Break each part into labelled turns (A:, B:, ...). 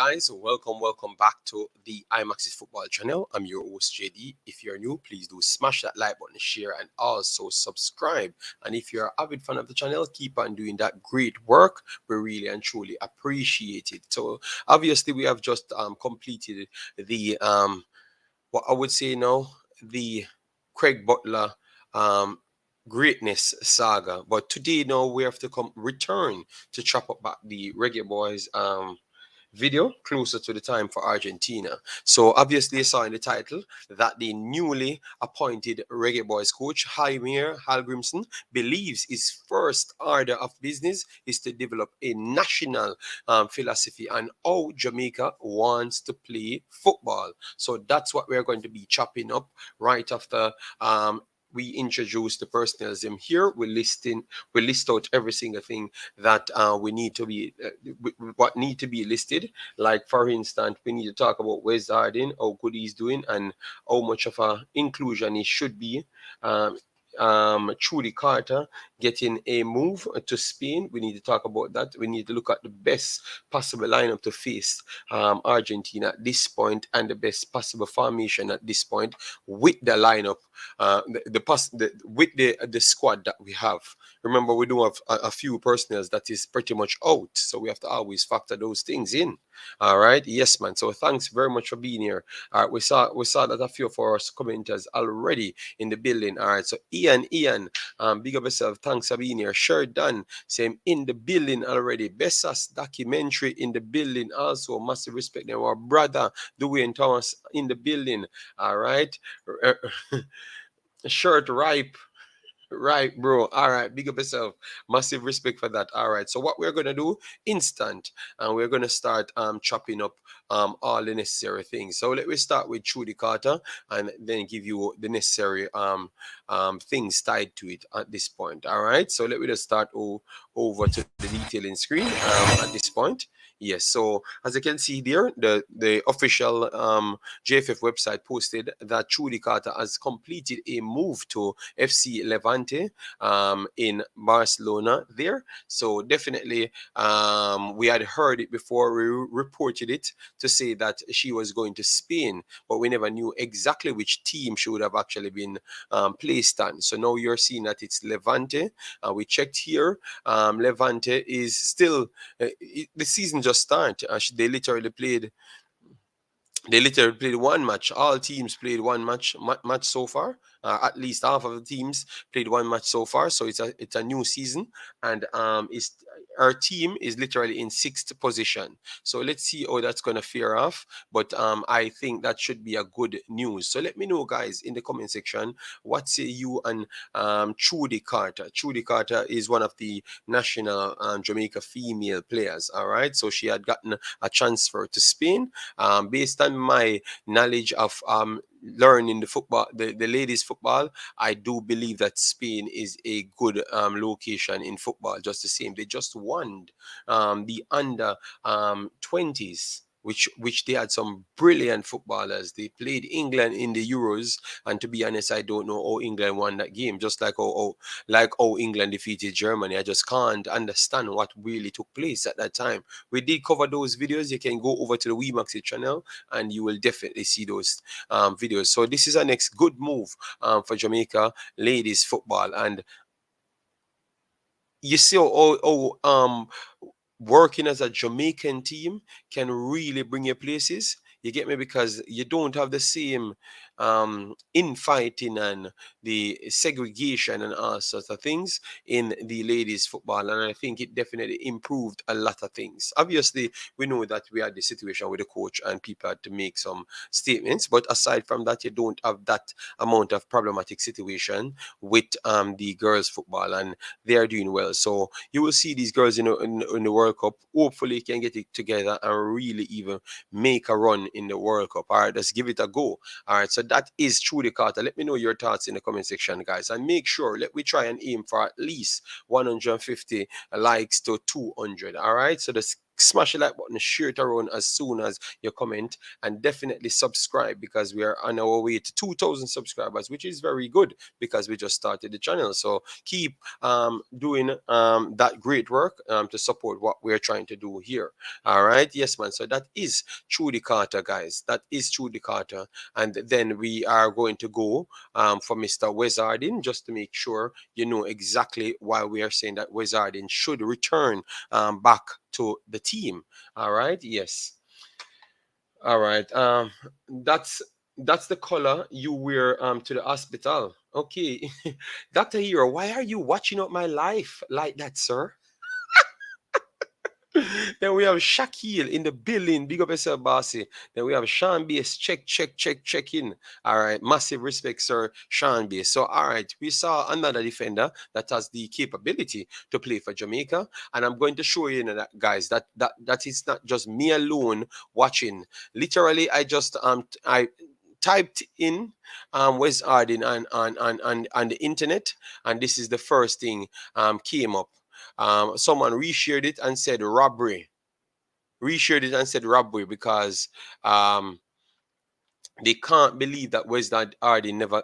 A: guys, welcome back to the Imaxit football channel. I'm your host JD. If you're new, please do smash that like button, share, and also subscribe. And if you're an avid fan of the channel, keep on doing that great work. We really and truly appreciate it. So obviously, we have just completed the what I would say now, the Craig Butler um greatness saga. But today now we have to come return to chop up back the Reggae Boyz video closer to the time for Argentina. So obviously you saw in the title that the newly appointed Reggae Boyz coach Heimir Hallgrimsson believes his first order of business is to develop a national philosophy on how Jamaica wants to play football. So that's what we're going to be chopping up right after we introduce the personalism here. We list out every single thing that we need to be what need to be listed. Like for instance, we need to talk about Wes Harding, how good he's doing, and how much of a inclusion he should be. Um, Trudy Carter getting a move to Spain. We need to talk about that. We need to look at the best possible lineup to face Argentina at this point and the best possible formation at this point with the lineup, with the squad that we have. Remember, we do have a few personals that is pretty much out, so we have to always factor those things in. All right, yes, man. So thanks very much for being here. All right, we saw that a few of our commenters already in the building. All right, so Ian, big up yourself. Thanks for being here. Sure done. Same in the building already. Bessas documentary in the building. Also, massive respect to our brother Dwayne Thomas in the building. All right. Shirt ripe. Right, bro. All right, big up yourself. Massive respect for that. All right. So what we're gonna do, instant, and we're gonna start chopping up all the necessary things. So let me start with Trudy Carter and then give you the necessary things tied to it at this point. All right. So let me just start over to the detailing screen at this point. Yes. So as you can see there, the official JFF website posted that Trudy Carter has completed a move to FC Levante in Barcelona there. So definitely we had heard it before we reported it to say that she was going to Spain, but we never knew exactly which team she would have actually been placed on. So now you're seeing that it's Levante. We checked here. Levante is still, the season just started. They literally played one match. All teams played one match so far. At least half of the teams played one match so far. So it's a new season, and it's our team is literally in sixth position. So let's see how that's gonna fare off. But I think that should be a good news. So let me know, guys, in the comment section, what say you and Trudy Carter. Trudy Carter is one of the national Jamaica female players. All right, so she had gotten a transfer to Spain. Based on my knowledge of learning the ladies football, I do believe that Spain is a good location in football. Just the same, they just won the under 20s. Which they had some brilliant footballers. They played England in the Euros, and to be honest, I don't know how England won that game. Just like how England defeated Germany, I just can't understand what really took place at that time. We did cover those videos. You can go over to the Imaxit channel and you will definitely see those videos. So this is our next good move for Jamaica ladies football. And you see how working as a Jamaican team can really bring you places. You get me? Because you don't have the same infighting and the segregation and all sorts of things in the ladies football, and I think it definitely improved a lot of things. Obviously, we know that we had the situation with the coach and people had to make some statements, but aside from that, you don't have that amount of problematic situation with the girls football, and they are doing well. So you will see these girls in the World Cup. Hopefully, can get it together and really even make a run in the World Cup. All right, let's give it a go. All right, so that is Trudy Carter. Let me know your thoughts in the comment section, guys, and make sure let we try and aim for at least 150 likes to 200. All right, so smash the like button, share it around as soon as you comment, and definitely subscribe because we are on our way to 2,000 subscribers, which is very good because we just started the channel. So keep doing that great work to support what we're trying to do here. All right, yes, man. So that is Trudy Carter, guys. That is Trudy Carter, and then we are going to go for Mr. Wizardin just to make sure you know exactly why we are saying that Wizardin should return back to the team. All right, yes. All right. That's the color you wear to the hospital. Okay. Dr. Hero, why are you watching up my life like that, sir? Then we have Shaquille in the building. Big up yourself, bossy. Then we have Sean Bass. Check in. All right. Massive respect, sir. Sean Bass. So, all right. We saw another defender that has the capability to play for Jamaica. And I'm going to show you, that, guys, that is not just me alone watching. Literally, I typed in West Arden on the internet, and this is the first thing came up. Someone reshared it and said robbery. Reshared it and said robbery because they can't believe that West Hardy never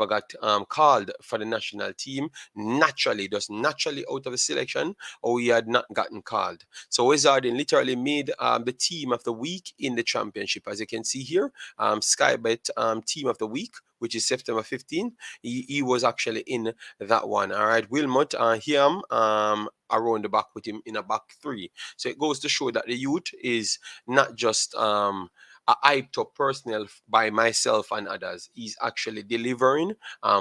A: got called for the national team naturally, just naturally out of the selection, or he had not gotten called. So West Hardy literally made the team of the week in the championship, as you can see here. Skybet team of the week, which is September 15. He was actually in that one. All right, Wilmot, him around the back with him in a back three. So it goes to show that the youth is not just a hyped up personnel by myself and others. He's actually delivering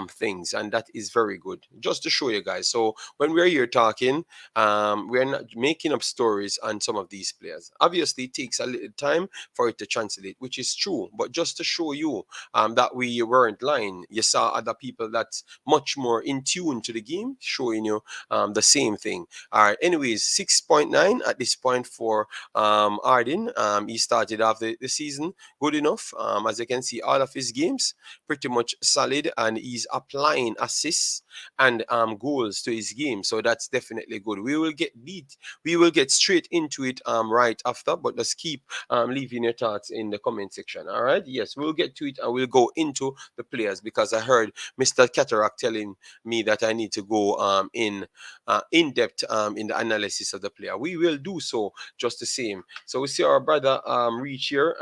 A: things, and that is very good. Just to show you guys. So when we're here talking, we're not making up stories on some of these players. Obviously, it takes a little time for it to translate, which is true. But just to show you that we weren't lying, you saw other people that's much more in tune to the game showing you the same thing. All right. Anyways, 6.9 at this point for Arden. He started off the season good enough. As you can see, all of his games pretty much solid, and he's applying assists and goals to his game. So that's definitely good. We will get straight into it right after, but let's keep leaving your thoughts in the comment section. All right. Yes, we'll get to it and we'll go into the players because I heard Mr. Cataract telling me that I need to go in depth in the analysis of the player. We will do so just the same. So we see our brother reach here.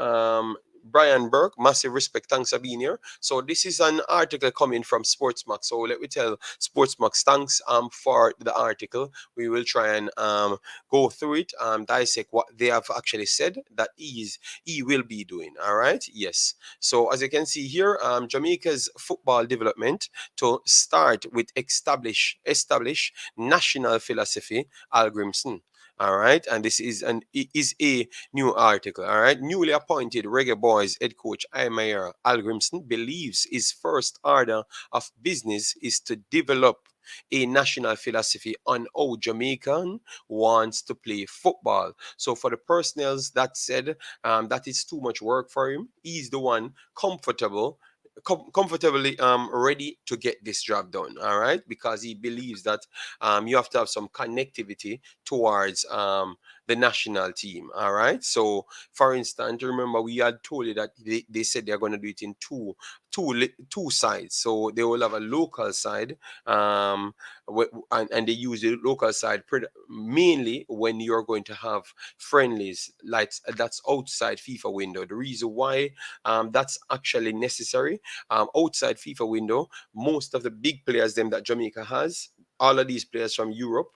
A: Brian Burke, massive respect. Thanks for being here. So this is an article coming from Sportsmax. So let me tell Sportsmax, thanks for the article. We will try and go through it, dissect what they have actually said that he will be doing. All right. Yes. So as you can see here, Jamaica's football development to start with establish national philosophy, Hallgrimsson. All right, and this is a new article. All right, newly appointed Reggae Boyz head coach Heimir Hallgrimsson believes his first order of business is to develop a national philosophy on how Jamaican wants to play football. So for the personnels that said that is too much work for him, he's the one comfortably ready to get this job done. All right, because he believes that you have to have some connectivity towards the national team. All right, so for instance, remember we had told you that they said they're going to do it in two sides. So they will have a local side, and they use the local side mainly when you're going to have friendlies, like that's outside FIFA window. The reason why that's actually necessary, outside FIFA window, most of the big players them that Jamaica has, all of these players from Europe,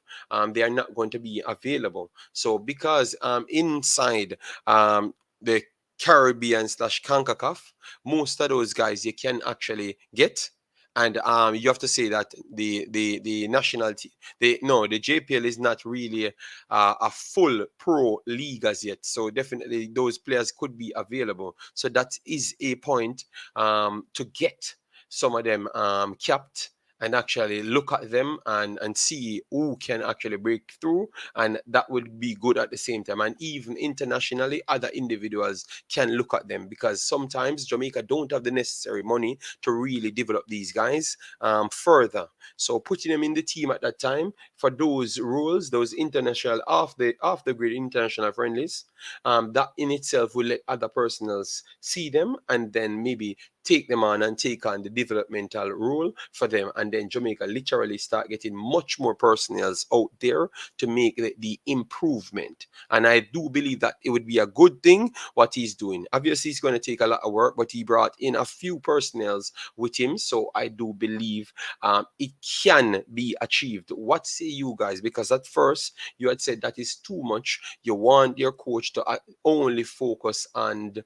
A: they are not going to be available. So because inside the Caribbean slash Concacaf, most of those guys you can actually get. And you have to say that the national the JPL is not really a full pro league as yet. So definitely those players could be available. So that is a point to get some of them capped and actually look at them and see who can actually break through, and that would be good at the same time. And even internationally, other individuals can look at them, because sometimes Jamaica don't have the necessary money to really develop these guys further. So putting them in the team at that time for those roles, those international off the grid international friendlies, that in itself will let other personals see them, and then maybe take them on and take on the developmental role for them. And then Jamaica literally start getting much more personnels out there to make the improvement. And I do believe that it would be a good thing what he's doing. Obviously, it's going to take a lot of work, but he brought in a few personnels with him. So I do believe it can be achieved. What say you guys? Because at first you had said that is too much. You want your coach to only focus on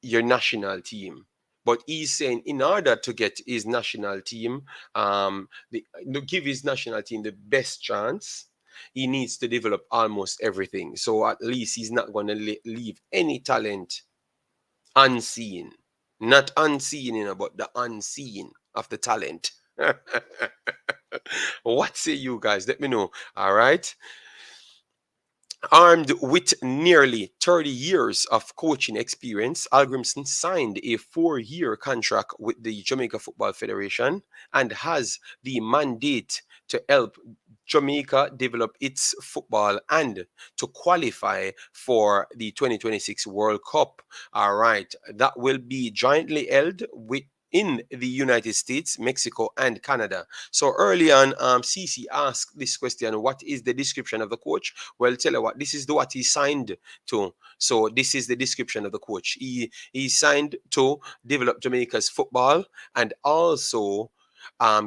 A: your national team. But he's saying in order to get his national team, to give his national team the best chance, he needs to develop almost everything. So at least he's not going to leave any talent unseen. Not unseen, but the unseen of the talent. What say you guys? Let me know. All right. Armed with nearly 30 years of coaching experience, Hallgrimsson signed a 4-year contract with the Jamaica Football Federation and has the mandate to help Jamaica develop its football and to qualify for the 2026 World Cup. All right, that will be jointly held with in the United States, Mexico, and Canada. So early on, CC asked this question: what is the description of the coach? Well, tell you what, this is what he signed to. So this is the description of the coach. He signed to develop Jamaica's football and also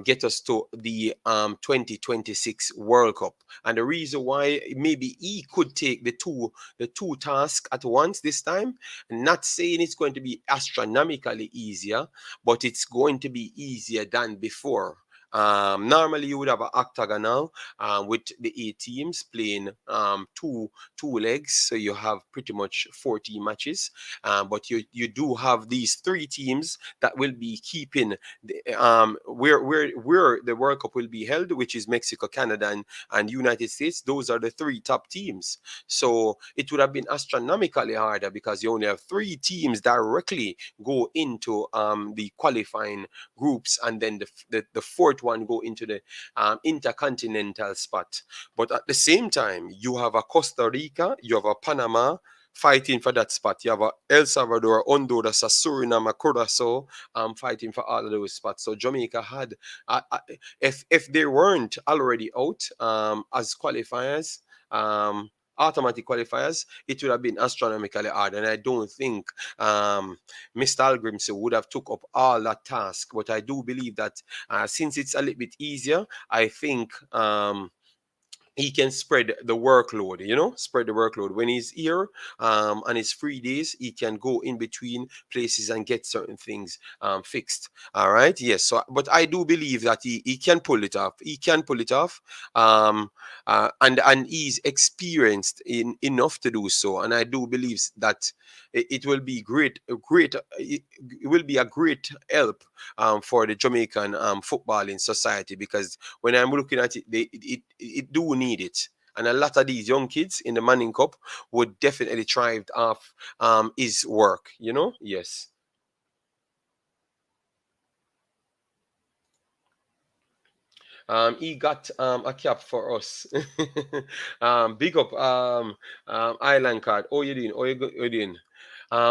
A: get us to the 2026 World Cup. And the reason why maybe he could take the two tasks at once this time, not saying it's going to be astronomically easier, but it's going to be easier than before. Normally, you would have an octagonal with the 8 teams playing two legs, so you have pretty much 14 matches. But you do have these 3 teams that will be keeping where the World Cup will be held, which is Mexico, Canada, and United States. Those are the 3 top teams. So it would have been astronomically harder because you only have 3 teams directly go into the qualifying groups, and then the fourth one go into the intercontinental spot. But at the same time, you have a Costa Rica, you have a Panama fighting for that spot. You have a El Salvador, Honduras, a Suriname, a Curacao fighting for all of those spots. So Jamaica had, if they weren't already out as qualifiers, automatic qualifiers, it would have been astronomically hard. And I don't think Mr. Hallgrimsson would have took up all that task. But I do believe that since it's a little bit easier, I think he can spread the workload, spread the workload. When he's here on his free days, he can go in between places and get certain things fixed. All right. Yes. So, but I do believe that he can pull it off. He can pull it off. And he's experienced enough to do so. And I do believe that it will be it will be a great help for the Jamaican footballing society, because when I'm looking at it, it do need it. And a lot of these young kids in the Manning Cup would definitely thrive off his work, Yes. He got a cap for us. Big up Island Card. Oh, you doing? Oh, you doing?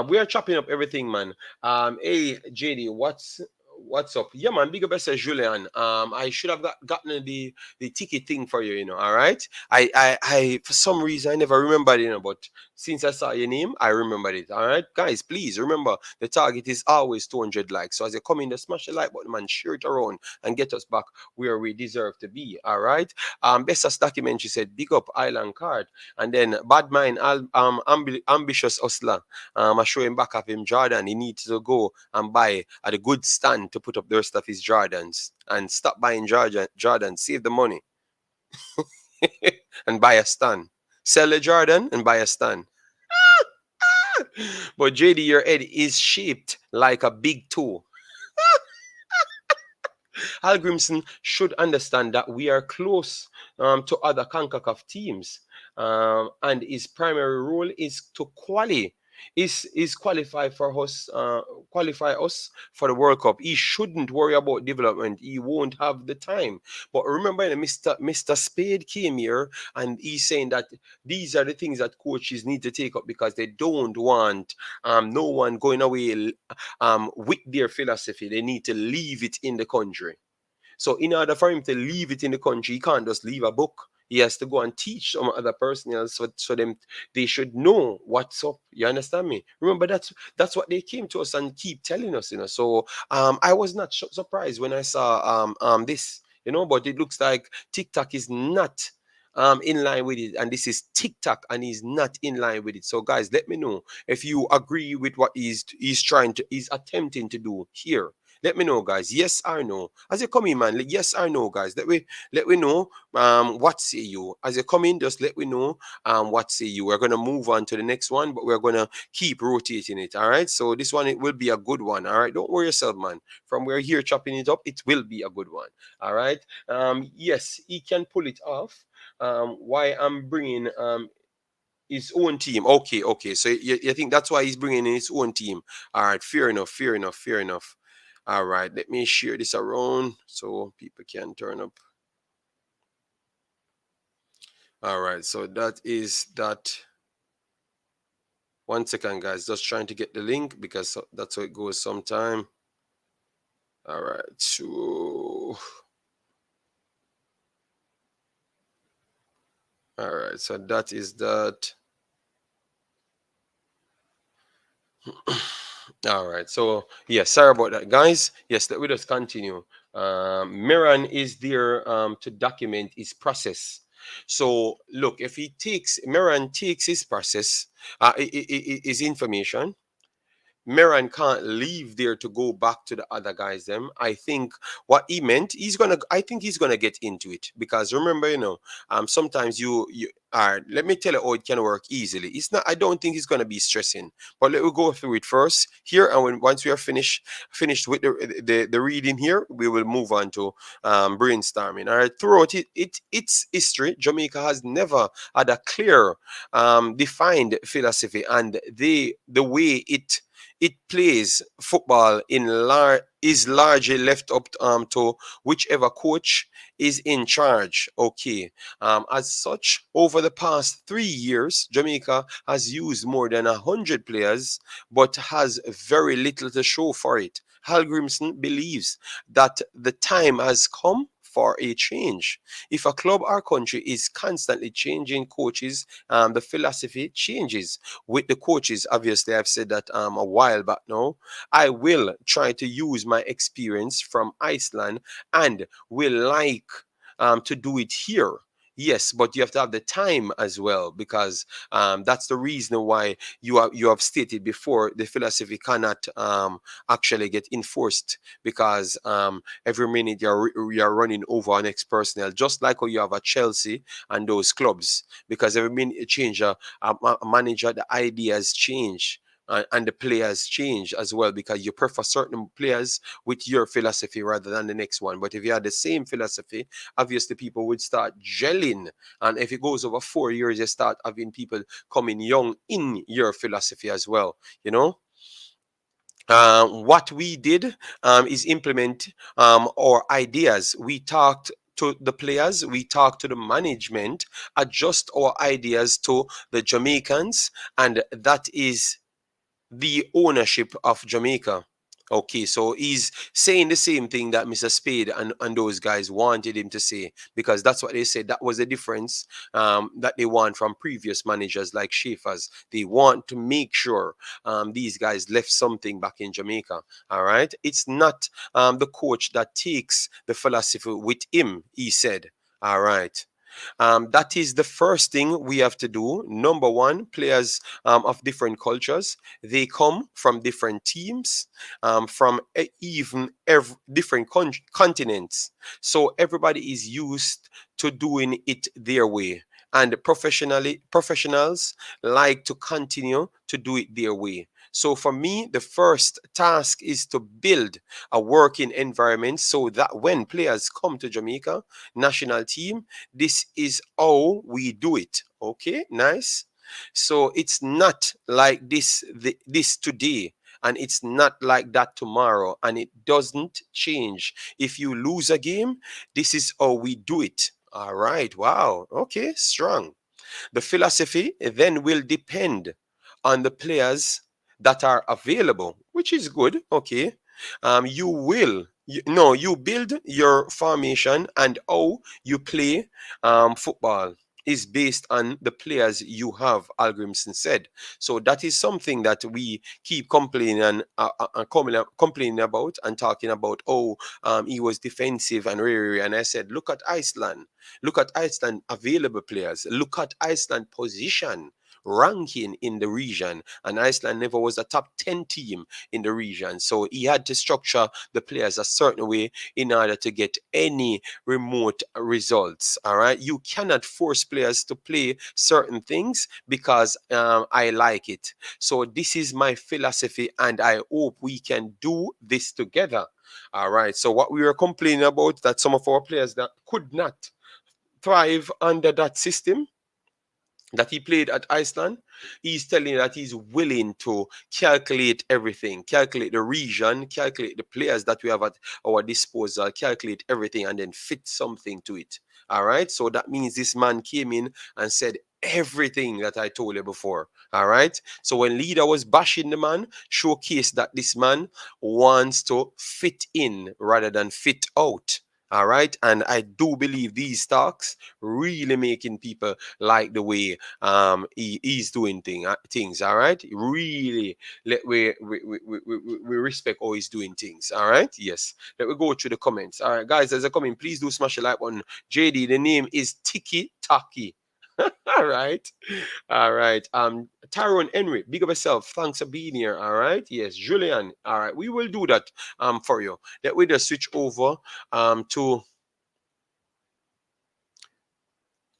A: We are chopping up everything, man. Hey, JD, what's up? Yeah, man. Big up, Mr. Julian. I should have gotten the ticket thing for you. All right. I for some reason I never remembered. But since I saw your name, I remembered it. All right, guys. Please remember the target is always 200 likes. So as you come in, just smash the like button, man. Share it around and get us back where we deserve to be. All right. Bestest documentary said, big up Island Card. And then Bad Mind, Ambitious Hustler. I show him back of him Jordan. He needs to go and buy at a good stand to put up the rest of his Jordans. And stop buying Jordan. Save the money. And buy a stand. Sell a Jordan and buy a stand. But JD, your head is shaped like a big toe. Hallgrimsson should understand that we are close to other Concacaf teams, and his primary role is to qualify for us, qualify us for the World Cup. He shouldn't worry about development. He won't have the time. But remember, Mr. Spade came here and he's saying that these are the things that coaches need to take up because they don't want no one going away with their philosophy. They need to leave it in the country. So in order for him to leave it in the country, he can't just leave a book. He has to go and teach some other personnel so them they should know what's up. You understand me? Remember that's what they came to us and keep telling us, you know. So I was not surprised when I saw this, you know, but it looks like TikTok is not in line with it, and this is TikTok and he's not in line with it. So guys, let me know if you agree with what he's attempting to do here. Let me know, guys. Yes or no. As you come in, man. Yes or no, guys. Let we know. What say you? As you come in, just let me know. What say you? We're gonna move on to the next one, but we're gonna keep rotating it. All right. So this one it will be a good one. All right. Don't worry yourself, man. From we're here chopping it up, it will be a good one. All right. Yes, he can pull it off. Why I'm bringing his own team. Okay, okay. So you think that's why he's bringing in his own team. All right, fair enough, fair enough, fair enough. All right, let me share this around so people can turn up. All right, so that is that. 1 second, guys. Just trying to get the link because that's how it goes sometime. All right, so all right, so that is that. All right. So yeah, sorry about that, guys. Yes, let me just continue. Miran is there to document his process. So look, if he takes Miran takes his process, his information, Meran can't leave there to go back to the other guys. Them, I think what he meant, he's gonna. I think he's gonna get into it because remember, you know, sometimes you are. Let me tell you how it can work easily. It's not. I don't think he's gonna be stressing. But let me go through it first here, and once we are finished with the reading here, we will move on to brainstorming. All right. Throughout its history, Jamaica has never had a clear, defined philosophy, and the way it plays football is largely left up to whichever coach is in charge. Okay. As such, over the past 3 years, Jamaica has used more than 100 players, but has very little to show for it. Hallgrimsson believes that the time has come for a change. If a club or country is constantly changing coaches, the philosophy changes with the coaches. Obviously, I've said that a while back now. I will try to use my experience from Iceland and will like to do it here. Yes, but you have to have the time as well because that's the reason why you have stated before the philosophy cannot actually get enforced because every minute you're running over an ex personnel, just like how you have a Chelsea and those clubs because every minute you change a manager, the ideas change. And the players change as well because you prefer certain players with your philosophy rather than the next one. But if you had the same philosophy, obviously people would start gelling. And if it goes over 4 years, you start having people coming young in your philosophy as well, you know? What we did is implement our ideas. We talked to the players, we talked to the management, adjust our ideas to the Jamaicans, and that is the ownership of Jamaica. Okay, so he's saying the same thing that Mr. Spade and those guys wanted him to say because that's what they said. That was the difference that they want from previous managers like Schaefer's. They want to make sure these guys left something back in Jamaica. All right, it's not the coach that takes the philosophy with him, he said. All right. That is the first thing we have to do. Number one, players of different cultures, they come from different teams, from even different continents. So everybody is used to doing it their way. And professionals like to continue to do it their way. So for me, the first task is to build a working environment so that when players come to Jamaica national team, this is how we do it. Okay, nice. So it's not like this today, and it's not like that tomorrow, and it doesn't change. If you lose a game, this is how we do it. All right. Wow. Okay. Strong. The philosophy then will depend on the players that are available, which is good. Okay. You will, no, you build your formation and how you play football is based on the players you have, Hallgrimsson said. So that is something that we keep complaining and complaining about and talking about. Oh, he was defensive and rare. And I said, look at Iceland. Look at Iceland available players. Look at Iceland position ranking in the region, and Iceland never was a top 10 team in the region. So he had to structure the players a certain way in order to get any remote results. All right. You cannot force players to play certain things because I like it. So this is my philosophy, and I hope we can do this together. All right. So what we were complaining about, that some of our players that could not thrive under that system that he played at Iceland, he's telling that he's willing to calculate everything, calculate the region, calculate the players that we have at our disposal, calculate everything, and then fit something to it. All right. So that means this man came in and said everything that I told you before. All right. So when leader was bashing the man, showcase that this man wants to fit in rather than fit out. All right. And I do believe these talks really making people like the way he's doing things. All right. Really we respect how he's doing things. All right. Yes. Let me go through the comments. All right, guys, as I come in, please do smash the like button. JD, the name is Tiki Taki. All right. All right. Tyrone Henry, big of yourself. Thanks for being here. All right. Yes, Julian. All right. We will do that for you. Let we just switch over to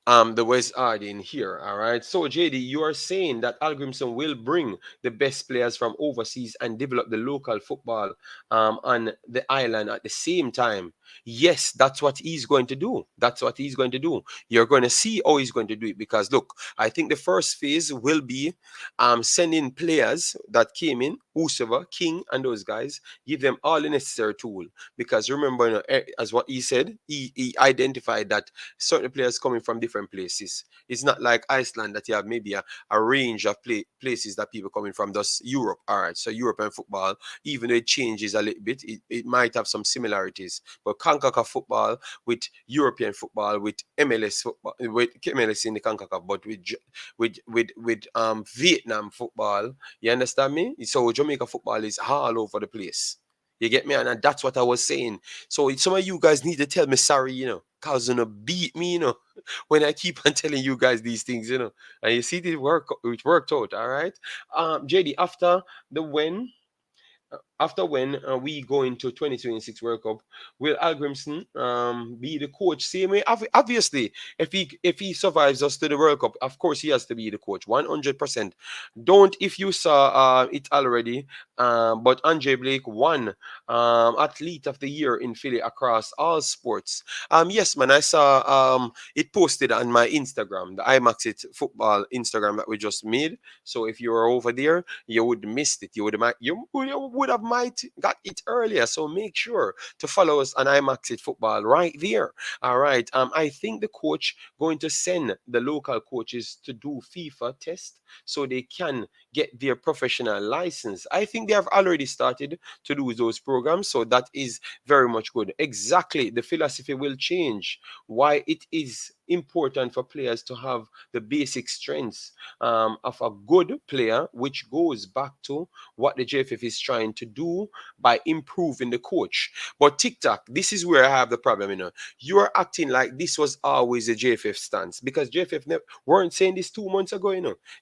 A: the West Ard in here. All right. So JD, you are saying that Hallgrimsson will bring the best players from overseas and develop the local football on the island at the same time. Yes, that's what he's going to do. That's what he's going to do. You're going to see how he's going to do it, because look, I think the first phase will be sending players that came in, Usova, King, and those guys, give them all the necessary tool. Because remember, as what he said, he identified that certain players coming from different places. It's not like Iceland that you have maybe a range of places that people coming from, just Europe. All right, so European football, even though it changes a little bit, it might have some similarities. But Concacaf football with European football, with MLS football, with MLS in the Concacaf, but with Vietnam football, you understand me? So Jamaica football is all over the place. You get me? And that's what I was saying. So some of you guys need to tell me sorry, cause beat me, when I keep on telling you guys these things, And you see it worked out, all right? JD, after when we go into 2026 World Cup, will Hallgrimsson be the coach same way? Obviously, if he survives us to the World Cup, of course he has to be the coach, 100%. Don't, if you saw it already, but Andre Blake won Athlete of the Year in Philly across all sports. Yes, man, I saw it posted on my Instagram, the Imaxit football Instagram that we just made. So if you were over there, you would missed it. You would have might got it earlier. So make sure to follow us on Imaxit Football right there. All right. I think the coach going to send the local coaches to do FIFA test so they can get their professional license. I think they have already started to do those programs. So that is very much good. Exactly. The philosophy will change. Why it is important for players to have the basic strengths of a good player, which goes back to what the JFF is trying to do by improving the coach. But TikTok, this is where I have the problem. You are acting like this was always the JFF stance, because JFF weren't saying this 2 months ago.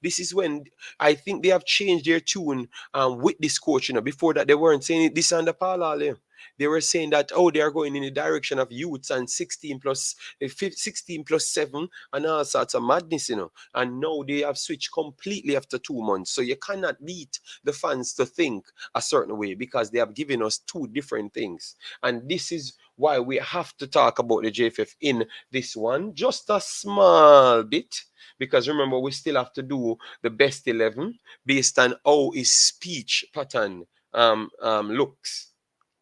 A: This is when I think they have changed their tune with this coach. Before that, they weren't saying it this and the parallel. They were saying that, oh, they are going in the direction of youths and 16 plus 7 and all sorts of madness, And now they have switched completely after 2 months. So you cannot beat the fans to think a certain way because they have given us two different things. And this is why we have to talk about the JFF in this one, just a small bit. Because remember, we still have to do the best 11 based on how his speech pattern looks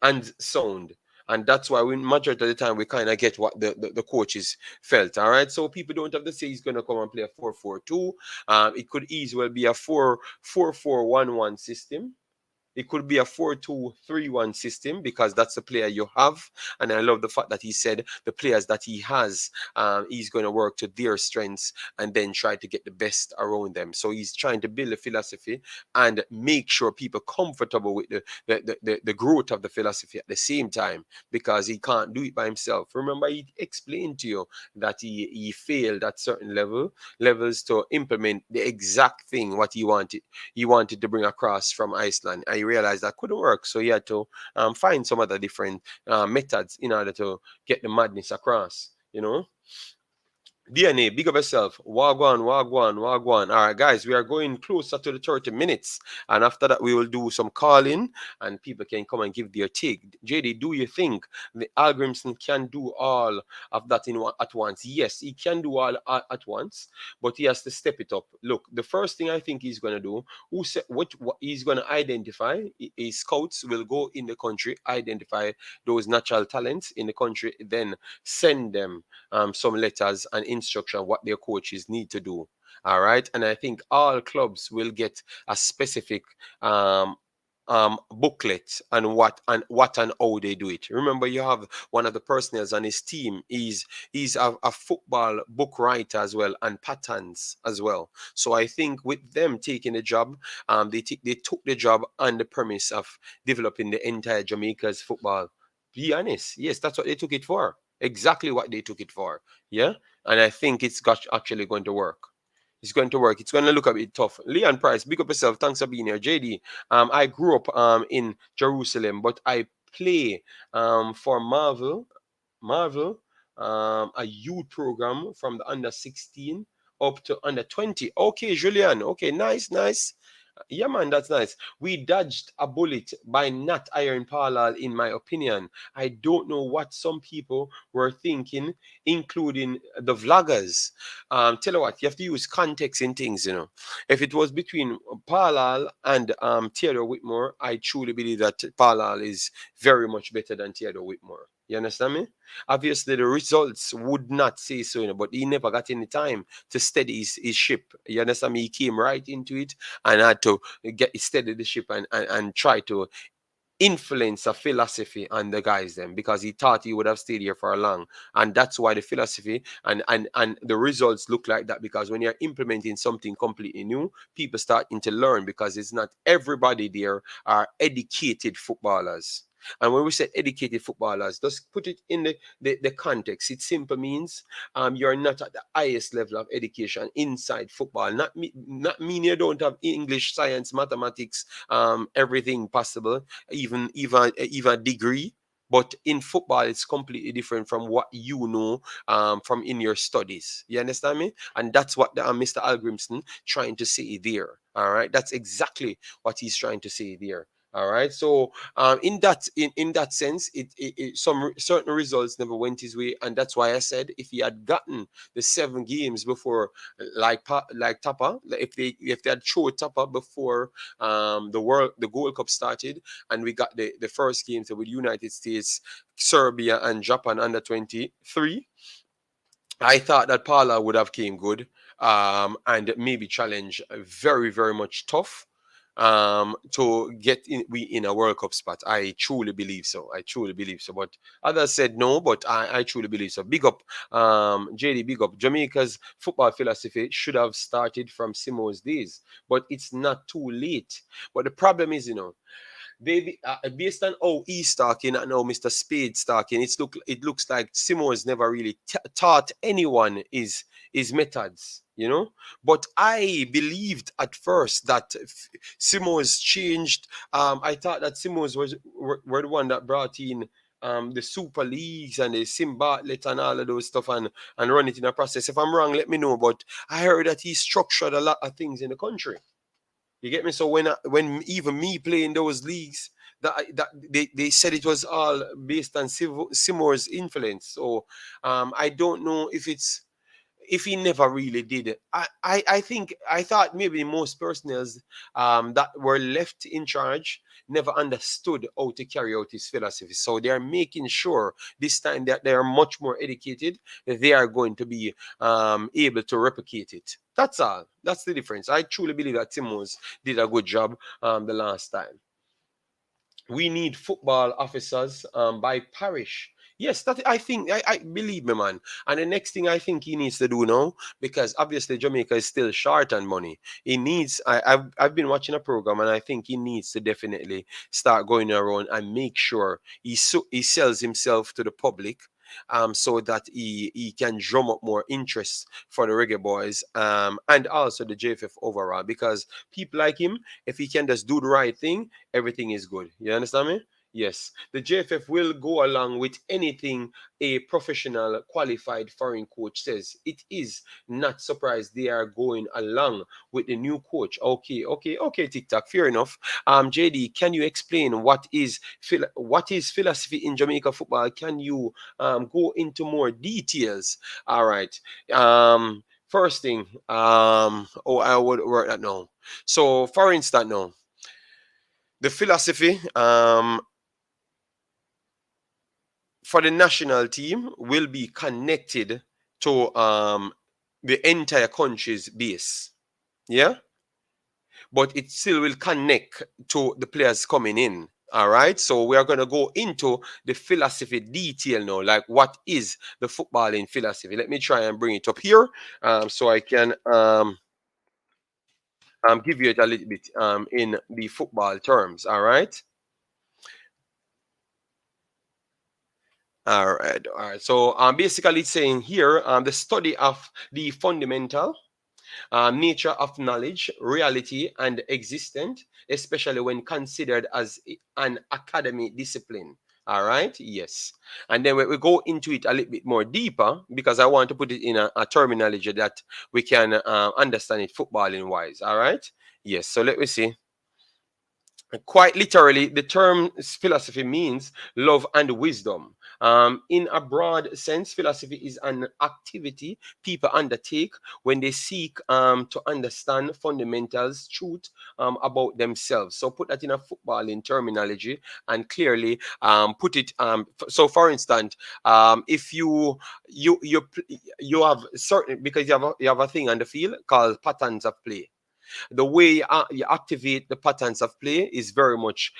A: and sound. And that's why we majority of the time we kind of get what the coaches felt. All right. So people don't have to say he's gonna come and play a 4-4-2. It could easily be a 4-4-4-1-1 system. It could be a 4-2-3-1 system because that's the player you have. And I love the fact that he said the players that he has, he's going to work to their strengths and then try to get the best around them. So he's trying to build a philosophy and make sure people comfortable with the growth of the philosophy at the same time because he can't do it by himself. Remember, he explained to you that he failed at certain levels to implement the exact thing what he wanted to bring across from Iceland. I realized that couldn't work, so he had to find some other different methods in order to get the madness across. DNA, big up yourself. Wagwan, wagwan, wagwan. All right, guys, we are going closer to the 30 minutes. And after that, we will do some calling and people can come and give their take. JD, do you think the Hallgrimsson can do all of that at once? Yes, he can do all at once, but he has to step it up. Look, the first thing I think he's going to do, what he's going to identify, his scouts will go in the country, identify those natural talents in the country, then send them some letters and instruction what their coaches need to do. All right. And I think all clubs will get a specific booklet and what and how they do it. Remember, you have one of the personnel on his team. He's a football book writer as well and patterns as well. So I think with them taking the job, they took the job on the premise of developing the entire Jamaica's football. Be honest, yes, that's what they took it for. Exactly what they took it for. Yeah, and I think it's actually going to work. It's going to work. It's going to look a bit tough. Leon Price, big up yourself. Thanks for being here. JD, I grew up in Jerusalem, but I play for Marvel, a youth program from the under 16 up to under 20. Okay, Julian. Okay, nice. Yeah, man, that's nice. We dodged a bullet by not hiring Parlal, in my opinion. I don't know what some people were thinking, including the vloggers. Tell you what, you have to use context in things. If it was between Parlal and Theodore Whitmore, I truly believe that Parlal is very much better than Theodore Whitmore. You understand me? Obviously, the results would not say so, but he never got any time to steady his ship. You understand me? He came right into it and had to get steady the ship and try to influence a philosophy on the guys then because he thought he would have stayed here for a long, and that's why the philosophy and the results look like that, because when you're implementing something completely new, people starting to learn, because it's not everybody there are educated footballers. And when we say educated footballers, just put it in the context. It simply means you're not at the highest level of education inside football. Not mean you don't have English, science, mathematics, everything possible, even degree. But in football, it's completely different from what you know from in your studies. You understand me? And that's what Mr. Hallgrimsson trying to say there. All right, that's exactly what he's trying to say there. All right, so in that sense, some certain results never went his way, and that's why I said if he had gotten the 7 games before, like Tapa, if they had thrown Tapa before the Gold Cup started, and we got the first games with United States, Serbia, and Japan under 23, I thought that Paula would have came good, and maybe challenge very, very much tough to get in a World Cup spot. I truly believe so. I truly believe so. But others said no, but I truly believe so. Big up, JD, big up. Jamaica's football philosophy should have started from Simo's days, but it's not too late. But the problem is, based on how he's talking and how Mr. Spade's talking, it looks like Simo's never really taught anyone his methods, you know. But I believed at first that Simo's changed. I thought that Simo's were the one that brought in the Super Leagues and the Sim Bartlett and all of those stuff and run it in a process. If I'm wrong, let me know. But I heard that he structured a lot of things in the country. You get me? So when even me playing those leagues, that they said it was all based on Simo's influence. So I don't know if he never really did it. I think I thought maybe most personnels that were left in charge never understood how to carry out his philosophy. So they are making sure this time that they are much more educated, that they are going to be able to replicate it. That's all. That's the difference. I truly believe that Timos did a good job the last time. We need football officers by parish. Yes, that I think I believe me, man. And the next thing I think he needs to do now, because obviously Jamaica is still short on money. He needs. I've been watching a program, and I think he needs to definitely start going around and make sure he sells himself to the public. So that he can drum up more interest for the Reggae Boyz and also the JFF overall, because people like him, if he can just do the right thing, everything is good. You understand me? Yes, the JFF will go along with anything a professional qualified foreign coach says. It is not surprised they are going along with the new coach. Okay, TikTok, fair enough. JD, can you explain what is philosophy in Jamaica football? Can you go into more details? All right. First thing, I would work that now. So, for instance, now the philosophy for the national team will be connected to the entire country's base. Yeah, but it still will connect to the players coming in. All right, so we are going to go into the philosophy detail now, like what is the footballing philosophy. Let me try and bring it up here so I can give you it a little bit in the football terms. All right. All right. So basically, it's saying here the study of the fundamental nature of knowledge, reality, and existent, especially when considered as an academic discipline. All right, yes. And then we go into it a little bit more deeper because I want to put it in a terminology that we can understand it footballing wise. All right, yes. So let me see. Quite literally, the term philosophy means love and wisdom. In a broad sense, philosophy is an activity people undertake when they seek to understand fundamentals, truth about themselves. So put that in a footballing terminology and clearly put it. So, for instance, if you have certain, because you have a thing on the field called patterns of play. The way you activate the patterns of play is very much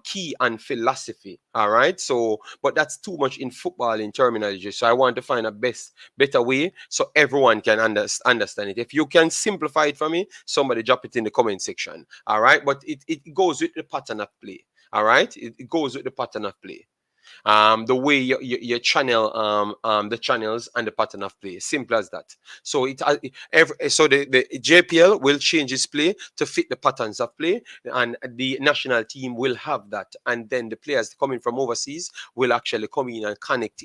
A: key on philosophy. All right. So, but that's too much in football in terminology. So I want to find a better way so everyone can understand it. If you can simplify it for me, somebody drop it in the comment section. All right. But it goes with the pattern of play. All right. It goes with the pattern of play, the way you channel the channels and the pattern of play. Simple as that. So the JPL will change its play to fit the patterns of play, and the national team will have that. And then the players coming from overseas will actually come in and connect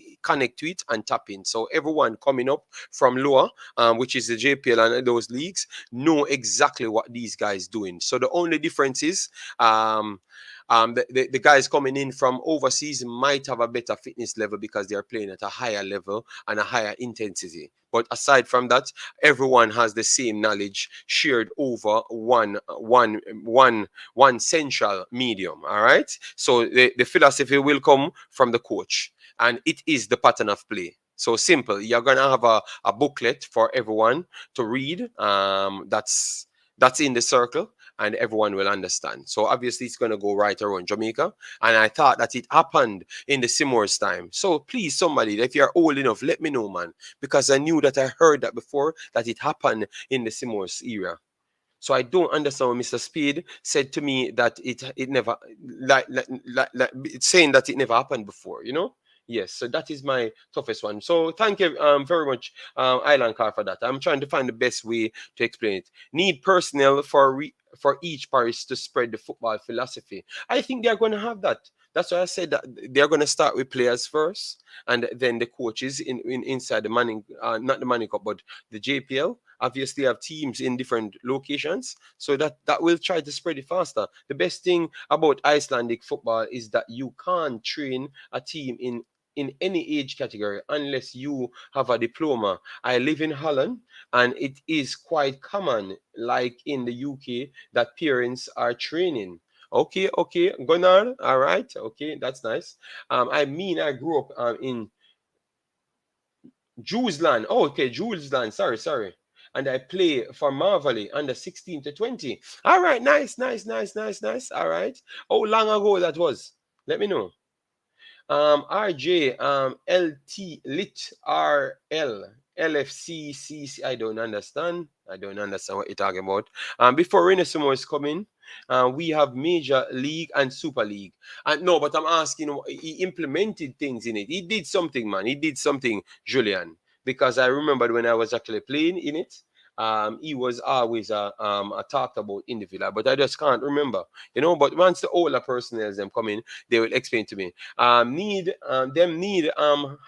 A: to it and tap in. So everyone coming up from lower, which is the JPL and those leagues, know exactly what these guys doing. So the only difference is the guys coming in from overseas might have a better fitness level because they're playing at a higher level and a higher intensity. But aside from that, everyone has the same knowledge shared over one central medium. All right. So the philosophy will come from the coach, and it is the pattern of play. So simple. You're gonna have a booklet for everyone to read. That's in the circle, and everyone will understand. So obviously it's going to go right around Jamaica. And I thought that it happened in the Seymour's time. So please, somebody, if you're old enough, let me know, man. Because I knew that I heard that before, that it happened in the Seymour's era. So I don't understand what Mr. Speed said to me that it never it's saying that it never happened before, you know? Yes, so that is my toughest one. So thank you very much, Island Car, for that. I'm trying to find the best way to explain it. Need personnel for each parish to spread the football philosophy. I think they're going to have that. That's why I said that they're going to start with players first, and then the coaches inside the Manning, not the Manning Cup, but the JPL. Obviously, have teams in different locations, so that will try to spread it faster. The best thing about Icelandic football is that you can't train a team in any age category unless you have a diploma. I live in Holland, and it is quite common, like in the UK, that parents are training. Okay, okay, Gunnar. All right, okay, that's nice. I mean, I grew up in Jewsland. Oh, okay, Jewsland. Sorry. And I play for Marvelly under 16 to 20. All right, nice. All right. How long ago that was? Let me know. RJ, LT, Lit, RL, LFCCC. I don't understand what you're talking about. Before Renesimo is coming, we have Major League and Super League. And no, but I'm asking, he implemented things in it. He did something, man. He did something, Julian. Because I remembered when I was actually playing in it. He was always a talked about individual, but I just can't remember, you know. But once the older personnel them come in, they will explain to me. Need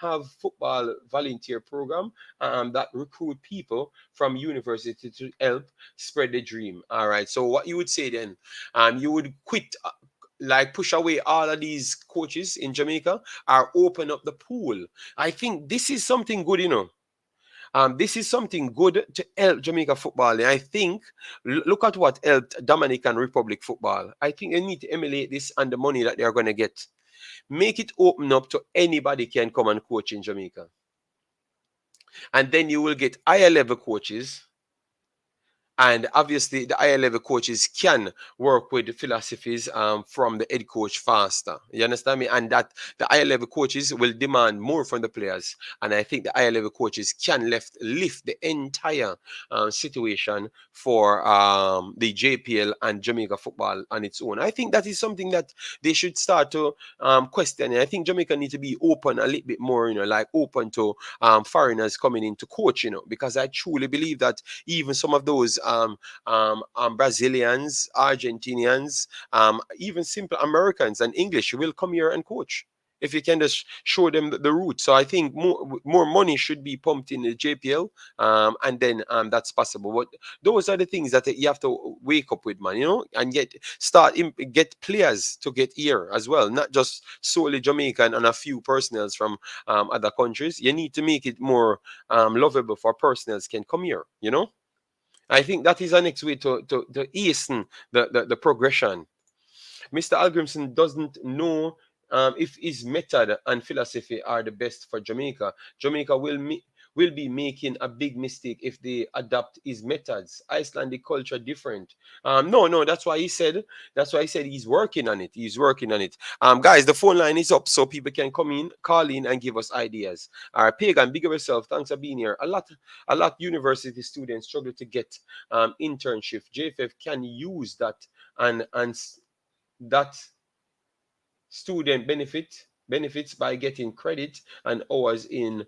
A: have football volunteer program that recruit people from university to help spread the dream. All right. So what you would say then, you would quit. Like push away all of these coaches in Jamaica or open up the pool. I think this is something good, you know. This is something good to help Jamaica football. And I think, look at what helped Dominican Republic football. I think they need to emulate this and the money that they're going to get. Make it open up to anybody can come and coach in Jamaica. And then you will get higher level coaches, and obviously the higher level coaches can work with the philosophies from the head coach faster. You understand me? And that the higher level coaches will demand more from the players, and I think the higher level coaches can lift the entire situation for the JPL and Jamaica football on its own. I think that is something that they should start to question. And I think Jamaica need to be open a little bit more, you know, like open to foreigners coming in to coach, you know, because I truly believe that even some of those Brazilians, Argentinians, even simple Americans and English will come here and coach if you can just show them the route. So I think more money should be pumped in the JPL, and then that's possible. But those are the things that you have to wake up with, man. You know, and get players to get here as well, not just solely Jamaican and a few personnels from other countries. You need to make it more lovable for personnels can come here. You know. I think that is the next way to hasten the progression. Mr. Hallgrimsson doesn't know if his method and philosophy are the best for Jamaica. Jamaica will be making a big mistake if they adopt his methods. Icelandic culture different. No, that's why he said. That's why he said he's working on it. He's working on it. Guys, the phone line is up so people can come in, call in, and give us ideas. Pagan, big of yourself. Thanks for being here. A lot university students struggle to get internship. JFF can use that and that student benefits by getting credit and hours in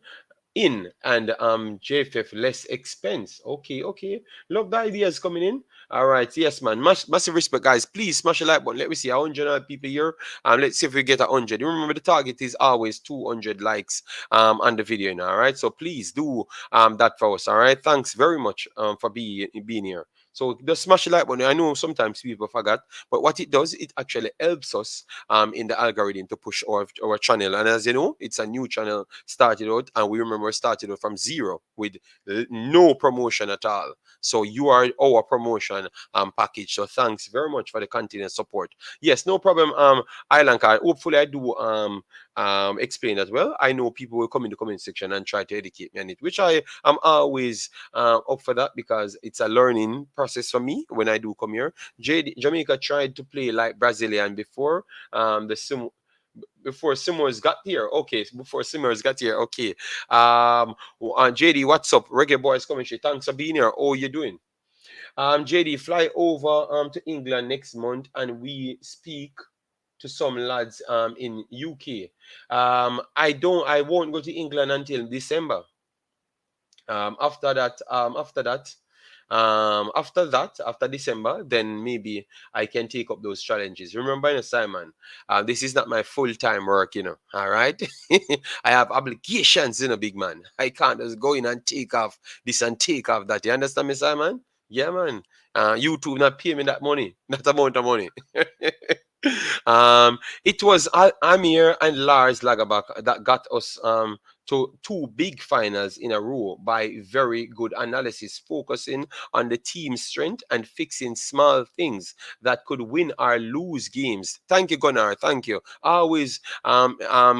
A: and JFF less expense. Okay. Love the ideas coming in. All right, yes, man. Massive respect, guys. Please smash the like button. Let me see 100 people here. Let's see if we get 100. Remember, the target is always 200 likes on the video now. All right, so please do that for us. All right, thanks very much for being here. So just smash the like button. I know sometimes people forget, but what it does, it actually helps us in the algorithm to push our channel. And as you know, it's a new channel started out, and we remember started out from zero with no promotion at all. So you are our promotion package. So thanks very much for the continued support. Yes, no problem. Island Card. Hopefully, I do explain as well. I know people will come in the comment section and try to educate me on it, which I am always up for that because it's a learning process for me when I do come here. Jamaica tried to play like Brazilian before before Simmers got here. Okay, before Simmers got here. Okay. JD, what's up? Reggae Boyz commentary. Thanks for being here. How you doing? JD, fly over to England next month and we speak to some lads in UK. I won't go to England until December. After that, after December, then maybe I can take up those challenges. Remember, Simon, this is not my full-time work, all right? I have obligations, big man. I can't just go in and take off this and take off that. You understand me, Simon? Yeah, man. YouTube not pay me that money, that amount of money. It was Amir and Lars Lagerbach that got us to two big finals in a row by very good analysis, focusing on the team's strength and fixing small things that could win or lose games. Thank you, Gunnar. Thank you. Always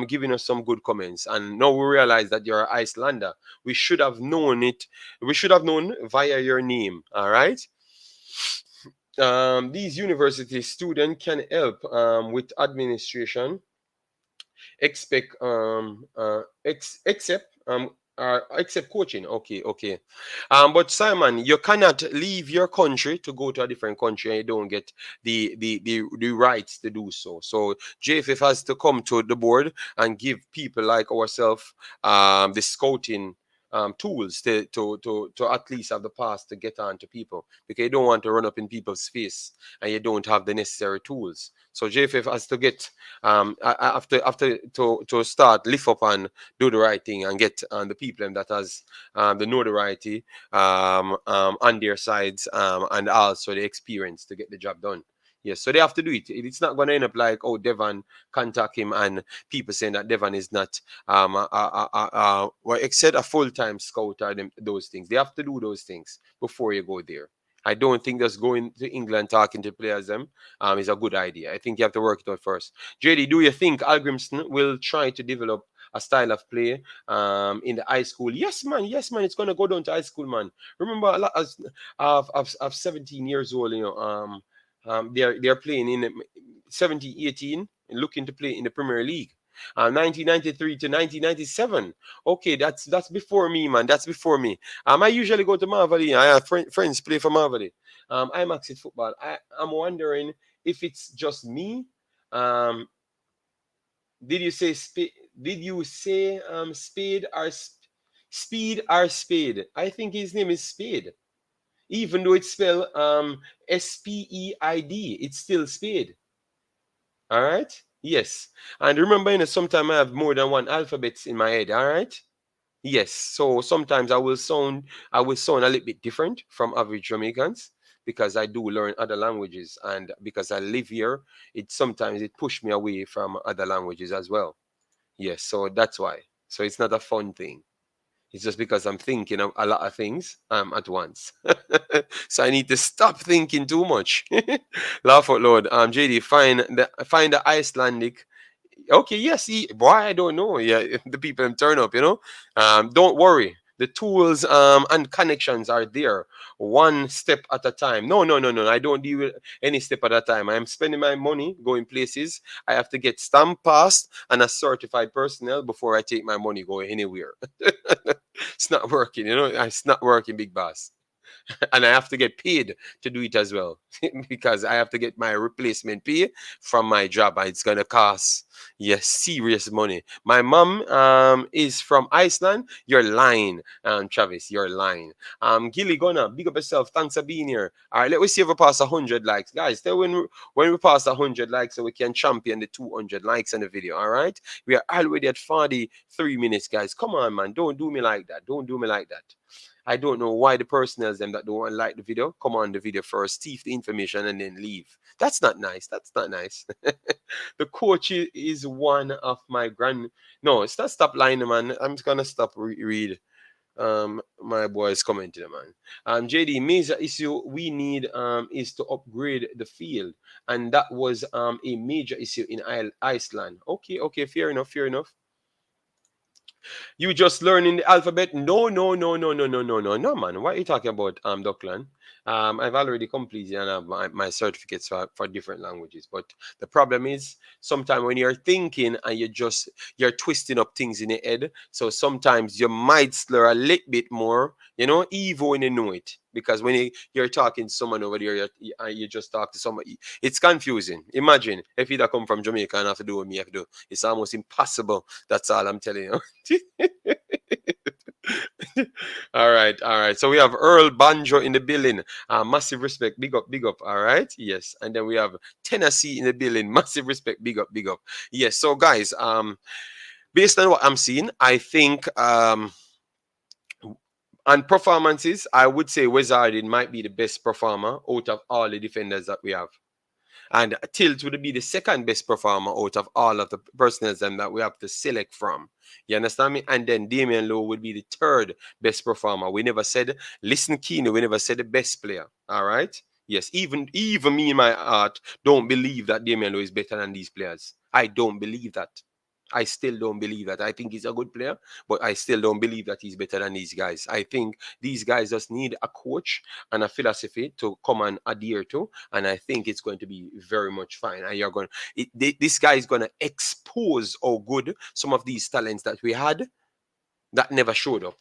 A: giving us some good comments. And now we realize that you're an Icelander. We should have known it. We should have known via your name. All right. These university students can help with administration expect except except coaching. Okay. But Simon, you cannot leave your country to go to a different country and you don't get the rights to do so. So JFF has to come to the board and give people like ourselves the scouting tools to at least have the pass to get on to people, because you don't want to run up in people's face and you don't have the necessary tools. So JFF has to get after to start lift up and do the right thing and get the people that has the notoriety on their sides and also the experience to get the job done. Yes, so they have to do it. It's not going to end up like, oh, Devon contact him and people saying that Devon is not well, except a full-time scout or those things. They have to do those things before you go there. I don't think just going to England talking to players is a good idea. I think you have to work it out first. JD, do you think Hallgrimsson will try to develop a style of play in the high school? Yes, man. It's gonna go down to high school, man. Remember, a lot of 17 years old, they're playing in 17, 18, looking to play in the Premier League. 1993 to 1997. Okay, that's before me, man. That's before me. I usually go to Marvelly. I have friends play for Marvelly. Imaxit football. I'm wondering if it's just me. Um, did you say spade? Did you say spade or speed or spade? I think his name is Spade. Even though it's spelled Speid, it's still Spade. All right. Yes. And remember, sometimes I have more than one alphabets in my head. All right. Yes. So sometimes I will sound a little bit different from average Jamaicans because I do learn other languages, and because I live here, sometimes it pushed me away from other languages as well. Yes. So that's why. So it's not a fun thing. It's just because I'm thinking of a lot of things at once. So I need to stop thinking too much. Laugh out loud. JD, find the Icelandic. Okay, yes, boy, I don't know. Yeah, the people turn up, don't worry. The tools and connections are there, one step at a time. No, no, no, no. I don't deal with any step at a time. I'm spending my money going places. I have to get stamp passed and a certified personnel before I take my money going anywhere. It's not working, It's not working, big boss. And I have to get paid to do it as well because I have to get my replacement pay from my job. And it's gonna cost serious money. My mom is from Iceland. You're lying, Travis. You're lying. Gilly Gunner, big up yourself. Thanks for being here. All right, let me see if we pass 100 likes, guys. Tell when we pass 100 likes, so we can champion the 200 likes on the video. All right, we are already at 43 minutes, guys. Come on, man. Don't do me like that. Don't do me like that. I don't know why the personnel them that don't want to like the video come on the video first, thief the information, and then leave. That's not nice. That's not nice. The coach is one of my grand. No, it's not. Stop lying, man. I'm just gonna stop read. My boys commenting, man. JD, major issue we need is to upgrade the field, and that was a major issue in Iceland. Okay, fair enough, fair enough. You just learning the alphabet? No, no, no, no, no, no, no, no, no, man. What are you talking about, Duckland? I've already completed and have my certificates for different languages. But the problem is sometimes when you're thinking and you're twisting up things in your head. So sometimes you might slur a little bit more, even when you know it. Because when you're talking to someone over there, you just talk to somebody, it's confusing. Imagine if you'd have come from Jamaica and have to do what me have to do. It's almost impossible. That's all I'm telling you. All right, all right. So we have Earl Banjo in the building. Massive respect, big up, big up. All right, yes. And then we have Tennessee in the building. Massive respect, big up, big up. Yes. So guys, based on what I'm seeing, I think on performances, I would say Wizarding might be the best performer out of all the defenders that we have. And Tilt would be the second best performer out of all of the personnel that we have to select from. You understand me? And then Damian Lowe would be the third best performer. We never said, listen keenly, we never said the best player. All right? Yes, even me in my heart don't believe that Damian Lowe is better than these players. I don't believe that. I still don't believe that. I think he's a good player, but I still don't believe that he's better than these guys. I think these guys just need a coach and a philosophy to come and adhere to, and I think it's going to be very much fine. And this guy is going to expose how good some of these talents that we had that never showed up.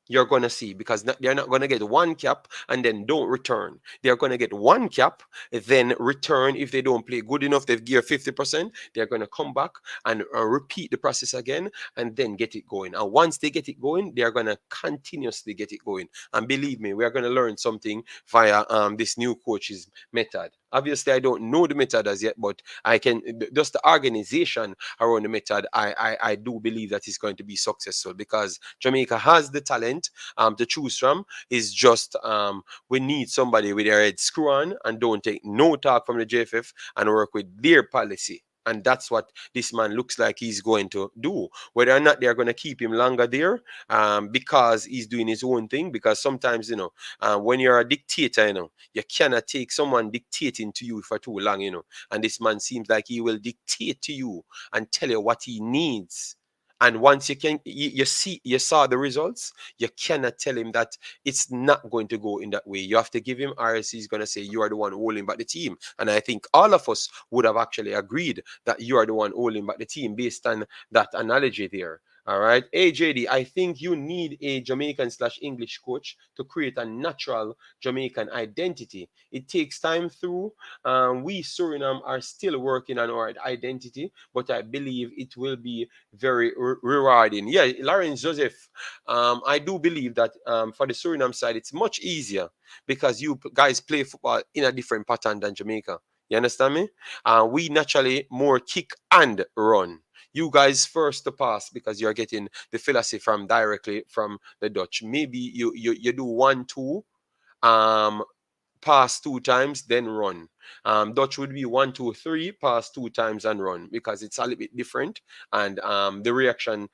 A: You're going to see, because they're not going to get one cap and then don't return. They're going to get one cap, then return. If they don't play good enough, they've geared 50%, they're going to come back and repeat the process again and then get it going. And once they get it going, they're going to continuously get it going. And believe me, we're going to learn something via this new coach's method. Obviously, I don't know the method as yet, but I can just the organization around the method. I do believe that it's going to be successful, because Jamaica has the talent to choose from. Is just we need somebody with their head screw on and don't take no talk from the JFF and work with their policy. And that's what this man looks like he's going to do. Whether or not they're going to keep him longer there because he's doing his own thing. Because sometimes, when you're a dictator, you cannot take someone dictating to you for too long, And this man seems like he will dictate to you and tell you what he needs. And once you saw the results, you cannot tell him that it's not going to go in that way. You have to give him RS. He's going to say you are the one holding back the team. And I think all of us would have actually agreed that you are the one holding back the team based on that analogy there. All right. Hey, JD, I think you need a Jamaican/English coach to create a natural Jamaican identity. It takes time through. We Suriname are still working on our identity, but I believe it will be very rewarding. Yeah, Lawrence Joseph, I do believe that for the Suriname side, it's much easier because you guys play football in a different pattern than Jamaica. You understand me? We naturally more kick and run. You guys first to pass because you're getting the philosophy from directly from the Dutch. Maybe you do 1-2, pass 2 times, then run. Dutch would be 1-2-3, pass 2 times and run, because it's a little bit different. And the reaction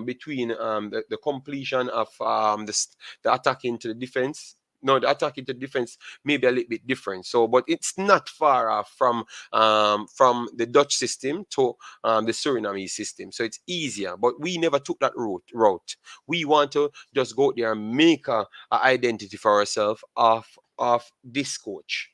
A: between the completion of the attack into the defense. No, the attack into defense may be a little bit different. So, but it's not far off from the Dutch system to the Surinamese system. So it's easier. But we never took that route. We want to just go there and make a identity for ourselves of this coach.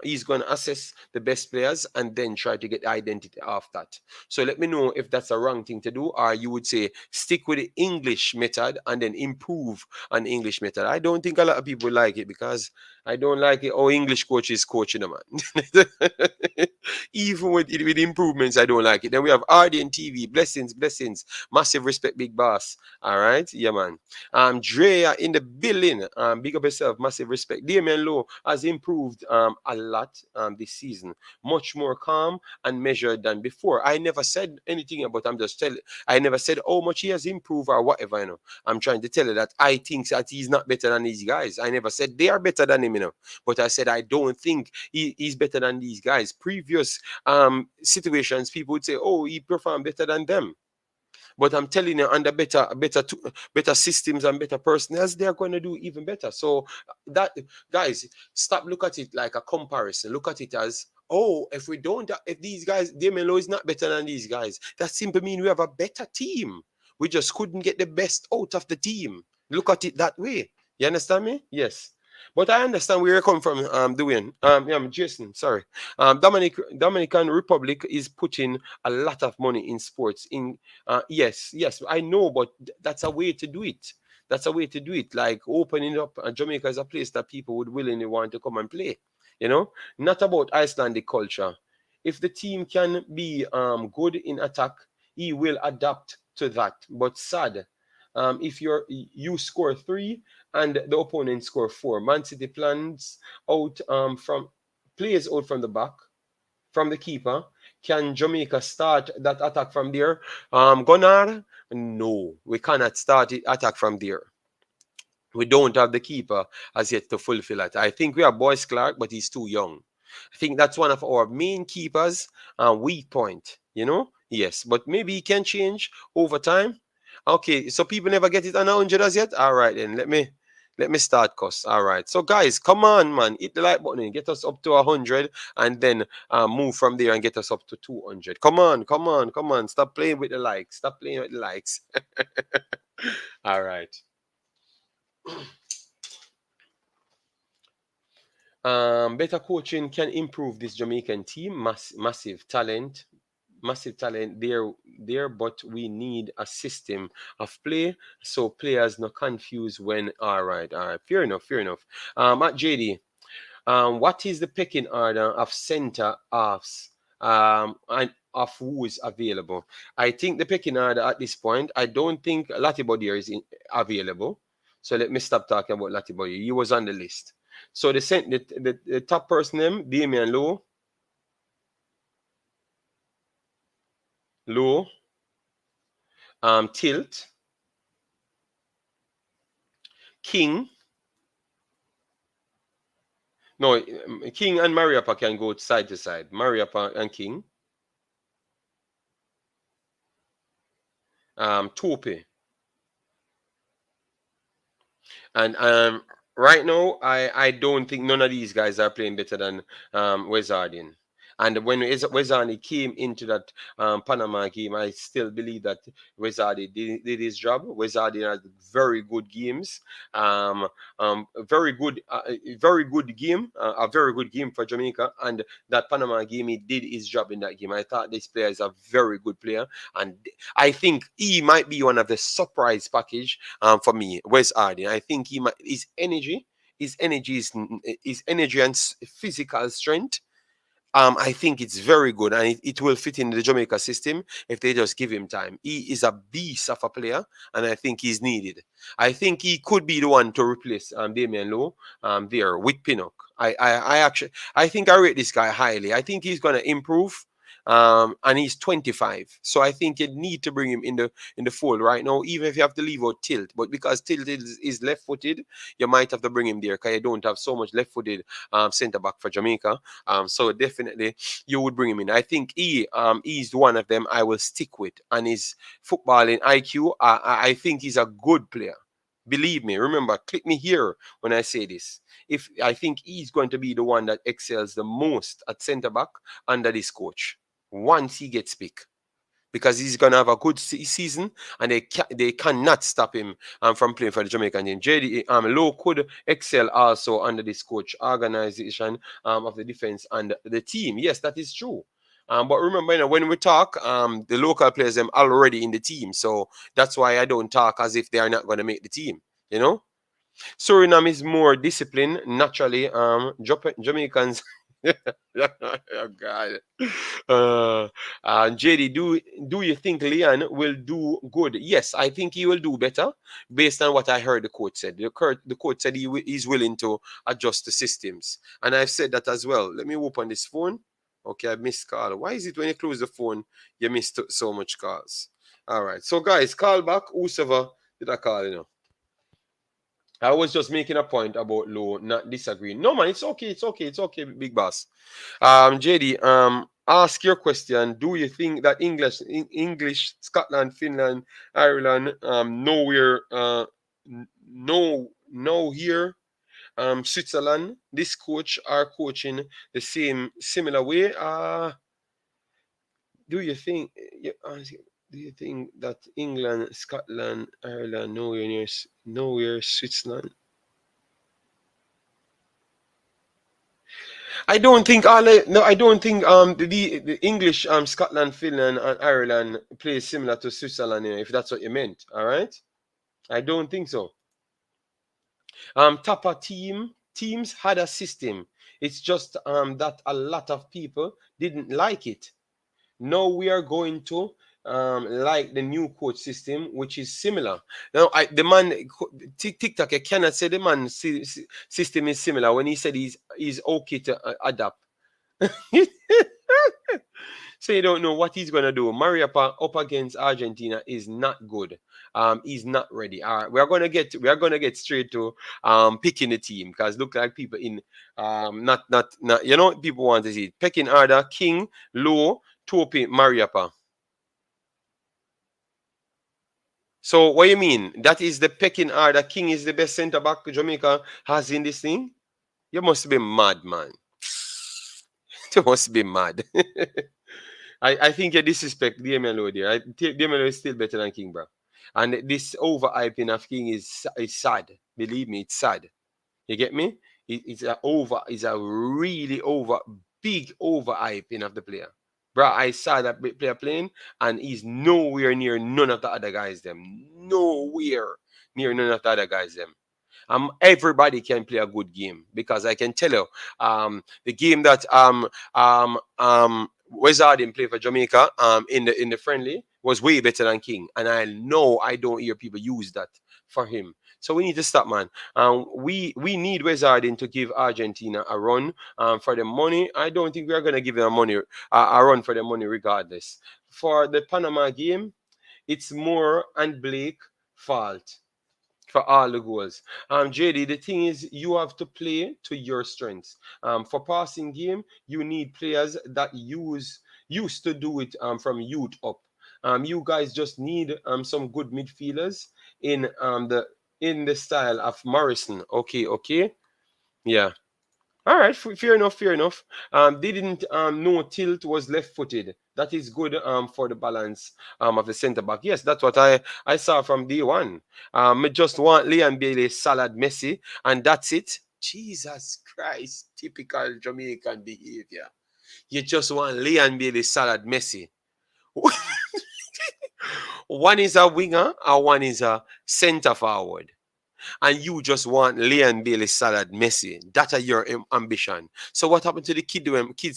A: He's going to assess the best players and then try to get the identity of that. So let me know if that's a wrong thing to do, or you would say stick with the English method and then improve on the English method. I don't think a lot of people like it, because I don't like it. Oh, English coach is coaching them, man. Even with improvements, I don't like it. Then we have RDN TV. Blessings. Massive respect, big boss. All right. Yeah, man. Drea in the building. Big up yourself. Massive respect. Damian Lowe has improved a lot this season. Much more calm and measured than before. I never said anything about. I never said how much he has improved or whatever. I'm trying to tell you that I think that he's not better than these guys. I never said they are better than him. But I said I don't think he's better than these guys. Previous situations, people would say, "Oh, he performed better than them." But I'm telling you, under better systems and better personnel, they're going to do even better. So that, guys, stop look at it like a comparison. Look at it as, oh, if these guys, Damian Lowe is not better than these guys, that simply means we have a better team. We just couldn't get the best out of the team. Look at it that way. You understand me? Yes. But I understand where you're coming from, Dwayne. Yeah, Jason, sorry. Dominican Republic is putting a lot of money in sports. Yes, yes, I know, but that's a way to do it. That's a way to do it. Like opening up Jamaica as a place that people would willingly want to come and play. You know, not about Icelandic culture. If the team can be good in attack, he will adapt to that. But sad, if you score three and the opponent score four, Man City plans out from plays out from the back from the keeper. Can Jamaica start that attack from there? Gunnar, no, we cannot start it attack from there. We don't have the keeper as yet to fulfill it. I think we have Boyce Clark, but he's too young. I think that's one of our main keepers, weak point, you know? Yes, but maybe he can change over time. Okay, so people never get it on 100 as yet? All right, then let me start, cuz. All right. So guys, come on, man. Hit the like button and get us up to 100 and then move from there and get us up to 200. Come on, come on, come on. Stop playing with the likes. Stop playing with the likes. All right. Better coaching can improve this Jamaican team. Massive talent there, but we need a system of play so players not confused when. All right, fair enough. At JD, what is the pecking order of center offs and of who is available? I think the pecking order at this point, I don't think Latibody is available. So let me stop talking about Latibody. He was on the list. So the top person name, Damian Low, Tilt, King. No, King and Mariapa can go side to side. Mariapa and King. Tope. And right now, I don't think none of these guys are playing better than Wizarding. And when Wizardi came into that Panama game, I still believe that Wizardi did his job. Wizardi had very good games, um, very good game, a very good game for Jamaica. And that Panama game, he did his job in that game. I thought this player is a very good player, and I think he might be one of the surprise package for me. Wes Hardy. I think he might, his energy and physical strength. I think it's very good and it will fit in the Jamaica system if they just give him time. He is a beast of a player and I think he's needed. I think he could be the one to replace Damian Lowe there with Pinnock. I think I rate this guy highly. I think he's gonna improve. And he's 25, so I think you need to bring him in the fold right now, even if you have to leave out Tilt. But because Tilt is left-footed, you might have to bring him there because you don't have so much left-footed centre back for Jamaica. So definitely you would bring him in. I think he's one of them I will stick with, and his footballing IQ. I think he's a good player. Believe me. Remember, click me here when I say this. If I think he's going to be the one that excels the most at centre back under this coach once he gets picked, because he's gonna have a good season, and they cannot stop him from playing for the Jamaican team. JD Low could excel also under this coach organization of the defense and the team. Yes, that is true. But remember, when we talk, the local players them already in the team, so that's why I don't talk as if they are not going to make the team. You know. Suriname is more disciplined naturally. Jamaicans. Oh God. JD, do you think Leon will do good? Yes, I think he will do better based on what I heard the coach said. The coach said he's willing to adjust the systems, and I've said that as well. Let me open this phone. Okay, I missed call. Why is it when you close the phone you missed so much calls? All right, so guys, call back. Whosoever did I call? I was just making a point about Low not disagreeing. No man, it's okay, it's okay, big boss. JD, ask your question. Do you think that English, Scotland, Finland, Ireland, nowhere, no here, Switzerland, this coach are coaching the similar way? Do you think? Do you think that England, Scotland, Ireland, nowhere, Switzerland? I don't think all no, I don't think the English Scotland, Finland, and Ireland play similar to Switzerland. If that's what you meant, all right. I don't think so. Tapa teams had a system. It's just that a lot of people didn't like it. Now we are going to like the new coach system, which is similar. Now, the man TikTok, I cannot say the man system is similar when he said he's okay to adapt. So you don't know what he's gonna do. Mariapa up against Argentina is not good. He's not ready. All right, we are gonna get straight to picking the team because look like people in not you know what people want to see pecking order King, Low, Topi, Mariapa. So what you mean? That is the pecking order. King is the best centre back Jamaica has in this thing. You must be mad, man. You must be mad. I think you disrespect DMLO there. DMLO is still better than King, bro. And this overhyping of King is sad. Believe me, it's sad. You get me? It's a really big overhyping of the player. Bro, I saw that player playing, and he's nowhere near none of the other guys. Them nowhere near none of the other guys. Them. Everybody can play a good game because I can tell you, the game that Wizarding played for Jamaica in the friendly was way better than King, and I know I don't hear people use that for him. So we need to stop, man. We need Wizarding to give Argentina a run for the money. I don't think we are gonna give them a run for the money regardless. For the Panama game, it's more and Blake fault for all the goals. JD, the thing is, you have to play to your strengths. For passing game, you need players that used to do it from youth up. You guys just need some good midfielders in the style of Morrison. Okay, okay, yeah. All right, fair enough, fair enough. They didn't know Tilt was left-footed. That is good for the balance of the centre back. Yes, that's what I saw from day one. I just want Leon Bailey, Salad, Messi, and that's it. Jesus Christ, typical Jamaican behavior. You just want Leon Bailey, Salad, Messi. One is a winger and one is a centre forward, and you just want Leon Bailey Salad Messi. That are your ambition. So what happened to the kids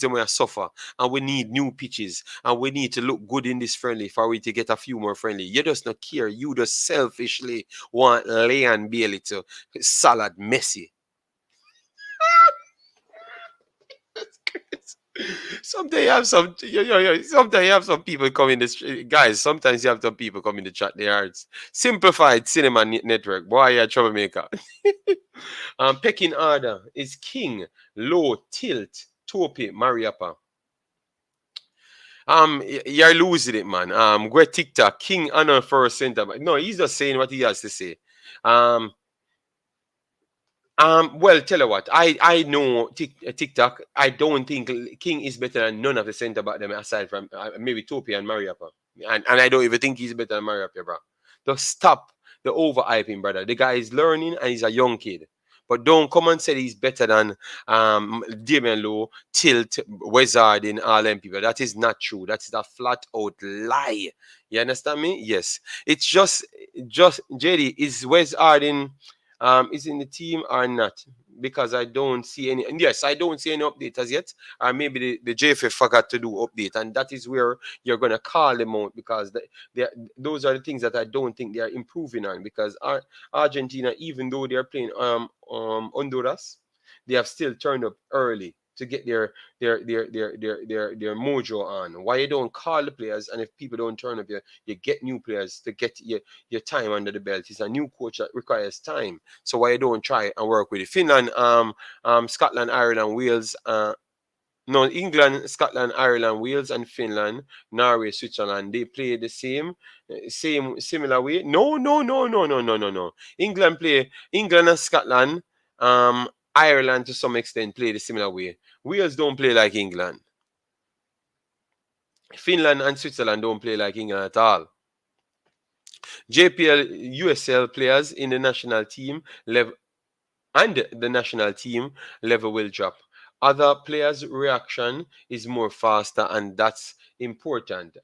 A: when we suffer and we need new pitches and we need to look good in this friendly for we to get a few more friendly? You just not care. You just selfishly want Leon Bailey to Salad Messi. Sometimes you have sometimes you have some people come in the guys. Sometimes you have some people come in the chat. They are simplified cinema network. Boy, you're a troublemaker. Pecking order is King, Low, Tilt, Topi, Mariapa. You're losing it, man. Go TikTok, King Honor first center. No, he's just saying what he has to say. Um, well, tell you what, I know TikTok. I don't think King is better than none of the center back them aside from maybe Topi and Mariapa, and I don't even think he's better than Mariapa, bro. Just stop the overhyping, brother. The guy is learning and he's a young kid. But don't come and say he's better than Damien Lowe, Tilt, Wizard, and all them people. That is not true. That is a flat out lie. You understand me? Yes. It's just JD, is Wizard is in the team or not? Because I don't see any. And yes, I don't see any update as yet. Or maybe the JFF forgot to do update, and that is where you're gonna call them out because those are the things that I don't think they are improving on. Because Argentina, even though they are playing Honduras, they have still turned up early to get their mojo on. Why you don't call the players, and if people don't turn up, you get new players to get your time under the belt. It's a new coach that requires time. So why you don't try and work with it? Finland, Scotland, Ireland, Wales, no, England, Scotland, Ireland, Wales, and Finland, Norway, Switzerland. They play the same similar way. No, no, no, no, no, no, no, no. England and Scotland, Ireland to some extent play the similar way. Wales don't play like England. Finland and Switzerland don't play like England at all. JPL, USL players in the national team level and the national team level will drop. Other players' reaction is more faster, and that's important.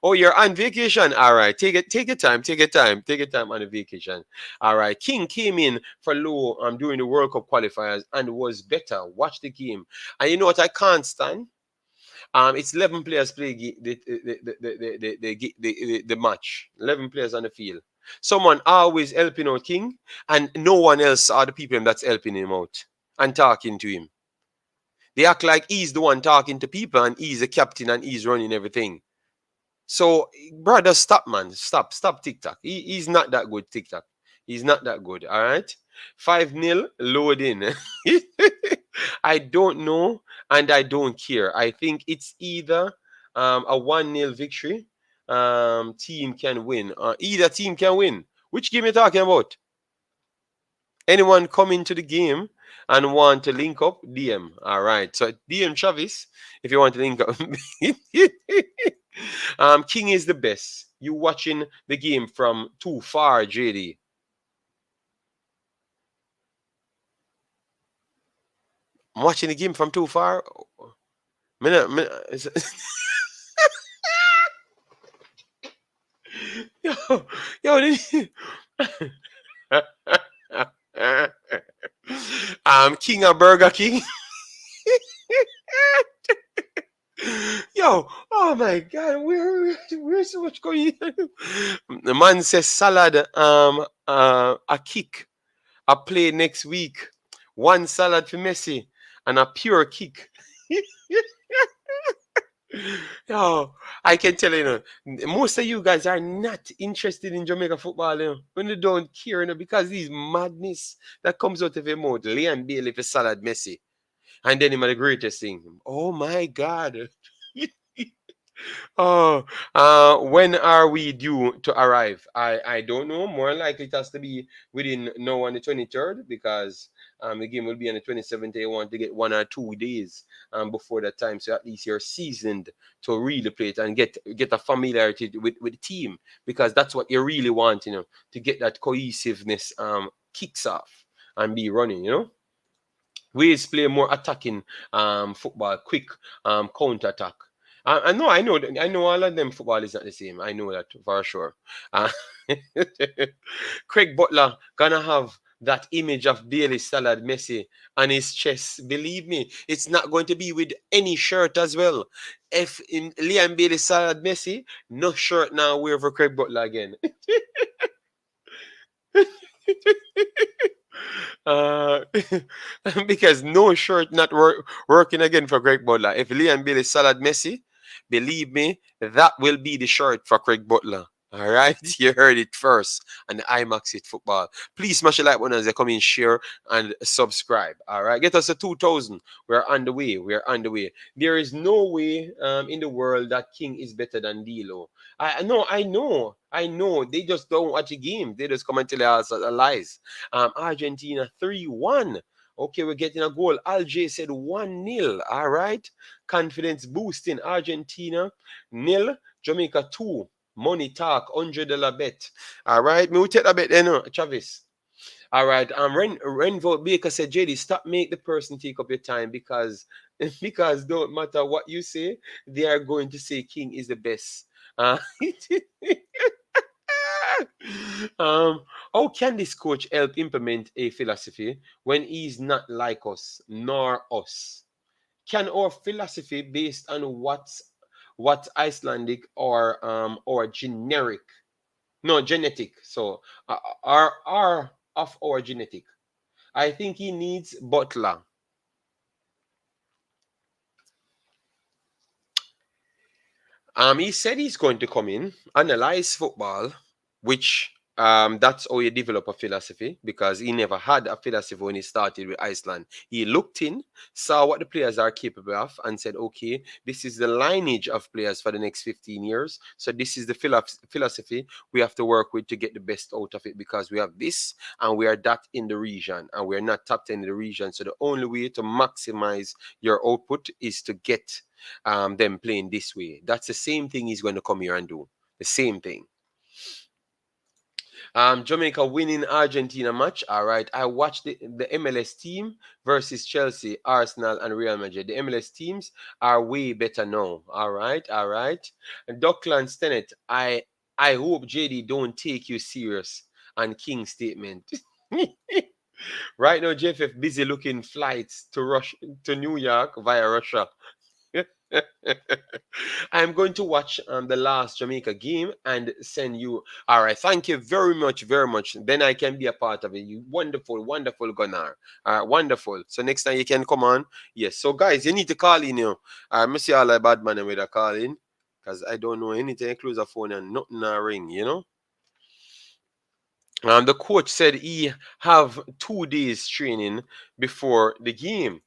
A: Oh, you're on vacation. All right, take your time, take your time on the vacation. All right, King came in for low during the World Cup qualifiers and was better. Watch the game, and you know what I can't stand. It's 11 players play the match. 11 players on the field. Someone always helping out King, and no one else are the people that's helping him out and talking to him. They act like he's the one talking to people and he's the captain and he's running everything. So, brother, stop, man. Stop TikTok. He's not that good, TikTok. He's not that good, all right? 5-0, load in. I don't know and I don't care. I think it's either a 1-0 victory, team can win. Either team can win. Which game you talking about? Anyone come into the game and want to link up, DM. All right. So DM Travis if you want to link up. King is the best. You watching the game from too far, JD. I'm watching the game from too far. Yo, yo, King of Burger King. Yo, oh my God, where's so much going on? The man says salad, a kick, a play next week, one salad for Messi, and a pure kick. Yo, I can tell you, most of you guys are not interested in Jamaica football, when you don't care, because these madness that comes out of your mouth. Leon Bailey for salad Messi. And then him are the greatest thing. Oh my God. Oh, when are we due to arrive? I don't know. More likely it has to be within now on the 23rd because the game will be on the 27th. I want to get 1 or 2 days before that time, so at least you're seasoned to really play it and get a familiarity with the team because that's what you really want, to get that cohesiveness kicks off and be running. Ways play more attacking football, quick counter attack. I know all of them football is not the same. I know that for sure. Uh, Craig Butler gonna have that image of Bailey Salad Messi on his chest. Believe me, it's not going to be with any shirt as well. If in Liam Bailey Salad Messi, no shirt now wear for Craig Butler again. Uh, because no shirt not working again for Craig Butler. If Liam Bailey Salad Messi, believe me, that will be the shirt for Craig Butler. All right, you heard it first on the Imaxit football. Please smash the like button as they come in, share and subscribe. All right, get us to 2,000. We're on the way. We're on the way. There is no way in the world that King is better than D'Lo. I know. They just don't watch the game. They just come and tell us lies. Argentina 3-1. Okay, we're getting a goal. Alj said 1-0. All right. Confidence boosting. Argentina 0. Jamaica 2. Money talk. $100 bet. All right. Me will take a bet then, Travis. All right. Renvolt Baker said, JD, stop make the person take up your time because don't matter what you say, they are going to say King is the best. um, how can this coach help implement a philosophy when he's not like us nor us? Can our philosophy based on what Icelandic or generic, no genetic, so are of our genetic? I think he needs Butler. He said he's going to come in, analyze football, which that's how you develop a philosophy because he never had a philosophy when he started with Iceland. He looked in, saw what the players are capable of, and said, okay, this is the lineage of players for the next 15 years. So this is the philosophy we have to work with to get the best out of it because we have this and we are that in the region and we're not top 10 in the region. So the only way to maximize your output is to get them playing this way. That's the same thing he's going to come here and do. The same thing. Jamaica winning Argentina match. All right. I watched the MLS team versus Chelsea, Arsenal, and Real Madrid. The MLS teams are way better now. All right. All right. And Dockland Stennett, I hope JD don't take you serious on King's statement. Right now, JFF busy looking flights to New York via Russia. I'm going to watch the last Jamaica game and send you. All right, thank you very much, very much. Then I can be a part of it. You wonderful, wonderful Gunnar. All right, wonderful. So next time you can come on. Yes. So guys, you need to call in. I must see all the bad man with a call in because I don't know anything. Close the phone and nothing ring. The coach said he have 2 days training before the game.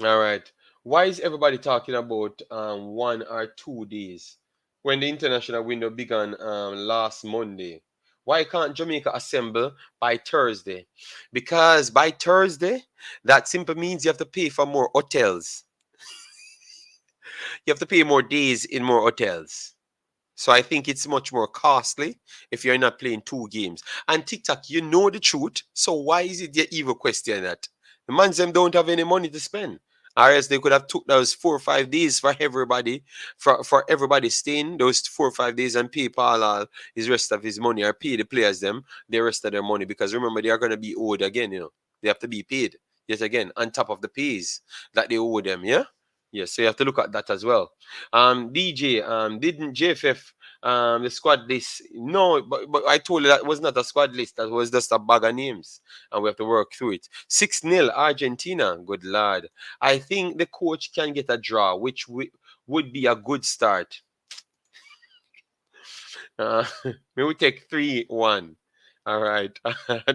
A: All right. Why is everybody talking about 1 or 2 days when the international window began last Monday? Why can't Jamaica assemble by Thursday? Because by Thursday, that simply means you have to pay for more hotels. You have to pay more days in more hotels. So I think it's much more costly if you're not playing 2 games. And TikTok, you know the truth. So why is it you even question that? The man them don't have any money to spend. Or else they could have took those 4 or 5 days for everybody, for everybody staying those 4 or 5 days and pay Paul all his rest of his money or pay the players them the rest of their money. Because remember, they are gonna be owed again. They have to be paid yet again on top of the pays that they owe them, yeah? Yes, so you have to look at that as well. DJ, didn't JFF the squad list? No, but I told you that was not a squad list. That was just a bag of names, and we have to work through it. 6-0 Argentina. Good lord. I think the coach can get a draw, which would be a good start. We will take 3-1. All right.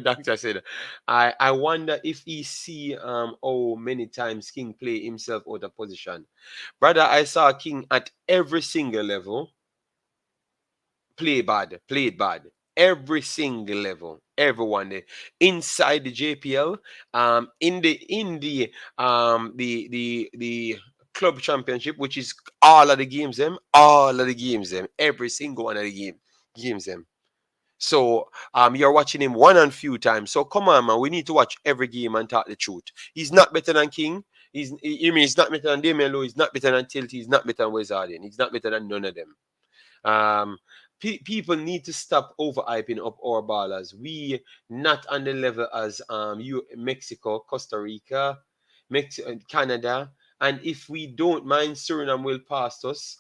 A: Doctor said, I wonder if he see how many times King play himself out of position. Brother, I saw King at every single level played bad. Every single level, everyone there inside the JPL, in the club championship, which is all of the games, them, every single one of the games, them. So you're watching him one and few times. So come on, man, we need to watch every game and talk the truth. He's not better than King. He's not better than Damian Lowe. He's not better than Tilt. He's not better than Wes Harden. He's not better than none of them. Um, People need to stop overhyping up our ballers. We not on the level as Mexico, Costa Rica, Canada, and if we don't mind, Suriname will pass us.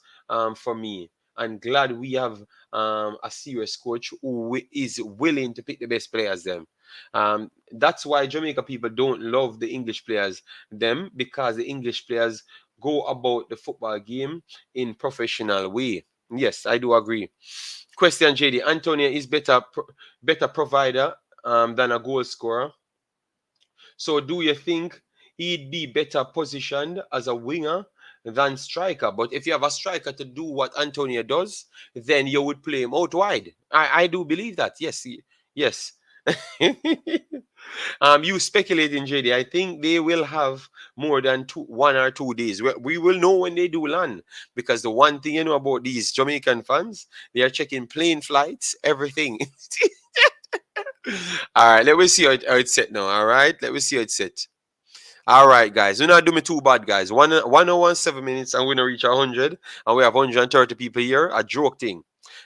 A: For me, I'm glad we have a serious coach who is willing to pick the best players. Them. That's why Jamaica people don't love the English players. Them because the English players go about the football game in professional way. Yes, I do agree. Question JD. Antonio is better provider than a goal scorer. So do you think he'd be better positioned as a winger than striker? But if you have a striker to do what Antonio does, then you would play him out wide. I do believe that. Yes. Yes. You speculating, JD. I think they will have more than 1 or 2 days. We will know when they do land, because the one thing you know about these Jamaican fans, they are checking plane flights, everything. All right, let me see how it's set now. All right, let me see how it's set. All right, guys. We're not doing too bad, guys. 1 hour and 7 minutes, and we're gonna reach 100, and we have 130 people here. A joke thing.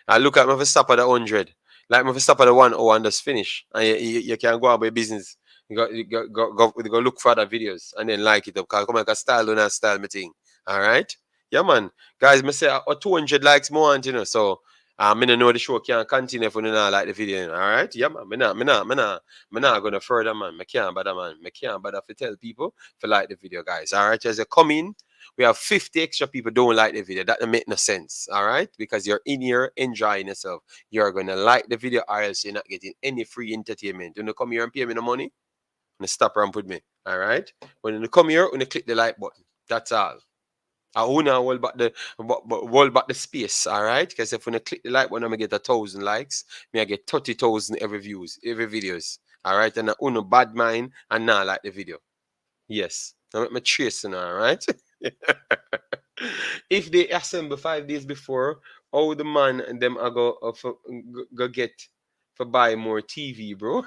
A: I look at me for stop at the 100. Like me for stop at the 1 hour and just finish. And you can go about your business. You go look for other videos and then like it up. Cause come like a style on a style me thing. All right? Yeah, man. Guys, me say 200 likes more, so I don't know the show can't continue if you don't like the video. All right? Yeah, man. Me not gonna further, man. Me can't bother, man. Me can't bother to tell people to like the video, guys. All right? As you come in, we have 50 extra people don't like the video. That don't make no sense. All right? Because you're in here enjoying yourself. You're gonna like the video, or else you're not getting any free entertainment. You know, come here and pay me the money. And stop around with me. All right? When you come here, when you click the like button. That's all. I wanna hold back the space, all right? Because if when you click the like button, I get 1,000 likes, me I get 30,000 every videos. All right, and I own a bad mind and now like the video. Yes, I make my chasing, all right. If they assemble 5 days before, all the man and them I go get for buy more TV, bro.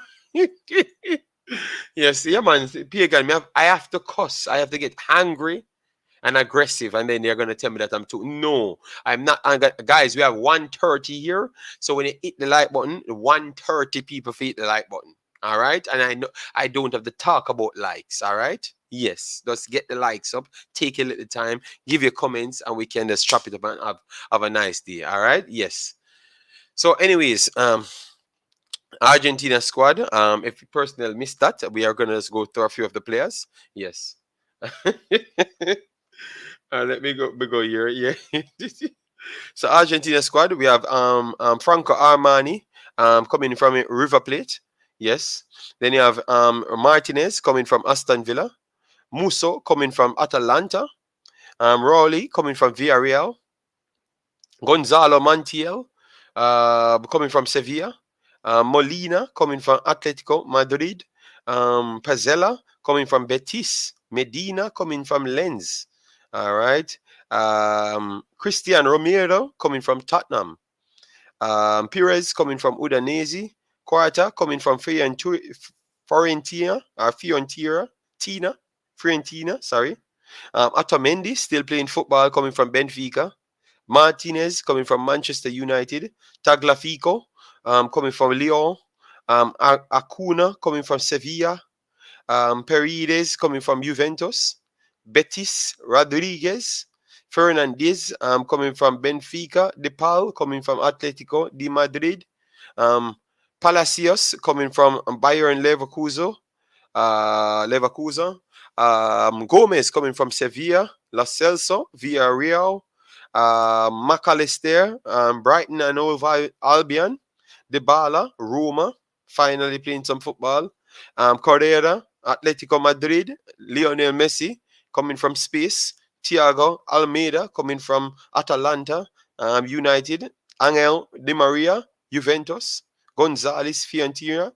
A: Yes, yeah, man. Pagan, I have to cuss. I have to get angry and aggressive, and then they're gonna tell me that I'm too. No, I'm not. Guys, we have 130 here, so when you hit the like button, 130 people hit the like button. All right, and I know I don't have to talk about likes. All right, yes, just get the likes up. Take a little time, give your comments, and we can just chop it up and have a nice day. All right, yes. So, anyways, Argentina squad. If you personally missed that, we are gonna just go through a few of the players. Yes. Let me go here. Yeah. So Argentina squad, we have Franco Armani coming from River Plate. Yes. Then you have Martinez coming from Aston Villa. Musso coming from Atalanta. Rowley coming from Villarreal. Gonzalo Montiel coming from Sevilla. Molina coming from Atletico Madrid. Pazella coming from Betis. Medina coming from Lens. All right. Christian Romero coming from Tottenham. Perez coming from Udinese. Quarta coming from Fiorentina. Fiorentina, sorry. Otamendi still playing football coming from Benfica. Martinez coming from Manchester United. Tagliafico coming from Lyon. Acuna coming from Sevilla. Paredes coming from Juventus. Betis Rodriguez. Fernandez coming from Benfica. Depal coming from Atletico de Madrid. Palacios coming from Bayern Leverkusen. Gomez coming from Sevilla. Lo Celso, Villarreal. McAllister, Brighton and Albion. Dybala, Roma, finally playing some football. Correa, Atletico Madrid. Lionel Messi, coming from Space. Thiago Almeida, coming from Atalanta United. Angel Di Maria, Juventus. Gonzalez, Fiorentina.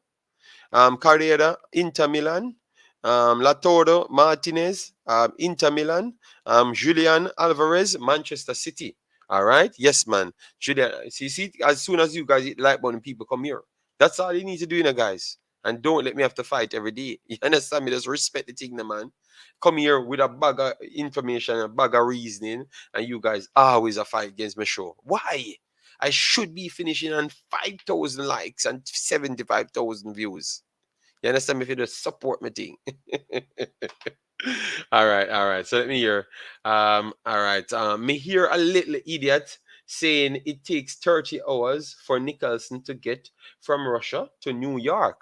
A: Carrera, Inter Milan. Latordo Martinez, Inter Milan. Julian Alvarez, Manchester City. All right, yes, man. Julian, see, as soon as you guys hit like button, people come here. That's all you need to do, guys. And don't let me have to fight every day. You understand me? Just respect the thing, man. Come here with a bag of information, a bag of reasoning, and you guys always a fight against my show. Why? I should be finishing on 5,000 likes and 75,000 views. You understand me? If you just support my thing. All right, all right. So let me hear. All right. Me hear a little idiot saying it takes 30 hours for Nicholson to get from Russia to New York.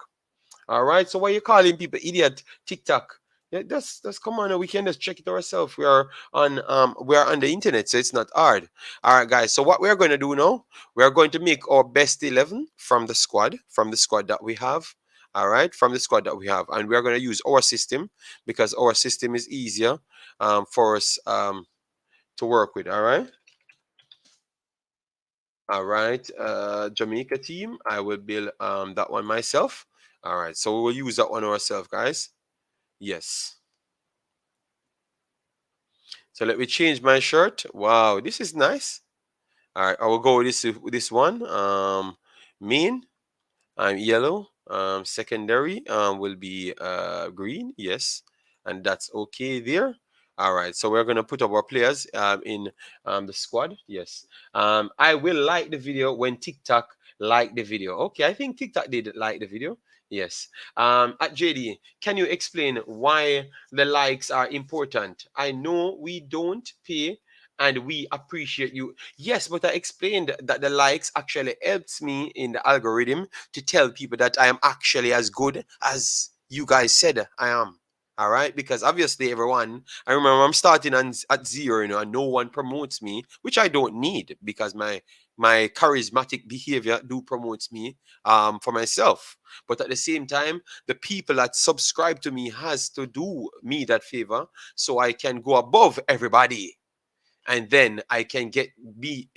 A: All right. So why you calling people idiot? TikTok. Yeah, that's come on. We can just check it ourselves. We are on the internet, so it's not hard. All right, guys. So what we're going to do now? We are going to make our best 11 from the squad that we have. All right, from the squad that we have, and we are going to use our system because our system is easier for us to work with. All right. All right, Jamaica team. I will build that one myself. All right, so we'll use that one ourselves, guys. Yes. So let me change my shirt. Wow, this is nice. All right, I will go with this one. Main, I'm yellow. Secondary will be green. Yes, and that's okay there. All right, so we're gonna put our players in the squad. Yes. I will like the video when TikTok like the video. Okay, I think TikTok did like the video. Yes. At JD, can you explain why the likes are important? I know we don't pay and we appreciate you. Yes, but I explained that the likes actually helps me in the algorithm to tell people that I am actually as good as you guys said I am. All right, because obviously everyone, I remember I'm starting at zero, and no one promotes me, which I don't need because my charismatic behavior do promotes me for myself. But at the same time, the people that subscribe to me has to do me that favor so I can go above everybody, and then I can be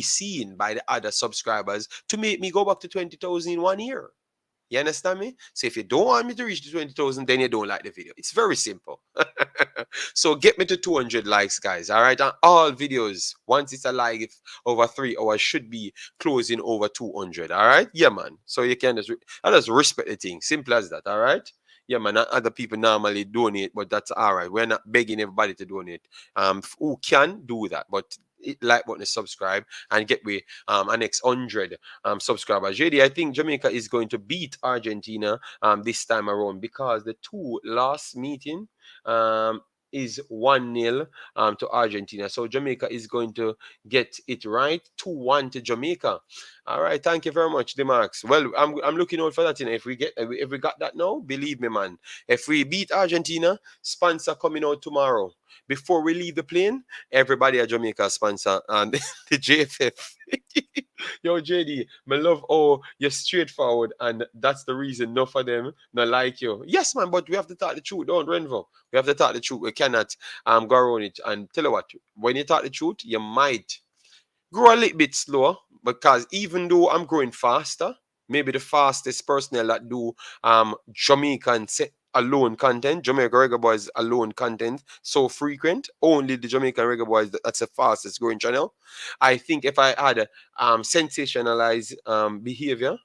A: seen by the other subscribers to make me go back to 20,000 in 1 year. You understand me? So if you don't want me to reach the 20,000, then you don't like the video. It's very simple. So get me to 200 likes, guys. All right. And all videos, once it's a live over 3 hours, should be closing over 200. All right. Yeah, man. So you can I just respect the thing. Simple as that. All right. Yeah, man. Other people normally donate, but that's all right. We're not begging everybody to donate. Who can do that, but hit like button, subscribe, and get me a next 100 subscribers. JD, I think Jamaica is going to beat Argentina this time around because the two last meeting is 1-0 to Argentina. So Jamaica is going to get it right. 2-1 to Jamaica. All right, thank you very much, Demarx. Well, I'm looking out for that. You know, if we got that now, believe me, man. If we beat Argentina, sponsor coming out tomorrow. Before we leave the plane, everybody at Jamaica sponsor and the JFF. Yo, JD, my love, oh, you're straightforward, and that's the reason enough of them not like you. Yes, man, but we have to talk the truth, don't Renvo. We have to talk the truth. We cannot go around it. And tell you what, when you talk the truth, you might grow a little bit slower because even though I'm growing faster, maybe the fastest personnel that do Jamaican alone content, Jamaica Reggae Boyz alone content, so frequent, only the Jamaican Reggae Boyz, that's the fastest growing channel. I think if I had sensationalized behavior,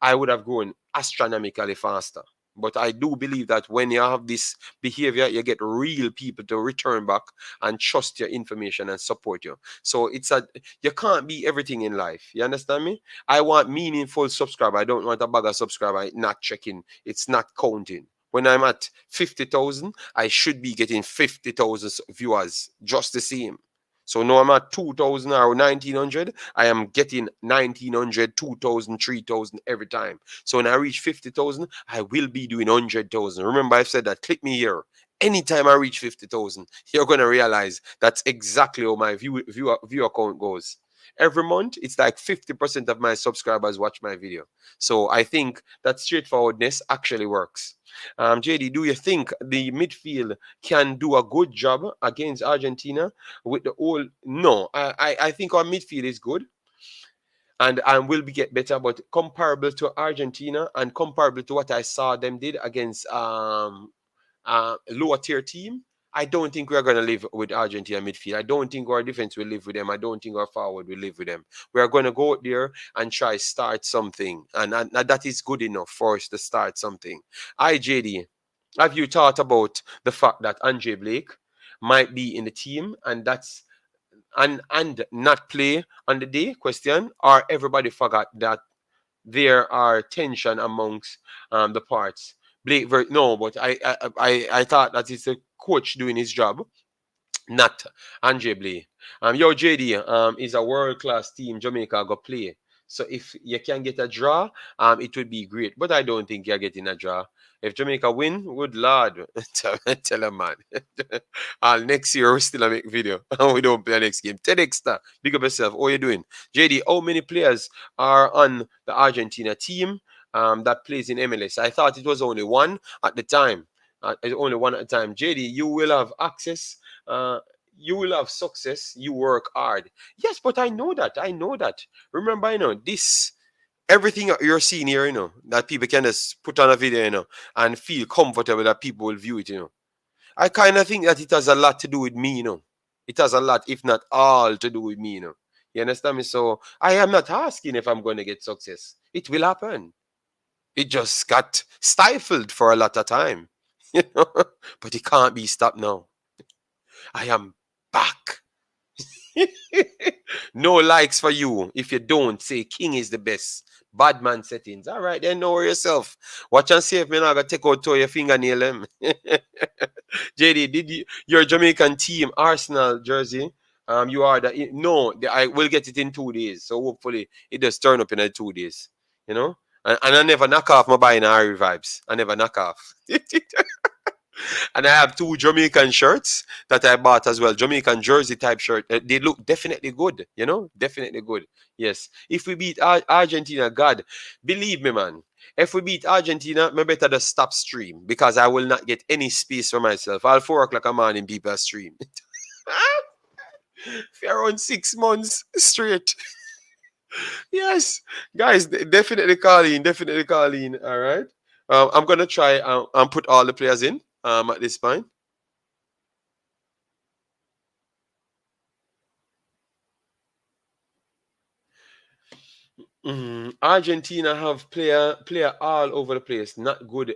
A: I would have grown astronomically faster. But I do believe that when you have this behavior, you get real people to return back and trust your information and support you. So you can't be everything in life. You understand me? I want meaningful subscriber. I don't want a bag of subscriber not checking. It's not counting. When I'm at 50,000, I should be getting 50,000 viewers just the same. So now I'm at 2,000 or 1,900. I am getting 1,900, 2,000, 3,000 every time. So when I reach 50,000, I will be doing 100,000. Remember, I've said that. Click me here. Anytime I reach 50,000, you're going to realize that's exactly how my view account goes. Every month, it's like 50% of my subscribers watch my video. So I think that straightforwardness actually works. JD, do you think the midfield can do a good job against Argentina with the whole? No, I think our midfield is good and will be get better, but comparable to Argentina and comparable to what I saw them did against lower tier team, I don't think we're going to live with Argentina midfield. I don't think our defense will live with them. I don't think our forward will live with them. We are going to go out there and try start something, and that is good enough for us to start something. JD, have you thought about the fact that Andre Blake might be in the team and not play on the day? Question. Or everybody forgot that there are tension amongst the parts. Blake, no, but I thought that it's the coach doing his job, not Andre Blake. Yo, JD, is a world class team. Jamaica go play. So if you can get a draw, it would be great. But I don't think you're getting a draw. If Jamaica win, good lord, tell a man. Next year we still make video. We don't play next game. TEDxter, big up yourself. How you doing, JD? How many players are on the Argentina team that plays in MLS? I thought it was only one at the time. Only one at a time. JD, you will have access. You will have success. You work hard. Yes, but I know that. I know that. Remember, this everything you're seeing here, that people can just put on a video, and feel comfortable that people will view it, I kind of think that it has a lot to do with me, It has a lot, if not all, to do with me, You understand me? So I am not asking if I'm going to get success. It will happen. It just got stifled for a lot of time, But it can't be stopped now. I am back. No likes for you if you don't say King is the best. Bad man settings. All right, then know yourself. Watch and see if me not gonna take out to your fingernail them. JD, did your Jamaican team Arsenal jersey? You are no. I will get it in 2 days. So hopefully it does turn up in 2 days. And I never knock off my buying Ari vibes. I never knock off. And I have 2 Jamaican shirts that I bought as well. Jamaican jersey type shirt. They look definitely good, definitely good. Yes. If we beat Argentina, God, believe me, man. If we beat Argentina, I better just stop stream because I will not get any space for myself. All 4 o'clock a morning, people stream. For around 6 months straight. Yes, guys, definitely call in. Definitely call in. All right. I'm gonna try and put all the players in at this point. Argentina have player all over the place. Not good,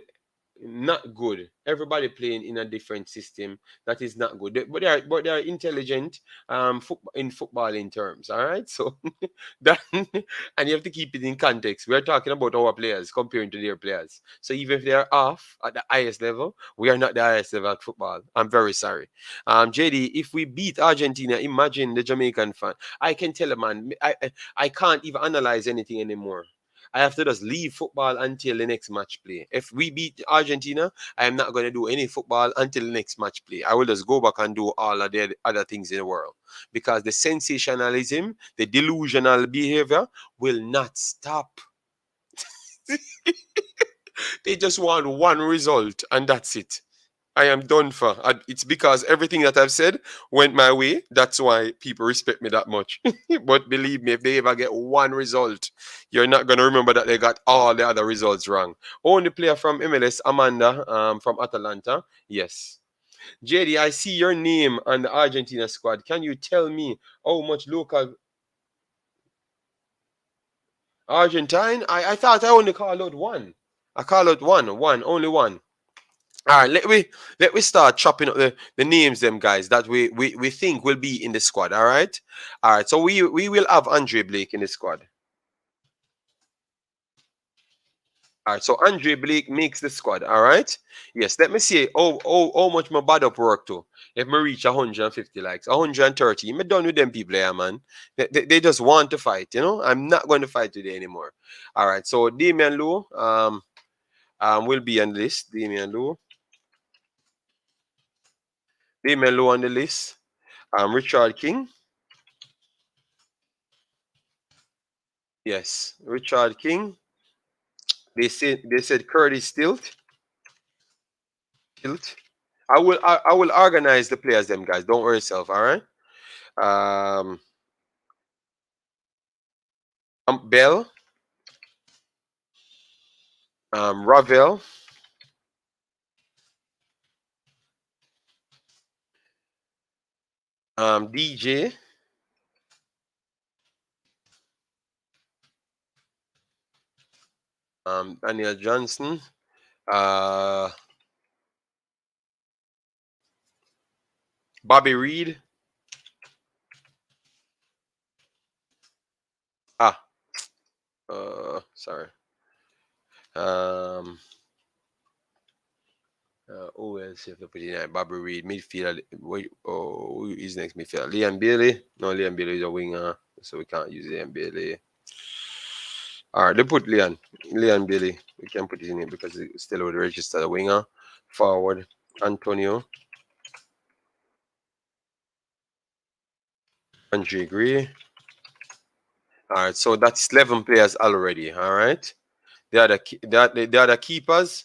A: not good. Everybody playing in a different system. That is not good. But they are intelligent in footballing terms. All right. So that and you have to keep it in context. We are talking about our players comparing to their players. So even if they are off at the highest level, we are not the highest level at football. I'm very sorry. JD, if we beat Argentina, imagine the Jamaican fan. I can tell a man. I can't even analyze anything anymore. I have to just leave football until the next match play. If we beat Argentina, I am not going to do any football until the next match play. I will just go back and do all of the other things in the world because the sensationalism, the delusional behavior will not stop. They just want one result and that's it. I am done for. It's because everything that I've said went my way. That's why people respect me that much. But believe me, if they ever get one result, you're not going to remember that they got all the other results wrong. Only player from MLS, Amanda from Atalanta. Yes. JD, I see your name on the Argentina squad. Can you tell me how much local Argentine? I thought I only called out one. I called out only one. All right, let we start chopping up the names, them guys that we think will be in the squad. All right. So we will have Andre Blake in the squad. All right. So Andre Blake makes the squad. All right. Yes. Let me see. How much my bad up work to. If me reach 150 likes, 130, me done with them people here, man. They just want to fight. I'm not going to fight today anymore. All right. So Damian Lowe will be on the list. Damian Lowe on the list. Richard King. Yes, Richard King. They said Curtis Stilt. Stilt. I will organize the players, them guys. Don't worry yourself, all right? Um, Bell, Ravel, DJ, Daniel Johnson, uh, Bobby Reed. Ah, sorry. Um, who else you have to put in there? Bobby Reed, midfield. Wait, who is next midfield? Liam Bailey. No, Liam Bailey is a winger, so we can't use Liam Bailey. All right, they put Leon Bailey. We can put it in here because it's still would register the winger. Forward, Antonio, Andre Gray. All right, so that's 11 players already. All right, the other keepers.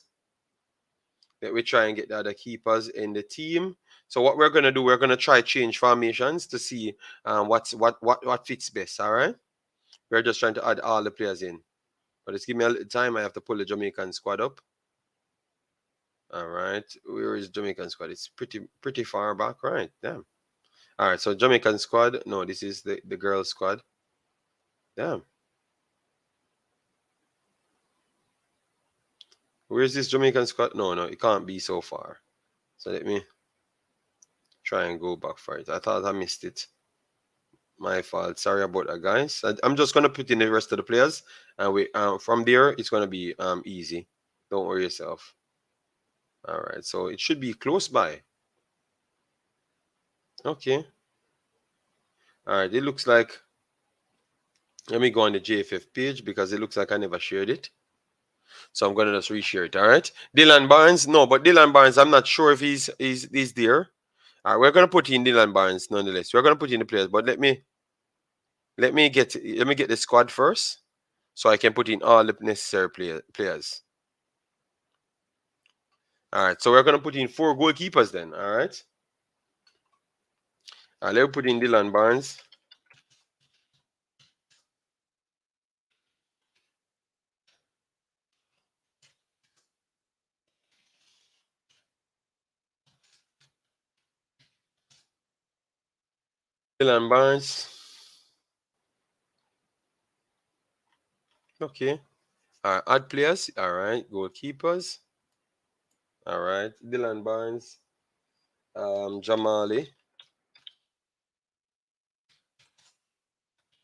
A: That we try and get the other keepers in the team. So what we're gonna do, we're gonna try change formations to see what fits best. All right, we're just trying to add all the players in. But just give me a little time. I have to pull the Jamaican squad up. All right, where is Jamaican squad? It's pretty far back, right? Damn. All right, so Jamaican squad. No, this is the girls squad. Damn. Where is this Jamaican squad? No, it can't be so far. So let me try and go back for it. I thought I missed it. My fault. Sorry about that, guys. I'm just gonna put in the rest of the players, and we from there it's gonna be easy. Don't worry yourself. All right, so it should be close by. Okay. All right. It looks like. Let me go on the JFF page because it looks like I never shared it. So I'm gonna just reshare it. All right. Dylan Barnes. No, but Dylan Barnes, I'm not sure if he's there. All right, we're gonna put in Dylan Barnes nonetheless. We're gonna put in the players, but let me get the squad first, so I can put in all the necessary players. All right, so we're gonna put in 4 goalkeepers then. All right. Let me put in Dylan Barnes. Dylan Barnes. Okay. All right. Add players. All right. Goalkeepers. All right. Dylan Barnes. Jamali.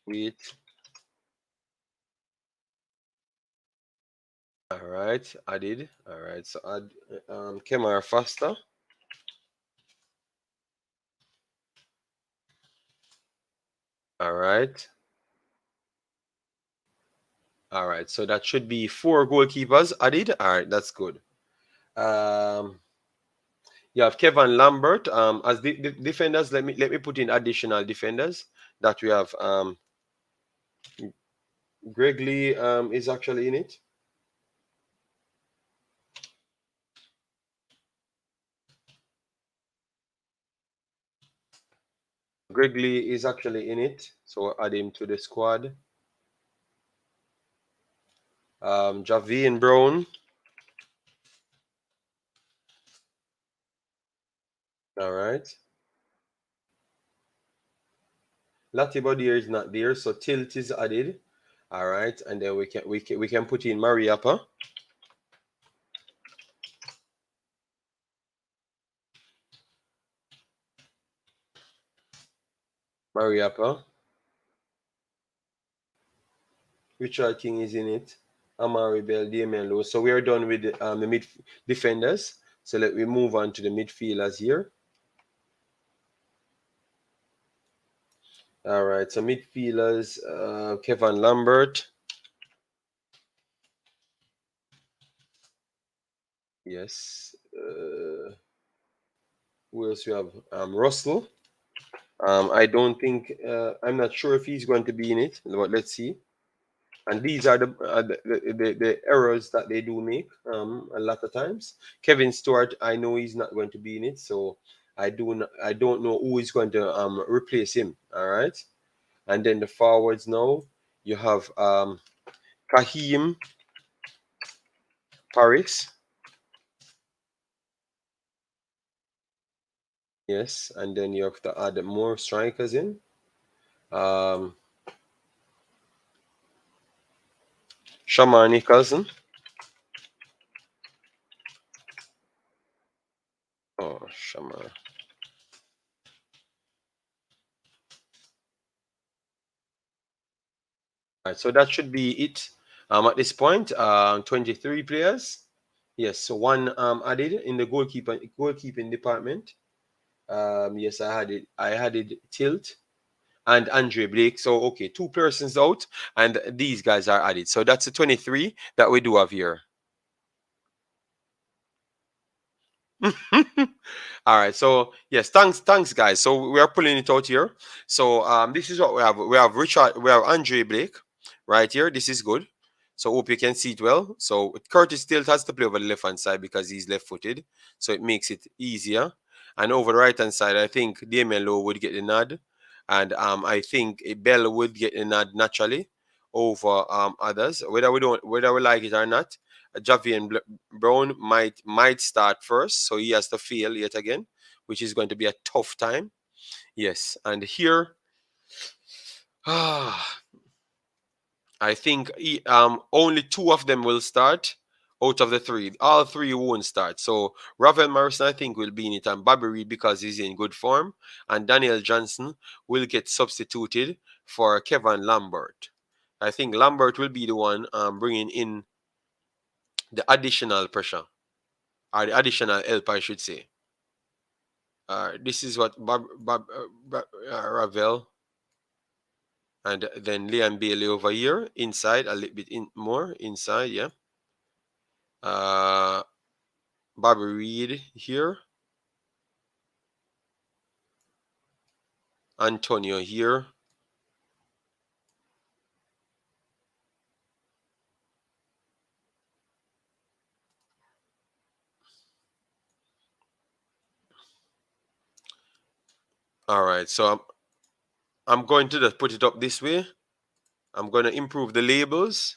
A: Wait. All right. Added. All right. So add Kemar Foster. All right. All right. So that should be 4 goalkeepers added. All right. That's good. Um, you have Kevin Lambert as the defenders. Let me put in additional defenders that we have. Greg Lee is actually in it. Greg Lee is actually in it, so add him to the squad. Javian Brown. All right. Latibodir is not there, so Tilt is added. All right, and then we can put in Mariapa. Mariapa. Richard King is in it. Amari Bell, Damian Lowe. So we are done with the mid defenders. So let we move on to the midfielders here. All right, so midfielders, Kevin Lambert. Yes. Who else we have? Russell. I don't think, I'm not sure if he's going to be in it, but let's see. And these are the errors that they do make a lot of times. Kevin Stewart, I know he's not going to be in it, so I don't know who is going to replace him. All right, and then the forwards now you have Kahim Paris, yes, and then you have to add more strikers in. Um, Shamar Nicholson. Oh, Shamar. Right, so that should be it at this point. 23 players. Yes, so one added in the goalkeeping department. Yes, I had it Tilt and Andre Blake. So okay, 2 persons out, and these guys are added. So that's the 23 that we do have here. All right. So yes, thanks, guys. So we are pulling it out here. So this is what we have. We have Andre Blake right here. This is good. So hope you can see it well. So Curtis still has to play over the left hand side because he's left footed. So it makes it easier. And over the right hand side, I think Damian Lowe would get the nod. And I think Bell would get the nod naturally over others. Whether we like it or not, Javian Brown might start first, so he has to fail yet again, which is going to be a tough time. Yes, and here, I think only 2 of them will start out of the 3. All 3 won't start. So Ravel Morrison, I think, will be in it, and Bobby Reed because he's in good form, and Daniel Johnson will get substituted for Kevin Lambert. I think Lambert will be the one bringing in the additional pressure, or the additional help, I should say. This is what Ravel and then Liam Bailey over here inside a little bit more inside, yeah. Bobby Reed here, Antonio here. All right, so I'm going to just put it up this way. I'm going to improve the labels.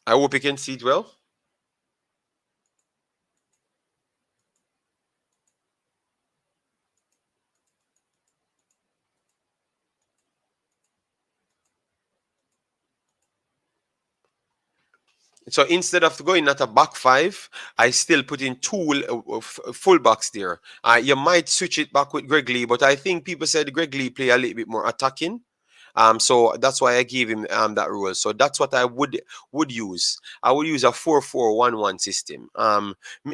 A: I hope you can see it well. So instead of going at a back five, I still put in two full backs there. You might switch it back with Greg Lee, but I think people said Greg Lee play a little bit more attacking. So that's why I gave him that rule. So that's what I would use. I would use a 4-4-1-1 system.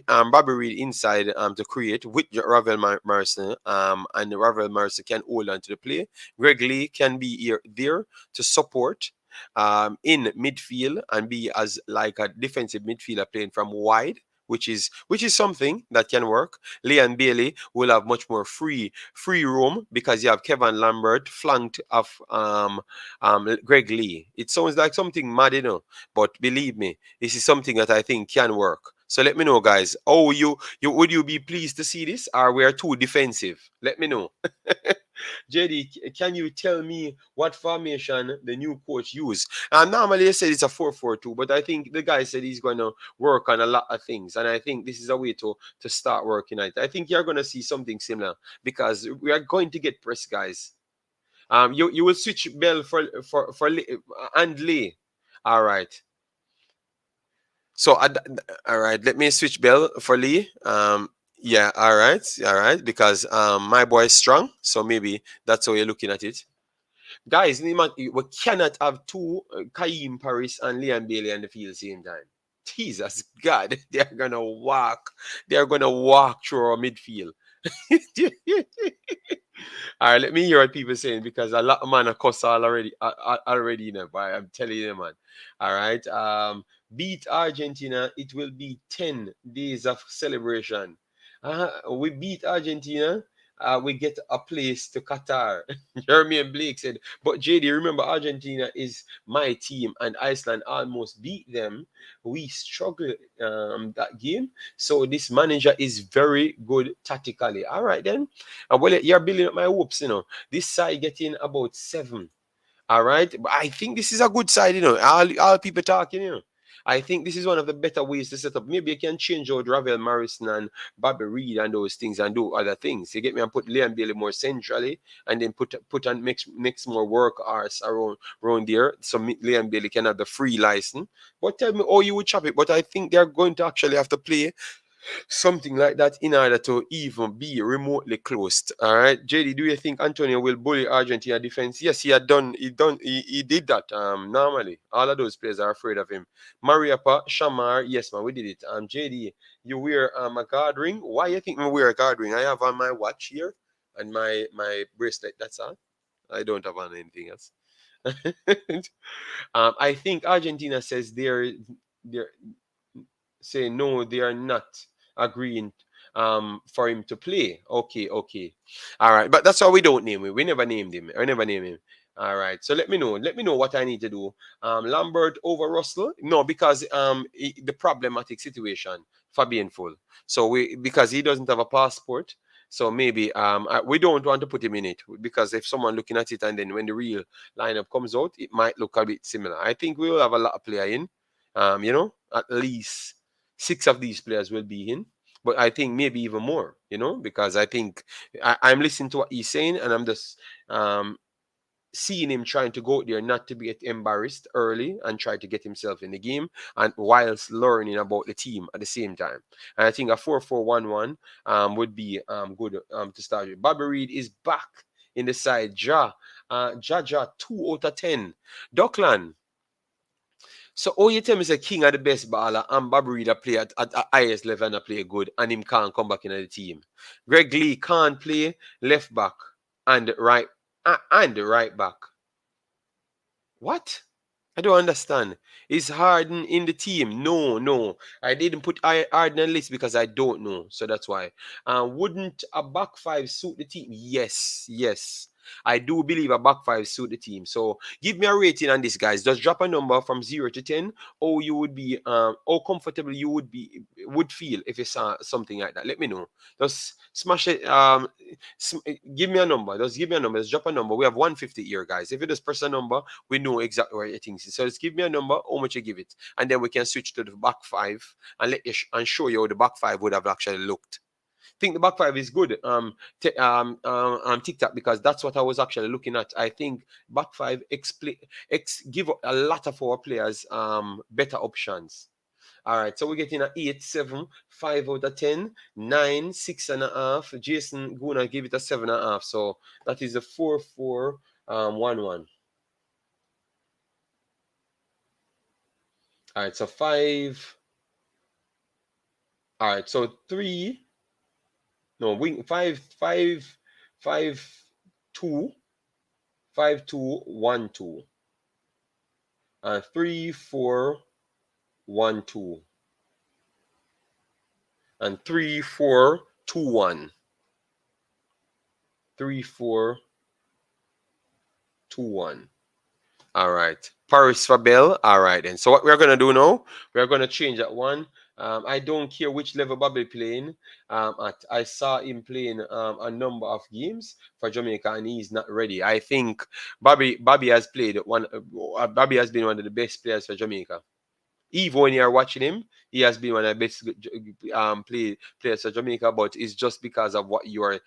A: Bobby Reed inside to create with Ravel Mercer. And Ravel Mercer can hold on to the play. Greg Lee can be here there to support in midfield and be as like a defensive midfielder playing from wide, which is something that can work. Leon Bailey will have much more free room because you have Kevin Lambert flanked of Greg Lee. It sounds like something mad, but believe me, this is something that I think can work. So let me know, guys. Oh, you would you be pleased to see this? Or we are too defensive? Let me know. JD, can you tell me what formation the new coach used? Normally they said it's a 4-4-2, but I think the guy said he's going to work on a lot of things, and I think this is a way to start working on it. I think you're going to see something similar because we are going to get press, guys. You will switch Bell for and Lee. All right. So, all right, let me switch Bell for Lee. Yeah, all right, because my boy is strong, so maybe that's how you're looking at it. Guys, we cannot have two Kaim Paris and Liam Bailey on the field same time. Jesus God, they're gonna walk through our midfield. All right, let me hear what people saying because a lot of man are cuss already, but I'm telling you, man. All right, beat Argentina, it will be 10 days of celebration. We beat Argentina. We get a place to Qatar. Jeremy and Blake said, but JD, remember Argentina is my team and Iceland almost beat them. We struggled that game. So this manager is very good tactically. All right then. And well, you're building up my hopes, This side getting about 7. All right. But I think this is a good side, All people talking. I think this is one of the better ways to set up. Maybe you can change out Ravel Morrison and Bobby Reed and those things and do other things. You get me, and put Liam Bailey more centrally and then put on mix more work hours around there. So Liam Bailey can have the free license. But tell me, oh, you would chop it. But I think they're going to actually have to play something like that in order to even be remotely close. All right, JD, do you think Antonio will bully Argentina defense? Yes, he did that. Normally, all of those players are afraid of him. Mariapa, Shamar, yes, man, we did it. JD, you wear a guard ring. Why you think I wear a guard ring? I have on my watch here and my bracelet. That's all. I don't have on anything else. I think Argentina says they're say no, they are not agreeing for him to play. Okay, okay. All right. But that's why we don't name him. We never named him. I never name him. All right. So let me know. Let me know what I need to do. Lambert over Russell? No, because the problematic situation for being full. So because he doesn't have a passport. So maybe we don't want to put him in it because if someone looking at it and then when the real lineup comes out, it might look a bit similar. I think we will have a lot of player in. At least 6 of these players will be in, but I think maybe even more, because I think I'm listening to what he's saying and I'm just seeing him trying to go out there not to get embarrassed early and try to get himself in the game and whilst learning about the team at the same time. And I think a 4-4-1-1 would be good to start with. Bobby Reed is back in the side. Ja 2 out of 10. Dockland. So all you tell me is a King are the best baller and Bobby Reed a play at highest level and a play good and him can't come back into the team. Greg Lee can't play left back and right back. What? I don't understand. Is Harden in the team? No. I didn't put Harden on the list because I don't know. So that's why. Wouldn't a back five suit the team? Yes. I do believe a back five suit the team. So give me a rating on this, guys. Just drop a number from 0 to 10. Or you would be how comfortable you would feel if you saw something like that. Let me know. Just smash it. Give me a number. Just give me a number. Just drop a number. We have 150 here, guys. If you just press a number, we know exactly where your things is. So just give me a number, how much you give it, and then we can switch to the back five and let you and show you how the back five would have actually looked. think the back five is good. TikTok, because that's what I was actually looking at. I think back five give a lot of our players better options. All right, so we're getting an 8, 7, 5 out of 10, 9, 6.5. Jason Guna give it a 7.5. So that is a 4, 4, 1, 1. All right, so 5. All right, so 3. No, wing 5, 5, 5, 2, 5, 2, 1, 2. 3, 4, 1, 2. And 3, 4, 2, 1. 3, 4, 2, 1. All right. Paris for Bell. All right, then. So what we're going to do now, we're going to change that one. I don't care which level Bobby playing. I saw him playing a number of games for Jamaica, and he's not ready. I think Bobby has played one. Bobby has been one of the best players for Jamaica. Even when you're watching him, he has been one of the best players for Jamaica. But it's just because of what you're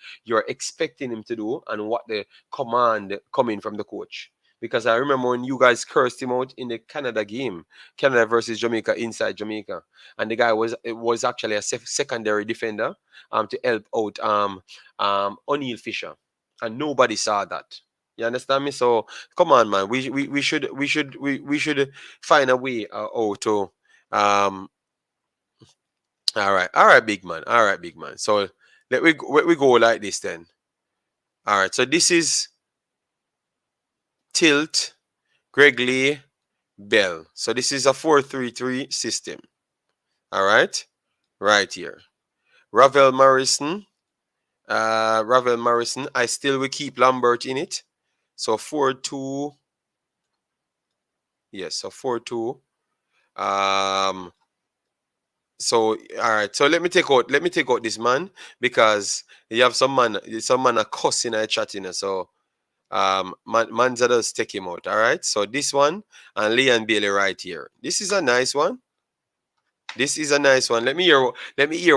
A: expecting him to do and what the command coming from the coach. Because I remember when you guys cursed him out in the Canada game, Canada versus Jamaica inside Jamaica, and the guy was actually a secondary defender to help out O'Neal Fisher, and nobody saw that. You understand me? So come on, man. We should find a way out to all right, big man. All right, big man. So let we go like this then. All right. So this is Tilt, Gregley, Bell. So this is a 4-3-3 system. All right. Right here. Ravel Morrison. Ravel Morrison. I still will keep Lambert in it. So 4-2. Yes, so 4-2. So all right, so let me take out this man, because you have some man a cussing and chatting. So man's does take him out. All right, so this one and Leon Bailey right here. This is a nice one. This is a nice one. Let me hear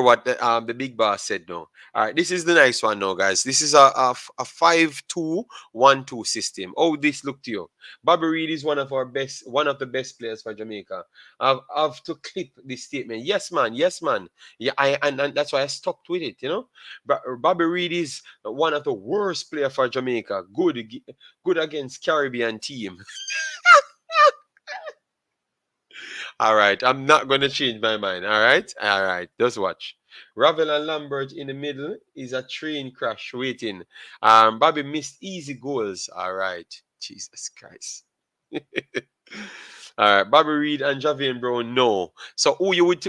A: what the big boss said now. All right, this is the nice one now, guys. This is a 5-2-1-2 system. Oh, this look to you. Bobby Reid is one of the best players for Jamaica. I've to clip this statement. Yes, man. Yes, man. Yeah, and that's why I stuck with it. But Bobby Reid is one of the worst player for Jamaica. Good against Caribbean team. All right, I'm not going to change my mind. All right, just watch. Ravel and Lambert in the middle is a train crash waiting. Bobby missed easy goals. All right, Jesus Christ. All right, Bobby Reid and Javian Brown, no. So who you would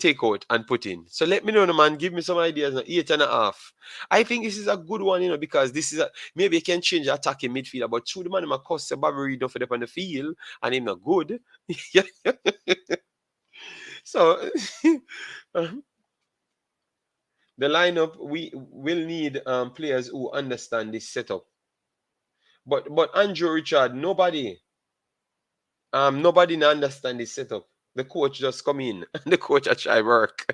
A: take out and put in? So let me know, man. Give me some ideas. 8.5. I think this is a good one, because this is maybe you can change the attacking midfielder, but through the man, of course, Bobby Reid don't fit up on the field and him not good. So the lineup, we will need players who understand this setup. But Andrew Richard, nobody understand this setup. The coach just come in and the coach a try work.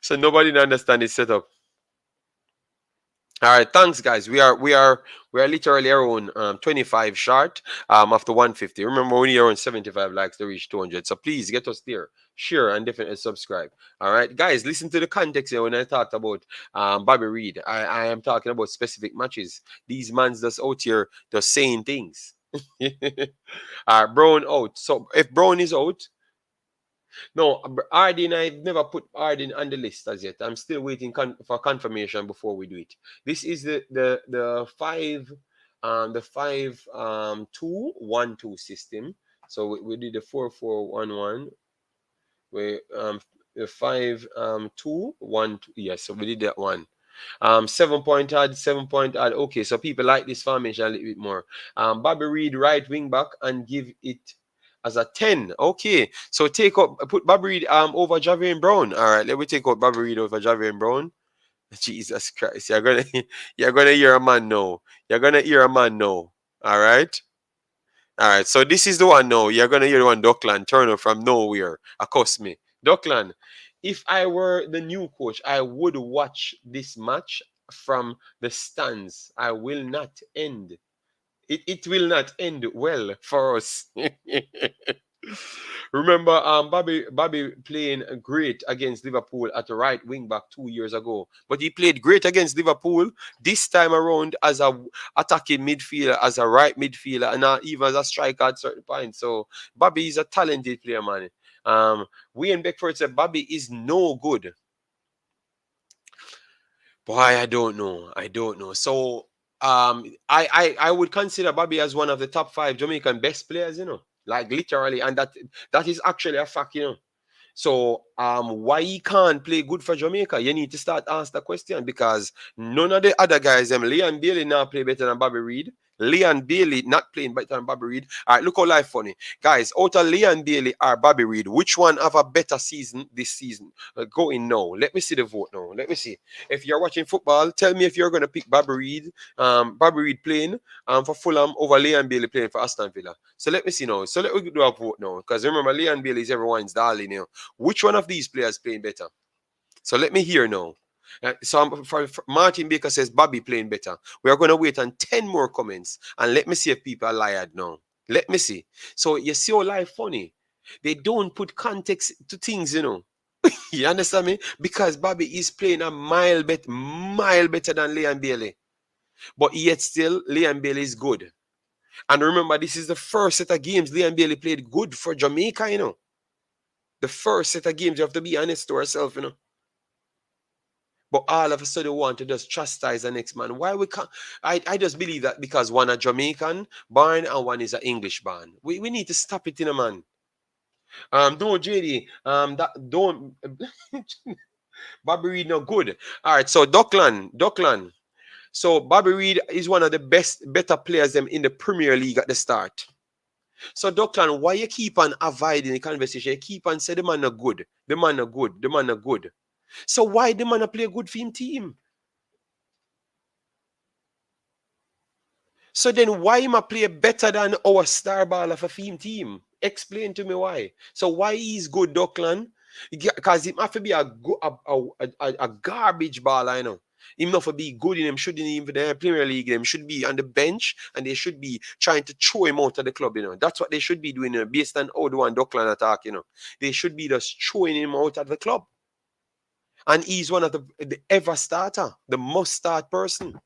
A: So nobody understand this setup. All right, thanks, guys. We are literally around 25 short after 150. Remember, we need around 75 likes to reach 200. So please get us there, share, and definitely subscribe. All right, guys, listen to the context here when I talked about Bobby Reid. I am talking about specific matches. These mans just out here just saying things. Brown out. So if Brown is out, no, Arden, I've never put Arden on the list as yet. I'm still waiting for confirmation before we do it. This is the 5-2-1-2 system. So we did the 4-4-1-1. We the 5-2-1-2. Yes, so we did that one. 7-point ad, 7-point ad. Okay, so people like this formation a little bit more. Bobby Reid right wing back and give it as a 10. Okay, so put Bobby Reid over Javian Brown. All right, let me take out Bobby Reid over Javian Brown. Jesus Christ, you're gonna hear a man now. You're gonna hear a man now. All right. All right, so this is the one now. You're gonna hear the one Duckland Turner from nowhere. Accost me. Duckland, if I were the new coach, I would watch this match from the stands. I will not end. It will not end well for us. Remember, Bobby playing great against Liverpool at the right wing back 2 years ago, but he played great against Liverpool this time around as a attacking midfielder, as a right midfielder, and even as a striker at certain points. So Bobby is a talented player, man. Wayne Beckford said Bobby is no good. Boy, I don't know. I don't know. So I would consider Bobby as one of the top 5 Jamaican best players, like literally, and that is actually a fact. So why he can't play good for Jamaica? You need to start ask the question, because none of the other guys, Leon Bailey now play better than Bobby Reid. Leon Bailey not playing better than Bobby Reid. All right, look how life funny. Guys, out of Leon Bailey or Bobby Reid, which one have a better season this season? Go in now. Let me see the vote now. Let me see. If you're watching football, tell me if you're going to pick Bobby Reid playing for Fulham over Leon Bailey playing for Aston Villa. So let me see now. So let me do a vote now. Because remember, Leon Bailey is everyone's darling. Which one of these players playing better? So let me hear now. For Martin Baker says Bobby playing better. We are going to wait on 10 more comments and let me see if people are lied now. Let me see. So you see how life funny. They don't put context to things. You understand me? Because Bobby is playing a mile better than Leon Bailey. But yet still, Leon Bailey is good. And remember, this is the first set of games Leon Bailey played good for Jamaica. The first set of games, you have to be honest to ourselves. But all of a sudden we want to just chastise the next man. Why we can't? I just believe that because one a Jamaican born and one is an English born. We need to stop it, man. Don't JD. That don't Bobby Reid no good. All right, so Duckland. So Bobby Reid is one of the better players in the Premier League at the start. So Duckland, why you keep on avoiding the conversation? You keep on saying the man are good. The man are good. The man are good. So why the man play good for him team? So then why him play better than our star baller for him team? Explain to me why. So why he's good, Duckland? Because he have to be a garbage baller, Him not for be good in him, shouldn't even the Premier League. Them should be on the bench and they should be trying to throw him out of the club, That's what they should be doing, based on how the one Duckland attack, They should be just throwing him out of the club. And he's one of the ever starter, the must start person.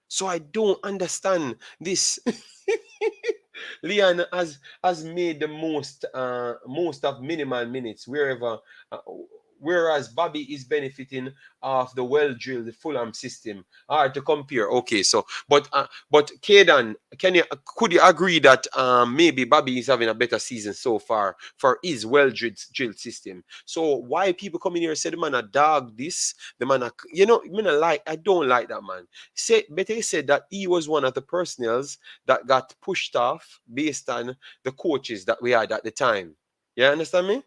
A: So I don't understand this. Leon has made the most of minimal minutes whereas Bobby is benefiting of the well-drilled Fulham system. Hard to compare. Okay, so but Kaden, could you agree that maybe Bobby is having a better season so far for his well-drilled system? So why people come in here and say the man a dog this, the man I don't like that man. Better said that he was one of the personnels that got pushed off based on the coaches that we had at the time. You understand me?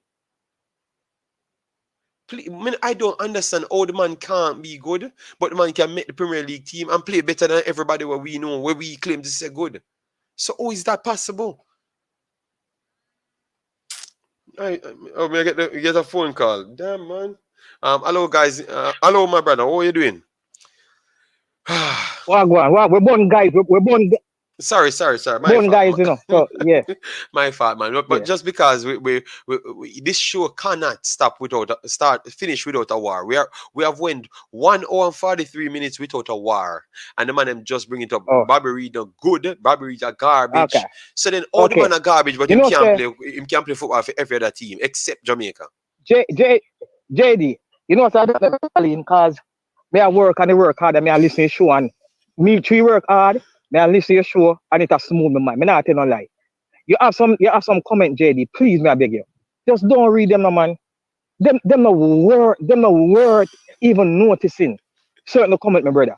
A: I don't understand how the man can't be good, but the man can make the Premier League team and play better than everybody where we know, where we claim to say good. So how is that possible? I get a phone call. Damn, man. Hello, guys. Hello, my brother. How are you doing?
B: We're born guys. We're born.
A: Sorry. My
B: Born
A: fault.
B: guys, So yeah.
A: My fault, man. But just because we this show cannot finish without a war. We have went 1 hour and 43 minutes without a war, and the man them just bring it up. Bobby Reid are good. Bobby Reid are garbage.
B: Okay.
A: So then all the man are garbage, but him can't play football for every other team except Jamaica.
B: JD, so I don't because me I work and I work hard and me I listen to your show and me too work hard. Me I listen to your show and it has smooth my mind. Me not tell no lie. You have some comment, JD. Please, me I beg you. Just don't read them, no man. Them no word even noticing certain comment, my brother.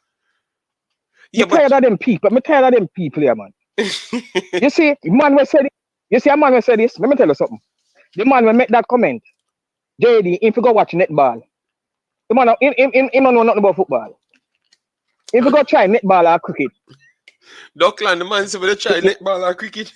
B: Yeah, tired of them people. Me tired of them people here, man. You see, man will say this. You see, a man will say this. Let me tell you something. The man will make that comment. JD, if you go watch netball, the man, him know nothing about football. If you go try netball or cricket,
A: Duckland, the man said, we try netball or cricket.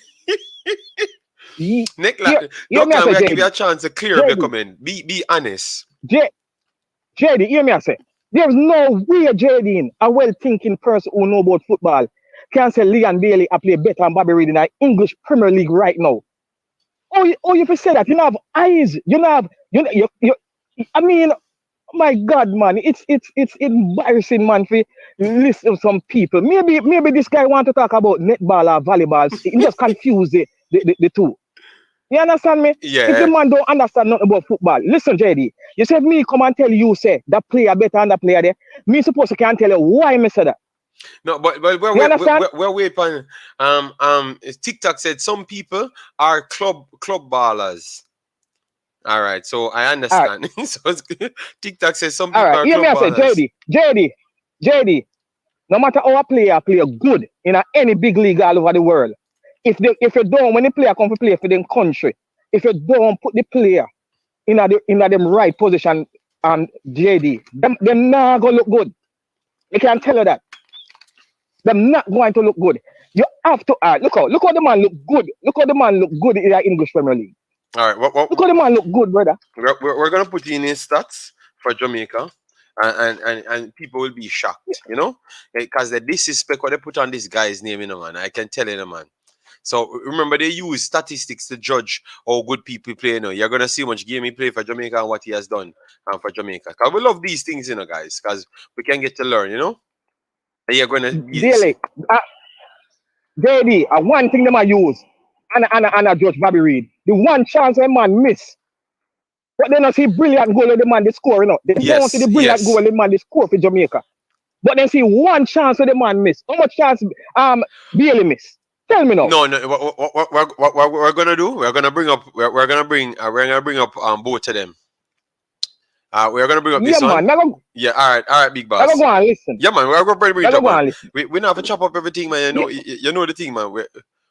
B: Ye-
A: Duckland,
B: hear me I say,
A: we give you
B: JD.
A: a chance to clear up your
B: JD.
A: comment. Be honest.
B: JD, hear me I say. There's no way JD, a well-thinking person who know about football, can say Leon Bailey I play better than Bobby Reid in the English Premier League right now. Oh, you say that you don't have eyes. You don't have you. I mean, my God, man, it's embarrassing, man. For listen to some people. Maybe this guy want to talk about netball or volleyball. He just confuse the two. You understand me? If the
A: Yeah.
B: man don't understand nothing about football, listen, JD. You said me come and tell you say that player better than that player there. Me supposed to can tell you why me say that.
A: No, but
B: You understand?
A: we're waiting. TikTok said some people are club ballers. All right, so I
B: All right,
A: understand. So TikTok says some
B: all
A: people
B: right.
A: are
B: Hear me
A: club
B: I say,
A: ballers.
B: JD. No matter how a player play good in any big league all over the world, if you don't when the player come to play for them country, if you don't put the player in a them right position, JD, them not gonna look good. You can tell you that. Them not going to look good. You have to look how the man look good. Look how the man look good in the English Premier League.
A: All right,
B: Look how the man look good, brother.
A: we're gonna put in his stats for Jamaica, and people will be shocked, you know, because the disrespect what they put on this guy's name, you know, man. I can tell you, man. So remember, they use statistics to judge how good people play. You know, you're gonna see how much game he play for Jamaica and what he has done for Jamaica. Cause we love these things, you know, guys, because we can get to learn, you know. And you're gonna be
B: Daily, JD, one thing them I use, and I judge Bobby Reid. The one chance a man miss, but then I see brilliant goal of the man they score, you know. They don't see
A: yes,
B: the brilliant goal
A: yes.
B: of the man they score for Jamaica. But then see one chance of the man miss. How much chance Bailey miss? Tell me now.
A: No, no. What we're gonna do? We're gonna bring up. We're gonna bring up both of them. We're gonna bring up
B: Yeah,
A: this one.
B: man.
A: Yeah. All right, big
B: Never
A: boss.
B: go and listen.
A: Yeah, man. We're gonna bring it
B: Never
A: up,
B: go
A: man.
B: and listen.
A: We don't have to chop up everything, man.
B: Yeah,
A: You know the thing, man.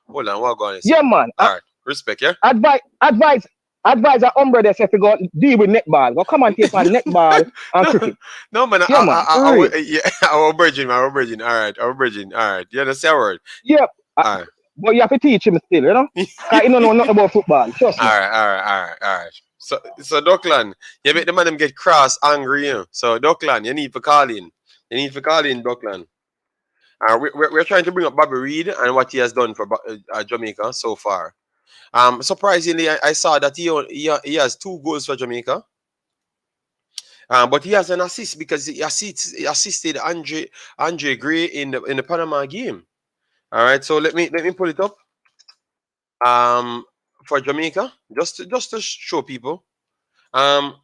A: Hold on. What going to say?
B: yeah, man.
A: All right. Respect, yeah.
B: Advise a umbre they say to go deal with netball. Go commentate on netball and
A: No,
B: cricket.
A: no, man.
B: Yeah, man. For real.
A: Yeah, our virgin, man. Our virgin. All right. Our virgin. All right. You understand word?
B: Yeah. Uh,
A: All right.
B: but you have to teach him still, you know? Because he don't know nothing about football. Trust me.
A: All right. So Duckland, you make the man them get cross, angry, you know. So Duckland, you need to call in. You need to call in, Duckland. We're trying to bring up Bobby Reid and what he has done for Jamaica so far. Surprisingly, I saw that he has 2 goals for Jamaica. But he has an assist because he assisted Andre Gray in the Panama game. All right, so let me pull it up. For Jamaica, just to show people. Um,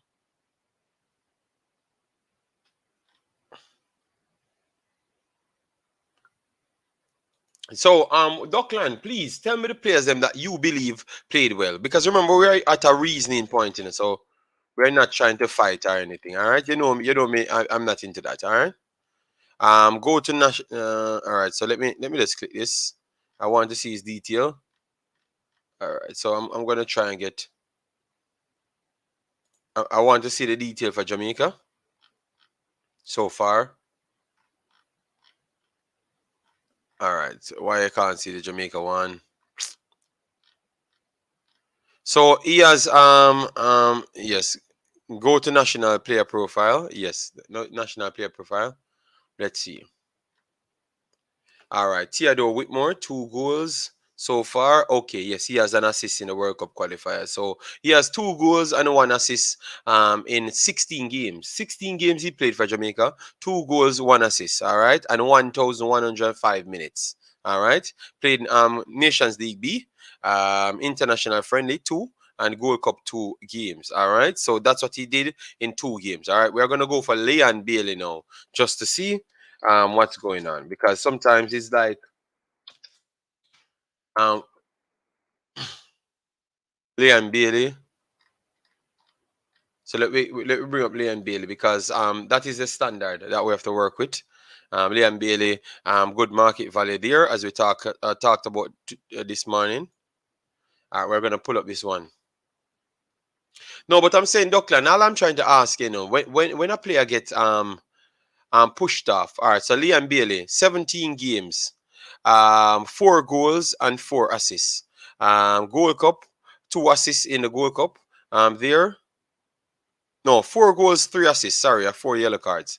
A: So, Dockland, please tell me the players them that you believe played well. Because remember, we're at a reasoning point, you know, so we're not trying to fight or anything. All right, you know me. I'm not into that. All right. Go to national. All right. So let me just click this. I want to see his detail. All right. So I'm gonna try and get. I want to see the detail for Jamaica so far. All right. So why I can't see the Jamaica one? So he has yes. Go to national player profile. Yes, national player profile. Let's see. All right, Theodore Whitmore, 2 goals so far. Okay, yes, he has an assist in the World Cup qualifier. So he has 2 goals and 1 assist in 16 games. 16 games he played for Jamaica. 2 goals, 1 assist. All right, and 1,105 minutes. All right, played Nations League B, international friendly 2, and Gold Cup 2 games. All right, so that's what he did in 2 games. All right, we're gonna go for Leon Bailey now, just to see what's going on, because sometimes it's like um Leon Bailey. So let me bring up Leon Bailey, because that is the standard that we have to work with. Leon Bailey, good market value there, as we talked about this morning. All right, we're gonna pull up this one. No, but I'm saying, Duckland, all I'm trying to ask, you know, when a player gets pushed off. All right, so Leon Bailey, 17 games. 4 goals and 4 assists. Gold Cup, 2 assists in the Gold Cup. There, no, 4 goals, 3 assists. Sorry, 4 yellow cards.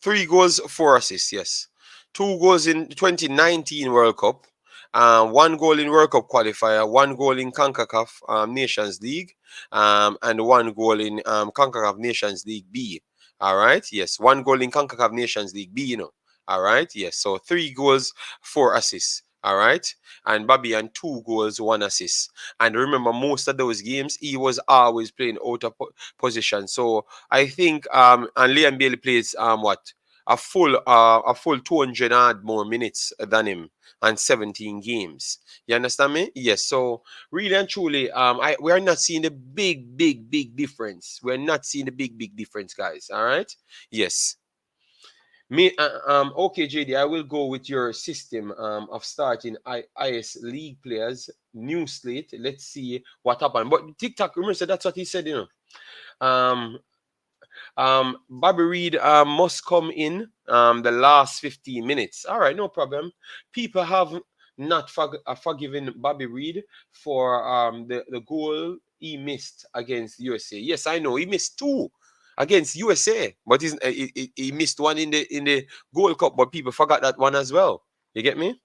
A: 3 goals, 4 assists. Yes, 2 goals in 2019 World Cup. 1 goal in World Cup qualifier, 1 goal in Concacaf Nations League, and 1 goal in Concacaf Nations League B. All right, yes, 1 goal in Concacaf Nations League B. All right, yes. So 3 goals, 4 assists. All right, and Bobby and 2 goals, 1 assist. And remember, most of those games he was always playing out of position. So I think and Liam Bailey plays what, a full 200 odd more minutes than him, and 17 games. You understand me? Yes. So really and truly, we are not seeing the big difference. We're not seeing the big difference, guys. All right. Yes. Okay, JD, I will go with your system of starting IS league players, new slate. Let's see what happened. But TikTok, remember, so that's what he said, Um, Bobby Reed must come in the last 15 minutes. All right, no problem. People have not forgiven Bobby Reed for the goal he missed against USA. Yes, I know he missed 2 against USA, but he missed 1 in the Gold Cup. But people forgot that one as well. You get me?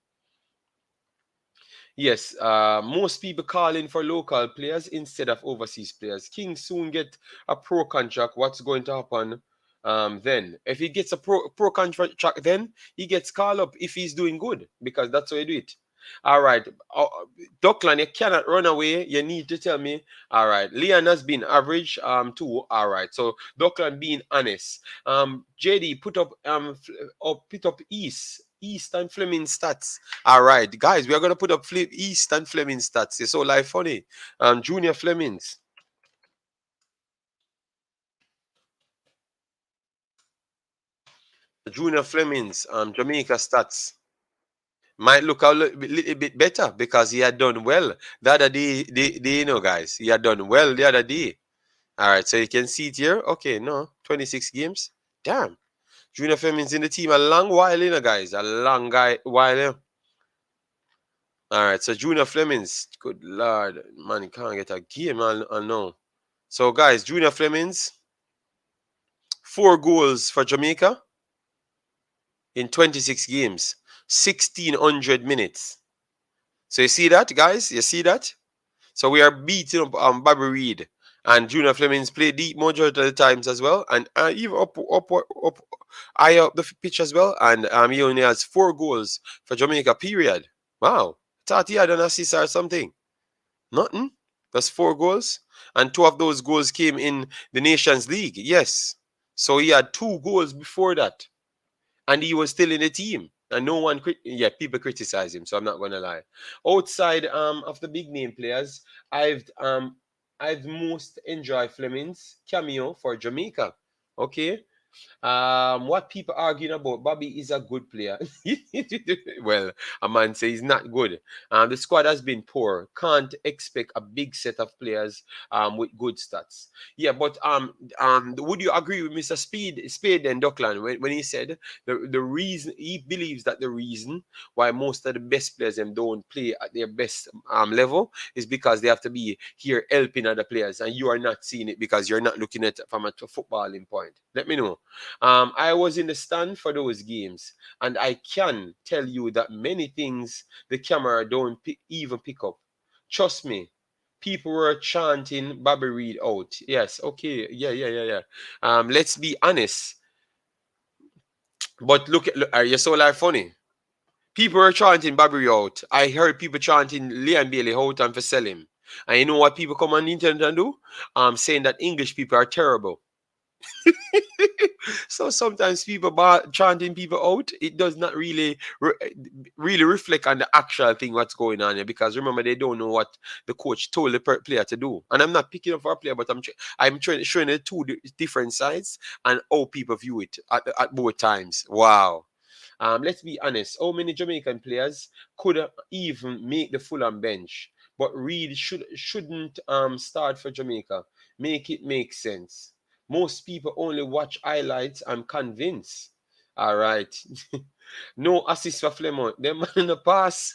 A: Yes, most people calling for local players instead of overseas players. King soon get a pro contract. What's going to happen then? If he gets a pro contract, then he gets called up if he's doing good, because that's how you do it. All right, Duckland, you cannot run away. You need to tell me. All right, Leon has been average too. All right, so Duckland being honest. JD put up put up East and Fleming stats. All right, guys, we are gonna put up East and Fleming stats. It's so live funny. Junior Flemings. Junior Flemings, Jamaica stats. Might look a little bit better because he had done well the other day, guys. He had done well the other day. All right, so you can see it here. Okay, no, 26 games. Damn. Junior Flemings in the team a long while, guys. A long while. All right, so Junior Flemings, good lord, man, he can't get a game, I know. So, guys, Junior Flemings, 4 goals for Jamaica in 26 games, 1,600 minutes. So, you see that, guys? You see that? So, we are beating up Bobby Reed. And Junior Flemings play deep majority of the times as well. And even up high up the pitch as well. And he only has 4 goals for Jamaica, period. Wow. Thought he had an assist or something. Nothing. That's 4 goals. And 2 of those goals came in the Nations League. Yes. So he had 2 goals before that. And he was still in the team. And no one, people criticize him. So I'm not going to lie. Outside of the big name players, I've most enjoyed Fleming's cameo for Jamaica. Okay. What people arguing about, Bobby is a good player. Well, a man says he's not good. The squad has been poor. Can't expect a big set of players with good stats. Yeah, but would you agree with Mr. Spade and Duckland when he said the reason he believes that the reason why most of the best players them don't play at their best level is because they have to be here helping other players, and you are not seeing it because you're not looking at it from a footballing point. Let me know. I was in the stand for those games, and I can tell you that many things the camera don't even pick up. Trust me, people were chanting Bobby Reed out. Yes, okay, yeah. Let's be honest. But look, you're so like funny. People were chanting Bobby Reed out. I heard people chanting Liam Bailey out and for sell him. And you know what people come on the internet and do? Saying that English people are terrible. So sometimes people chanting people out, it does not really reflect on the actual thing what's going on here, because remember, they don't know what the coach told the player to do. And I'm not picking up for a player, but I'm showing the two different sides and how people view it at both times. Wow. Let's be honest. How many Jamaican players could even make the Fulham bench? But Reed shouldn't start for Jamaica. Make it make sense. Most people only watch highlights. I'm convinced. All right. No assist for Flemon. Them man in the pass.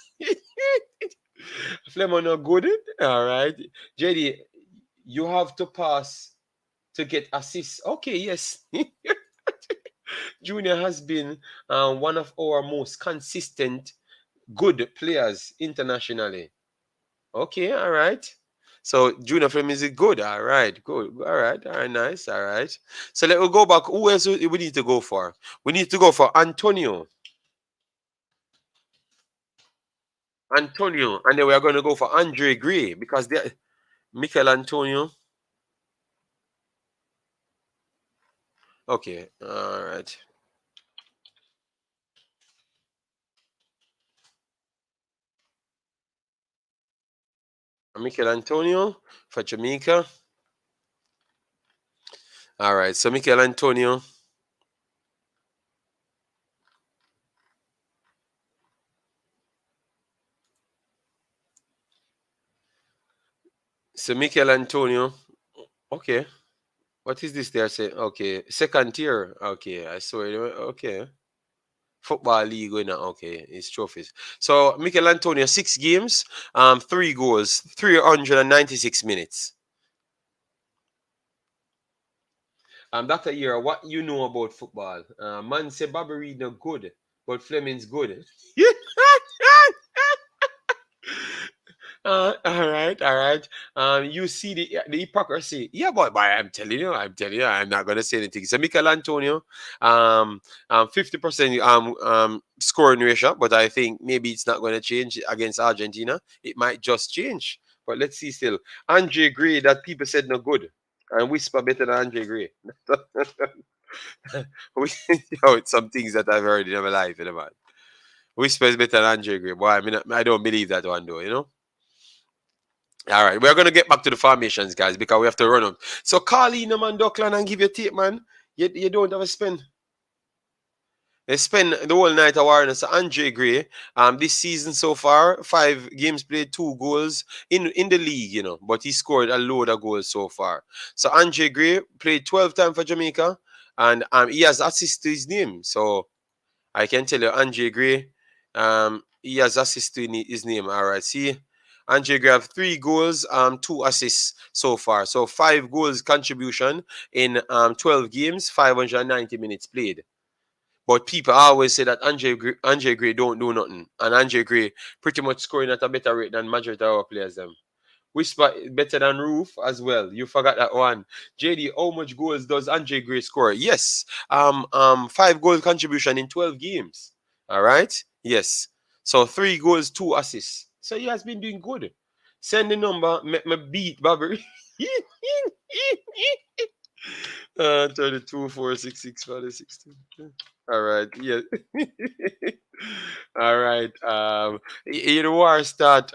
A: Flemon not good. All right. JD, you have to pass to get assists. Okay, yes. Junior has been one of our most consistent good players internationally. Okay, all right. So Junior Flem is it good? All right, good. All right, nice. All right. So let we go back. Who else we need to go for? We need to go for Antonio. Antonio, and then we are going to go for Andre Gray because they Michael Antonio. Okay, all right. Michael Antonio for Jamaica. All right, so Michael Antonio. So Michael Antonio. Okay. What is this they are saying? Okay. Second tier. Okay. I saw it. Okay. Football league going on. Okay. It's trophies. So Michael Antonio, 6 games, 3 goals, 396 minutes. Dr. Year, what you know about football? Man say Bobby Reed no good, but Fleming's good. All right, all right. You see the hypocrisy. Yeah, but I'm telling you, I'm not gonna say anything. So Michael Antonio, 50% scoring ratio, but I think maybe it's not gonna change against Argentina. It might just change. But let's see still. Andre Gray, that people said no good. And whisper better than Andre Gray. Some things that I've heard in my life, you know, man. Whisper is better than Andre Gray. Boy, I don't believe that one though, you know. All right, we're gonna get back to the formations, guys, because we have to run up. So call in man, Duckland, and give your tape, man. You don't have a spin. They spend the whole night awarding us Andre Gray. This season so far, 5 games played, 2 goals in the league, you know, but he scored a load of goals so far. So Andre Gray played 12 times for Jamaica, and he has assist to his name. So I can tell you, Andre Gray, he has assist to his name. All right, see. Andre Gray have 3 goals, 2 assists so far. So 5 goals contribution in 12 games, 590 minutes played. But people always say that Andre Gray don't do nothing. And Andre Gray pretty much scoring at a better rate than majority of our players them. Whisper better than Roof as well. You forgot that one. JD, how much goals does Andre Gray score? Yes. 5 goal contribution in 12 games. All right? Yes. So 3 goals, 2 assists. So he has been doing good. Send the number, make me beat Bobby. 32, 4, 6, 6, 5, 16. All right. Yeah. All right. In the war start,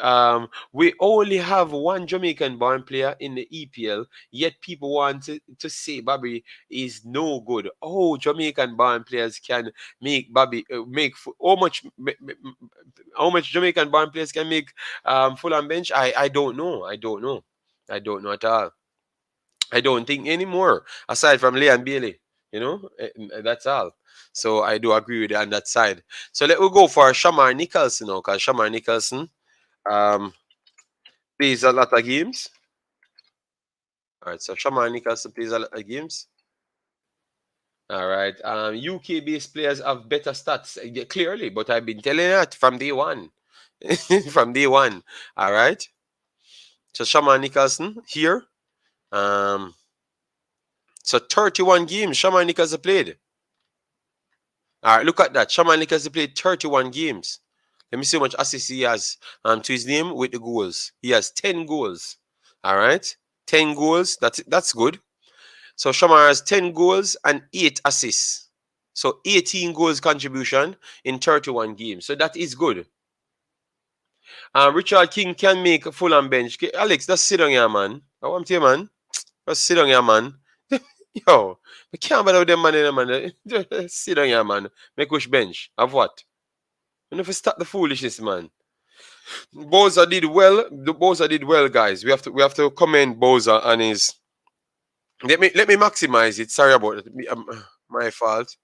A: we only have one Jamaican born player in the EPL, yet people want to say Bobby is no good. Oh, Jamaican born players can make Bobby how much Jamaican born players can make full on bench? I don't know. I don't know. I don't know at all. I don't think anymore, aside from Leon Bailey. You know, that's all. So I do agree with you on that side. So let we go for Shamar Nicholson now, because Shamar Nicholson um, plays a lot of games. All right, so Shamar Nicholson plays a lot of games. All right. UK-based players have better stats, clearly, but I've been telling that from day one. From day one. All right. So Shamar Nicholson here. So 31 games Shamar Nicholson played. All right, look at that. Shaman Nichols played 31 games. Let me see how much assists he has to his name with the goals. He has 10 goals. All right, 10 goals. That's good. So Shaman has 10 goals and 8 assists. So 18 goals contribution in 31 games. So that is good. Richard King can make a full on bench. Alex, just sit down here, man. I want you, man. Just sit down here, man. Yo, we can't bother with them man, man. Just sit down here, man. Make which bench? Of what? You never stop the foolishness, man. Bowser did well. The Bowser did well, guys. We have to commend Bowser on his. Let me maximize it. Sorry about it. My fault.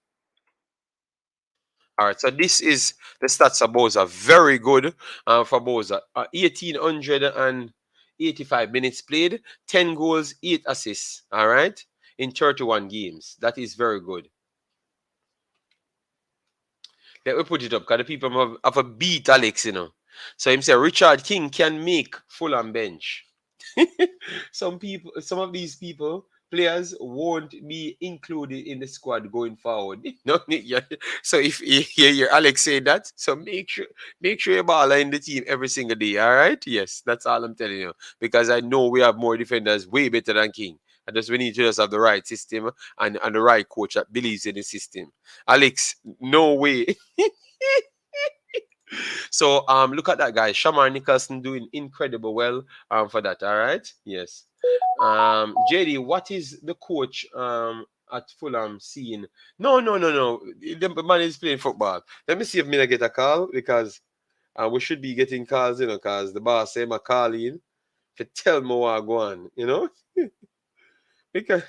A: All right, so this is the stats of Boza. Very good for Boza. 1,885 minutes played, 10 goals, 8 assists. All right, in 31 games. That is very good. Let me put it up because the people have a beat Alex, you know. So him say Richard King can make Fulham bench. Some of these players won't be included in the squad going forward. No, yeah. So if you hear Alex say that, so make sure your ball are in the team every single day. All right, yes, that's all I'm telling you. Because I know we have more defenders way better than King. And just we need to just have the right system and the right coach that believes in the system. Alex, no way. So look at that guy. Shamar Nicholson doing incredible well for that. All right. Yes. JD, what is the coach at Fulham seeing? No. The man is playing football. Let me see if I get a call because we should be getting calls, you know, because the boss say my call in to tell me what I go on, you know. Because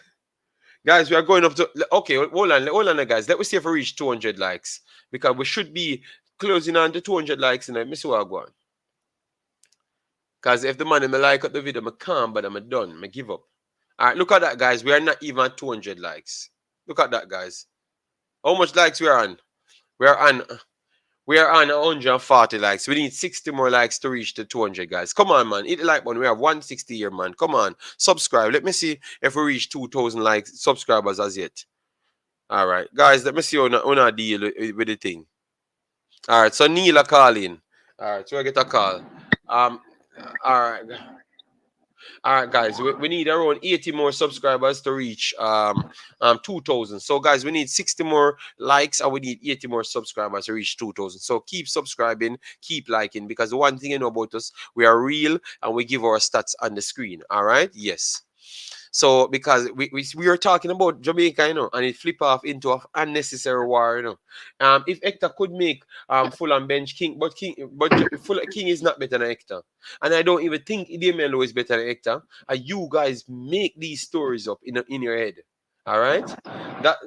A: guys, we are going up to okay, hold on, guys. Let me see if we reach 200 likes because we should be closing on to 200 likes and let me see what I go on. Because if the man me like up the video, I can't, but I'm done. I give up. All right, look at that, guys. We are not even at 200 likes. Look at that, guys. How much likes we are on? We are on 140 likes. We need 60 more likes to reach the 200, guys. Come on, man. Hit the like button. We have 160 here, man. Come on. Subscribe. Let me see if we reach 2,000 likes subscribers as yet. All right, guys. Let me see how I deal with the thing. All right. So Neil are calling. All right. So I get a call. All right. All right, guys, we need around 80 more subscribers to reach 2,000. So, guys, we need 60 more likes and we need 80 more subscribers to reach 2,000. So, keep subscribing, keep liking, because the one thing you know about us, we are real and we give our stats on the screen. All right? Yes. So because we were talking about Jamaica, you know, and it flip off into an unnecessary war, you know. If Hector could make Fulham bench King, but King is not better than Hector, and I don't even think Idemelo is better than Hector. And you guys make these stories up in your head, all right? That.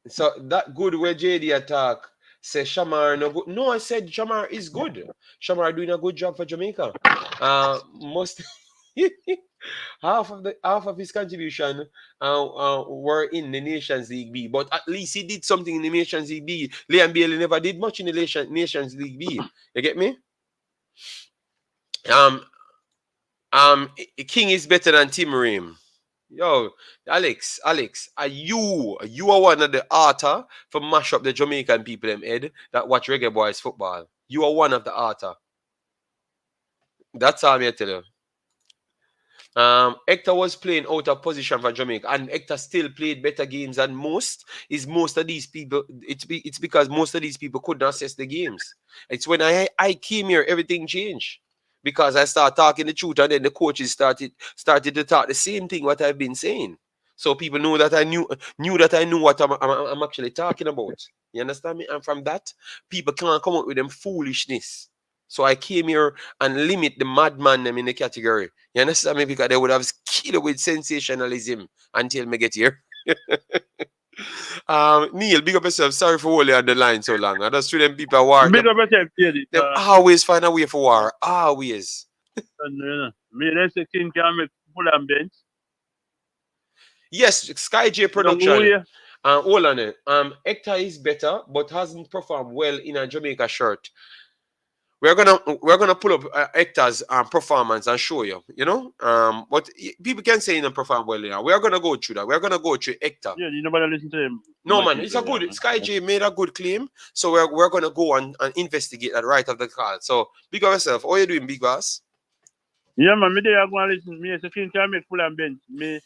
A: So that good where JD attack say Shamar no good. No, I said Shamar is good. Shamar doing a good job for Jamaica. Most half of his contribution were in the Nations League B, but at least he did something in the Nations League B. Liam Bailey never did much in the Nations League B. You get me? King is better than Tim Ream. Yo, Alex, are you are one of the author for mash up the Jamaican people in head that watch Reggae Boyz football. You are one of the author. That's all I'm here to tell you. Hector was playing out of position for Jamaica, and Hector still played better games than most. Most of these people, it's because most of these people couldn't assess the games. It's when I came here, everything changed. Because I started talking the truth, and then the coaches started to talk the same thing what I've been saying. So people know that I knew that I knew what I'm actually talking about. You understand me? And from that, people can't come up with them foolishness. So I came here and limit the madman them in the category. You understand me? Because they would have killed with sensationalism until me get here. Neil, big up yourself. Sorry for holding on the line so long. I just see them people war.
C: Big up yourself,
A: They always find a way for war. Always.
C: Me, let's say King can make Fulham bench.
A: Yes, Sky J production. Hold on it. Hector is better, but hasn't performed well in a Jamaica shirt. We're gonna pull up Hector's performance and show you. You know, but people can say he didn't perform well. You know, we're gonna go through that. We're gonna go through Hector.
C: Yeah, you nobody listen to him.
A: No man, it's a good. Sky J made a good claim, so we're gonna go and investigate that right after the call. So big up yourself. How you doing, big boss?
C: Yeah, man, me there go and listen. Me say King can make Fulham bench. Me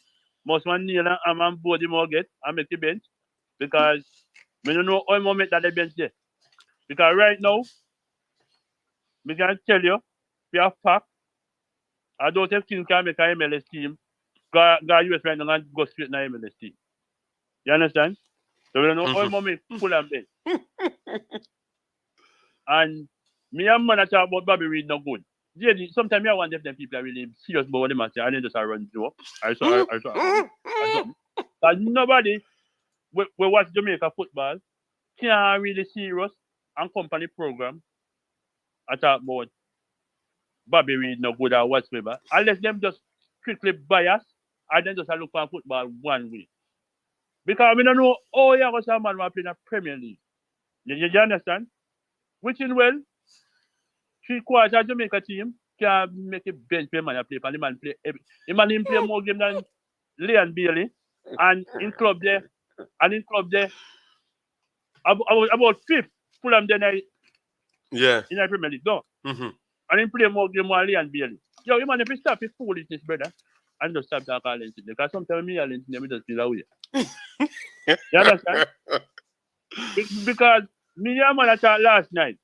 C: must man kneel and man board him or get and make the bench because me don't know all moment that the bench there. Because right now, me can tell you, we have fact. I don't think King can make an MLS team. Go US right now and go straight to MLS team. You understand? So we don't know all moment Fulham bench. And me and man talk about Bobby Reid no good. Sometimes I wonder if them people are really serious about what they must say and they just run through. I saw. Because nobody we watch Jamaica football can't really serious and company program I talk about Bobby Reed no good or whatsoever. Unless them just strictly biased and then just a look for football one way. Because we don't know how you was a man who play in the Premier League. You understand? Which in well, 3/4 of Jamaica team can make a bench play man play, and the man play the man him play more game than Leon Bailey and in club there about fifth Fulham then
A: Yeah.
C: in the Premier League. No.
A: Mm-hmm.
C: And him play more game than Leon Bailey. Yo, you man if you stop his foolishness, brother, and just stop talking Lens because sometimes me and Lens me just feel away. You understand? Because me and man talk last night.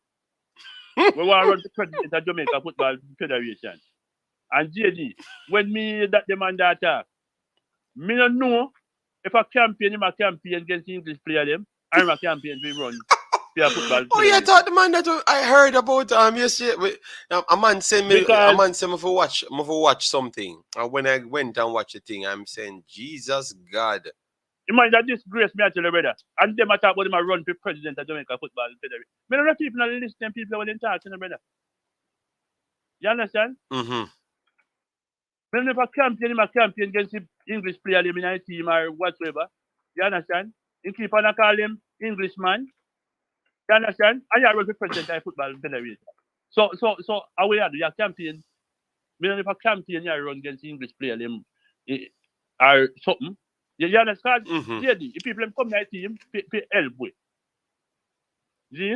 C: We want to run the president of Jamaica Football Federation. And JD, when me that demand that attack, me don't know if a campaign him a campaign against the English player them, I'm a campaign to run for football.
A: Oh yeah, I thought the man that I heard about yesterday. A man sent me for watch something. And when I went and watched the thing, I'm saying, Jesus God.
C: You mind that disgrace me, I tell you, brother. And them talk about him a run for president of Jamaica Football Federation. Me don't know people not listening, people when they talk to them, brother. You understand?
A: Mm-hmm.
C: Me never campaign against the English player them in a team or whatsoever. You understand? You keep on call him Englishman. You understand? And you run for president of the Football Federation. So how you do your campaign? Me never campaign you run against the English player them or something. You understand?
A: Mm-hmm.
C: Yeah, if people come to the team, pay help with. See?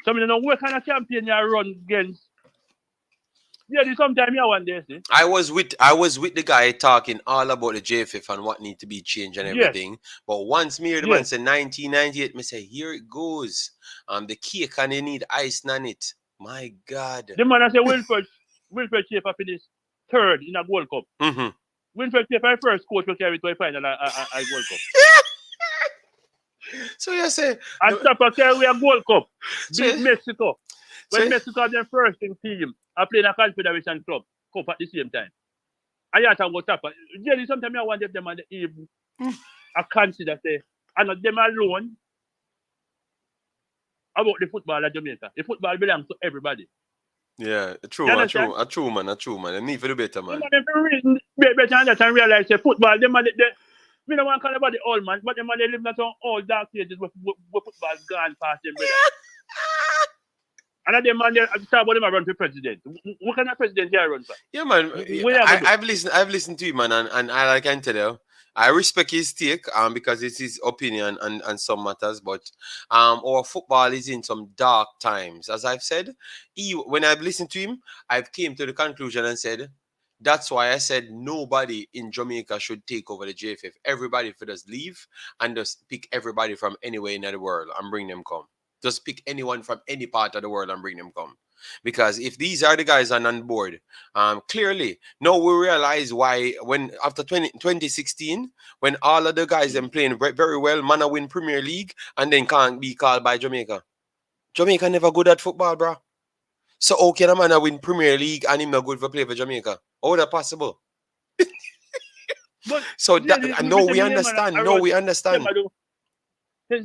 C: So I don't know what kind of campaign you run against. Yeah, sometimes you want this. See?
A: I was with the guy talking all about the JFF and what need to be changed and everything. Yes. But once me hear the man say 1998, me say here it goes. The cake and they need ice on it. My God.
C: The man I say Wilfred Schaefer finished third in a World Cup.
A: Mm-hmm.
C: Wilfred Schaefer first coach will carry to a final a World Cup.
A: So you say
C: and Schaefer carry a World Cup. Beat Mexico. When Mexico had their first in team, I played a Confederation Cup at the same time. I had to go tap. Jerry, sometimes I want them and even I consider say, and not them alone about the football of Jamaica. The football belongs to everybody.
A: Yeah, true, man. They need to do better, man.
C: Better understand realize that football, we don't want to call about the old man, but they live in some old dark ages where football gone past them, brother. And the man talk about him run for president. What kind of president you run for?
A: Yeah, man. I've listened to him, man, and I can tell you, I respect his take because it's his opinion and some matters, but our football is in some dark times. As I've said, when I've listened to him, I've came to the conclusion and said, that's why I said nobody in Jamaica should take over the JFF. Everybody should just leave and just pick everybody from anywhere in the world and bring them come. Just pick anyone from any part of the world and bring them come. Because if these are the guys on board, clearly, now we realize why when after 2016, when all of the guys them playing very well, man win Premier League and then can't be called by Jamaica. Jamaica never good at football, bro. So how can a man win Premier League and him not good for play for Jamaica? How that possible? So we understand. We understand.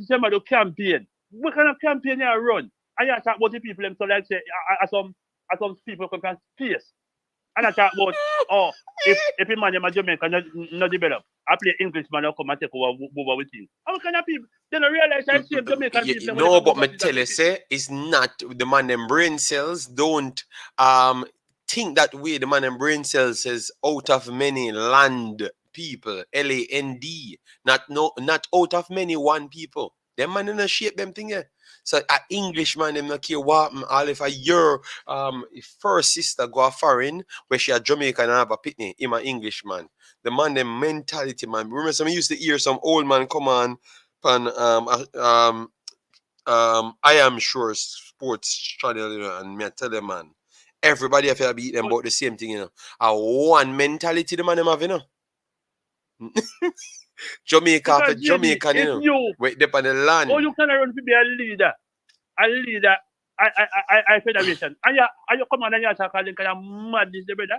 C: Somebody campaign. What kind of campaign you run? And you talk about the people so like say some people come from space. And I talk about if a man in Jamaica not develop, I play English man come and take over with him. How kind of people? They don't realize I see Jamaican people.
A: No, but me tell you say it's not the man them brain cells don't think that way. The man them brain cells says out of many land people, LAND, not out of many one people. Them man in a shape them thing, yeah. So an Englishman them not care what all if a year first sister go a foreign where she a Jamaican and have a pitney, him a Englishman. The man them mentality, man. Remember some used to hear some old man come on I am sure sports channel, you know, and me I tell them, man, everybody have to beat them about the same thing, you know. A one mentality the man them have, you know. Jamaica, Jamaican, you know. Wait, they on the land.
C: Oh, you can run to be a leader, I federation. And you come on and you start calling kind of madness, brother.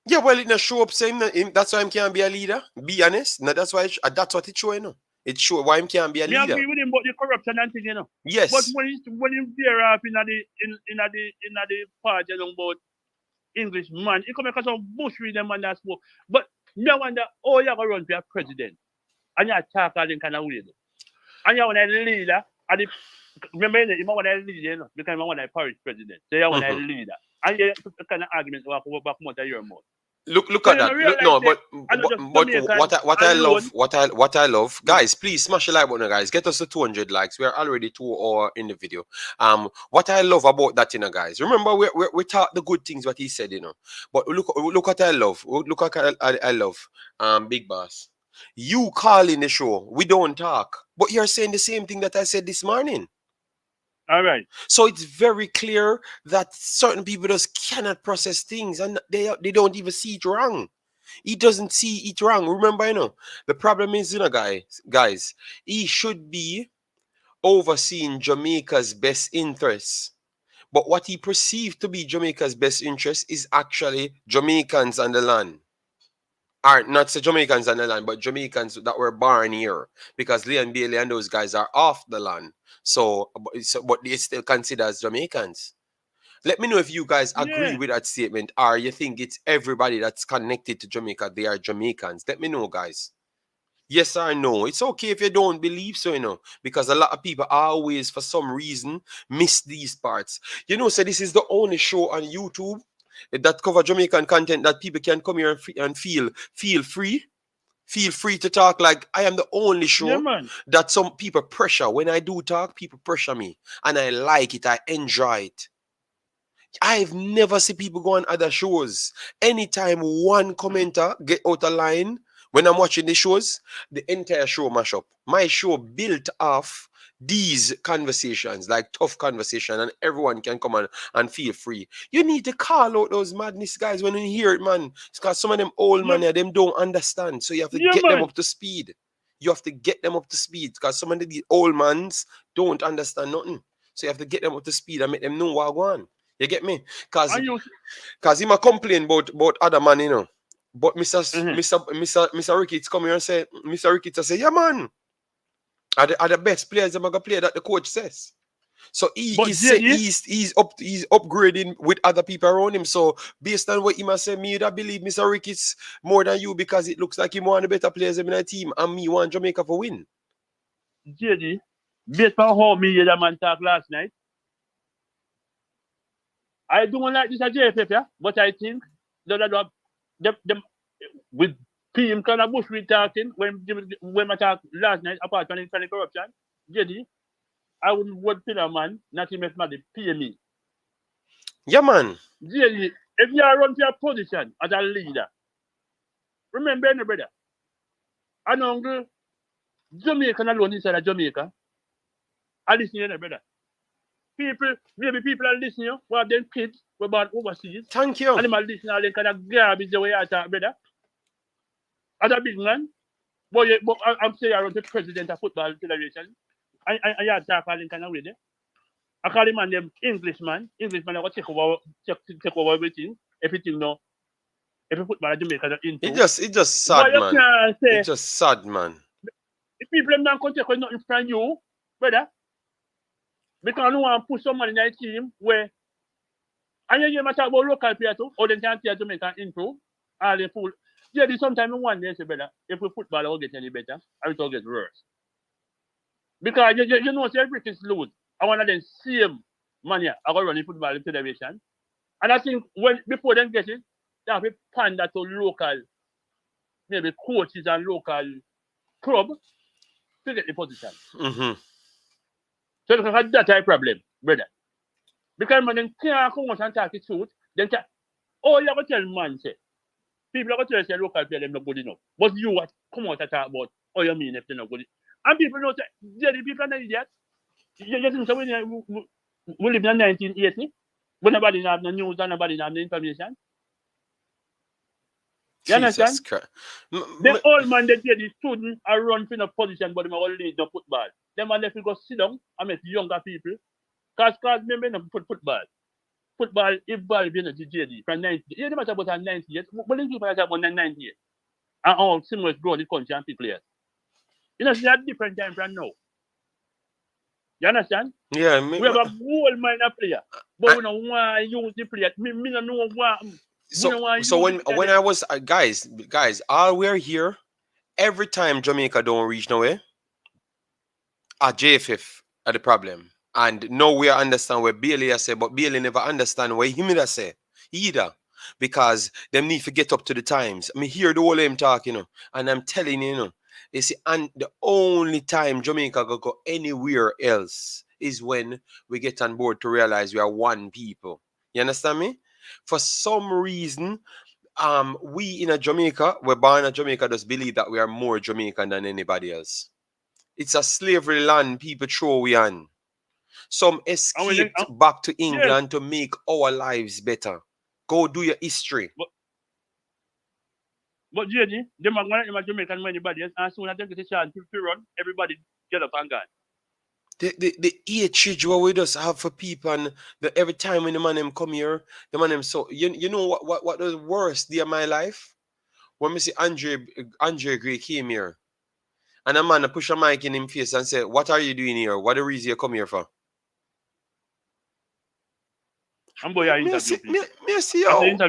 A: Yeah, well, it not show up saying that that's why him can't be a leader. Be honest. No, that's why that's what it showing. No. It show why him can't be a
C: Me
A: leader.
C: agree with him about the corruption and thing, you know. But
A: Yes.
C: when he veer off in the part you know, about English man, he come because of bush with them and that smoke. But me wonder how you gonna run for a president and you talk all them kind of way. And you want a leader and the remember you want a leader, you know, because you want a parish president. So you want a
A: Mhm.
C: leader. And you kind of argument walk over back more than your mouth.
A: Look
C: So
A: at
C: you know
A: that. Look,
C: realize
A: no,
C: that
A: but
C: I know
A: but,
C: just
A: but
C: Jamaican
A: what I love,
C: alone.
A: what I love, guys, please smash the like button, guys. Get us to 200 likes. We are already 2 hours in the video. What I love about that, you know, guys. Remember, we talk the good things what he said, you know. But look what I love. Look what I love. Big Boss, you call in the show. We don't talk, but you're saying the same thing that I said this morning.
C: All right.
A: So it's very clear that certain people just cannot process things, and they don't even see it wrong. He doesn't see it wrong. Remember, you know, the problem is, you know, guys, he should be overseeing Jamaica's best interests. But what he perceived to be Jamaica's best interest is actually Jamaicans on the land. Are not so Jamaicans on the land, but Jamaicans that were born here. Because Leon Bailey and those guys are off the land. But they still consider as Jamaicans. Let me know if you guys agree
C: Yeah.
A: with that statement, or you think it's everybody that's connected to Jamaica, they are Jamaicans. Let me know, guys. Yes or no. It's okay if you don't believe so, you know, because a lot of people always, for some reason, miss these parts. You know, so this is the only show on YouTube that cover Jamaican content that people can come here and feel free. Feel free to talk. Like, I am the only
C: Yeah,
A: show
C: man.
A: that some people pressure. When I do talk, people pressure me. And I like it. I enjoy it. I've never seen people go on other shows. Anytime one commenter get out of line when I'm watching the shows, the entire show mash up. My show built off these conversations, like tough conversation, and everyone can come on and feel free. You need to call out those madness guys when you hear it, man. It's because some of them old
C: Yeah,
A: man here, them don't understand. So you have to
C: yeah,
A: get them
C: man.
A: up to speed. You have to get them up to speed because some of the old mans don't understand nothing. So you have to get them up to speed and make them know what going on. You get me? Cause
C: And you,
A: cause he might complain about other man, you know. But
C: mm-hmm.
A: Mr. Ricketts come here and say, Mr. Ricketts say, yeah man, are the best players that gonna play that the coach says. So he
C: But
A: is say
C: JD,
A: he's upgrading with other people around him. So based on what he must say, me would believe Mr. Ricketts more than you because it looks like him one of the better players in the team and me want Jamaica for win.
C: JD, based on how me hear that man talk last night, I don't like this a JFF, yeah? But I think that them with him kind of bush we talking when I talk last night apart from the corruption, JD, I wouldn't vote for a man, not him if somebody pay me.
A: Yeah man.
C: JD, if you are run for a position as a leader, remember, brother, I know Jamaican alone inside of Jamaica, I listen to you, brother. Maybe people are listening, who have them kids, who are born overseas,
A: Thank you.
C: and them are listening to all them kind of garbage the way I talk, brother. As a big man, but I'm saying I run the president of Football Federation, and you talk all them kind of way there. I call him and them Englishman I go take over everything now. Every footballer Jamaica into.
A: It just
C: But
A: sad
C: you
A: man.
C: can't say,
A: It's just sad man.
C: if people them not take away nothing from you, brother, because no one put someone in a team where, and you matter about local players too, or they can see Jamaica improve, all the full. Yeah, sometimes one day, say, brother, if we football will get any better, or it will get worse. Because you know, say everything's lose. I want them same money, I go run the football federation. And I think when before them get it, they have to pander to local, maybe coaches and local club to get the position.
A: Mm-hmm.
C: So that's a problem, brother. Because when they can't come out and talk the truth, then oh, you have to tell man, say, people are going to tell say local player them not good enough. But you what come out and talk about, oh, you mean if they're not good enough. And people know, say, yeah, the people are not idiots. You think so we live in 1980, when nobody have no news and nobody have no information. You
A: Jesus
C: understand?
A: Christ.
C: The old man they the student are run for no position, but they will lead no football. Them man they go sit down and make younger people. Cause remember no football. football evolved in the JD from 90. You know about 90 years. What do you about 90 years? And all similar grow the country and players. You know, it's a different time from now. You understand?
A: Yeah,
C: We have a whole minor player, but we don't want to use the player. Me don't know what.
A: So when I was guys, all we're here every time Jamaica don't reach nowhere, JFF are the problem. And now we understand what Bailey has said, but Bailey never understand what him has say either. Because them need to get up to the times. I mean, hear the whole them talk, and I'm telling you, you see, and the only time Jamaica go anywhere else is when we get on board to realize we are one people. You understand me? For some reason, we in Jamaica, we're born in Jamaica, just believe that we are more Jamaican than anybody else. It's a slavery land people throw we on. Some escaped back to England to make our lives better. Go do your history.
C: But JD, them are going to Jamaican anybody else, and soon as they get a chance to run, everybody get up and gone.
A: The hatred what we just have for people, and every time when the man them come here, the man them so you know what was worst day of my life? When we see Andre Gray came here. And a man push a mic in his face and say, "What are you doing here? What the reason you come here for?"
C: Me
A: see you.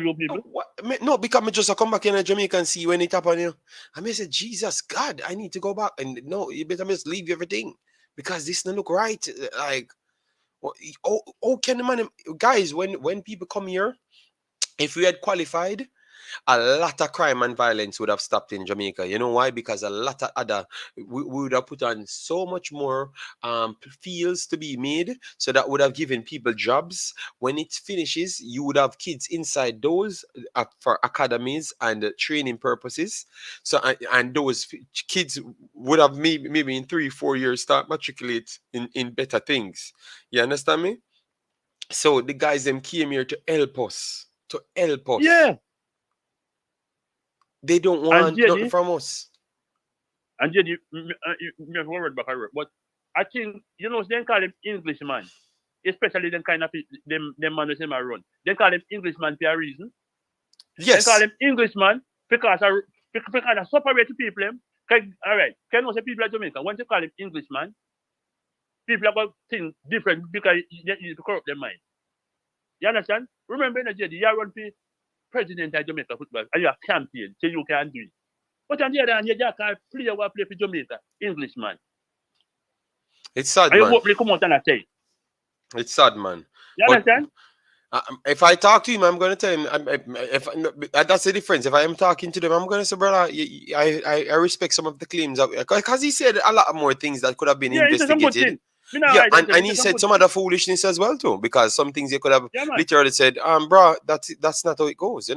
A: No, because I just come back in Jamaica and see when it happen here. And I say, Jesus God, I need to go back. And no, you better just leave everything. Because this don't look right. Like, how can the man, guys, when people come here, if we had qualified, a lot of crime and violence would have stopped in Jamaica. You know why? Because a lot of other, we would have put on so much more fields to be made, so that would have given people jobs. When it finishes, you would have kids inside those for academies and training purposes. So and those kids would have maybe in 3-4 years start matriculate in better things. You understand me? So the guys them came here to help us.
C: Yeah.
A: They don't want nothing from us.
C: And JD, you have worried about her, but I think, they call him Englishman. Especially them kind of them man who say my run. They call him Englishman for a reason.
A: Yes.
C: They call him Englishman because I separate people. All right. Can you say people at Jamaica? Once you call him Englishman, people are going to think different because you need to corrupt their mind. You understand? Remember, JD, you run for president of Jamaica Football and you have campaign so you can do it. But on the other hand, you just can't play for Jamaica, Englishman.
A: It's sad,
C: and
A: man.
C: You come out and I say.
A: It's sad, man.
C: You understand?
A: If I talk to him, I'm going to tell him. That's the difference. If I am talking to them, I'm going to say, brother, I respect some of the claims. Because he said a lot more things that could have been investigated. Yeah, and he said some other foolishness as well too, because some things you could have literally said, bro, that's not how it goes,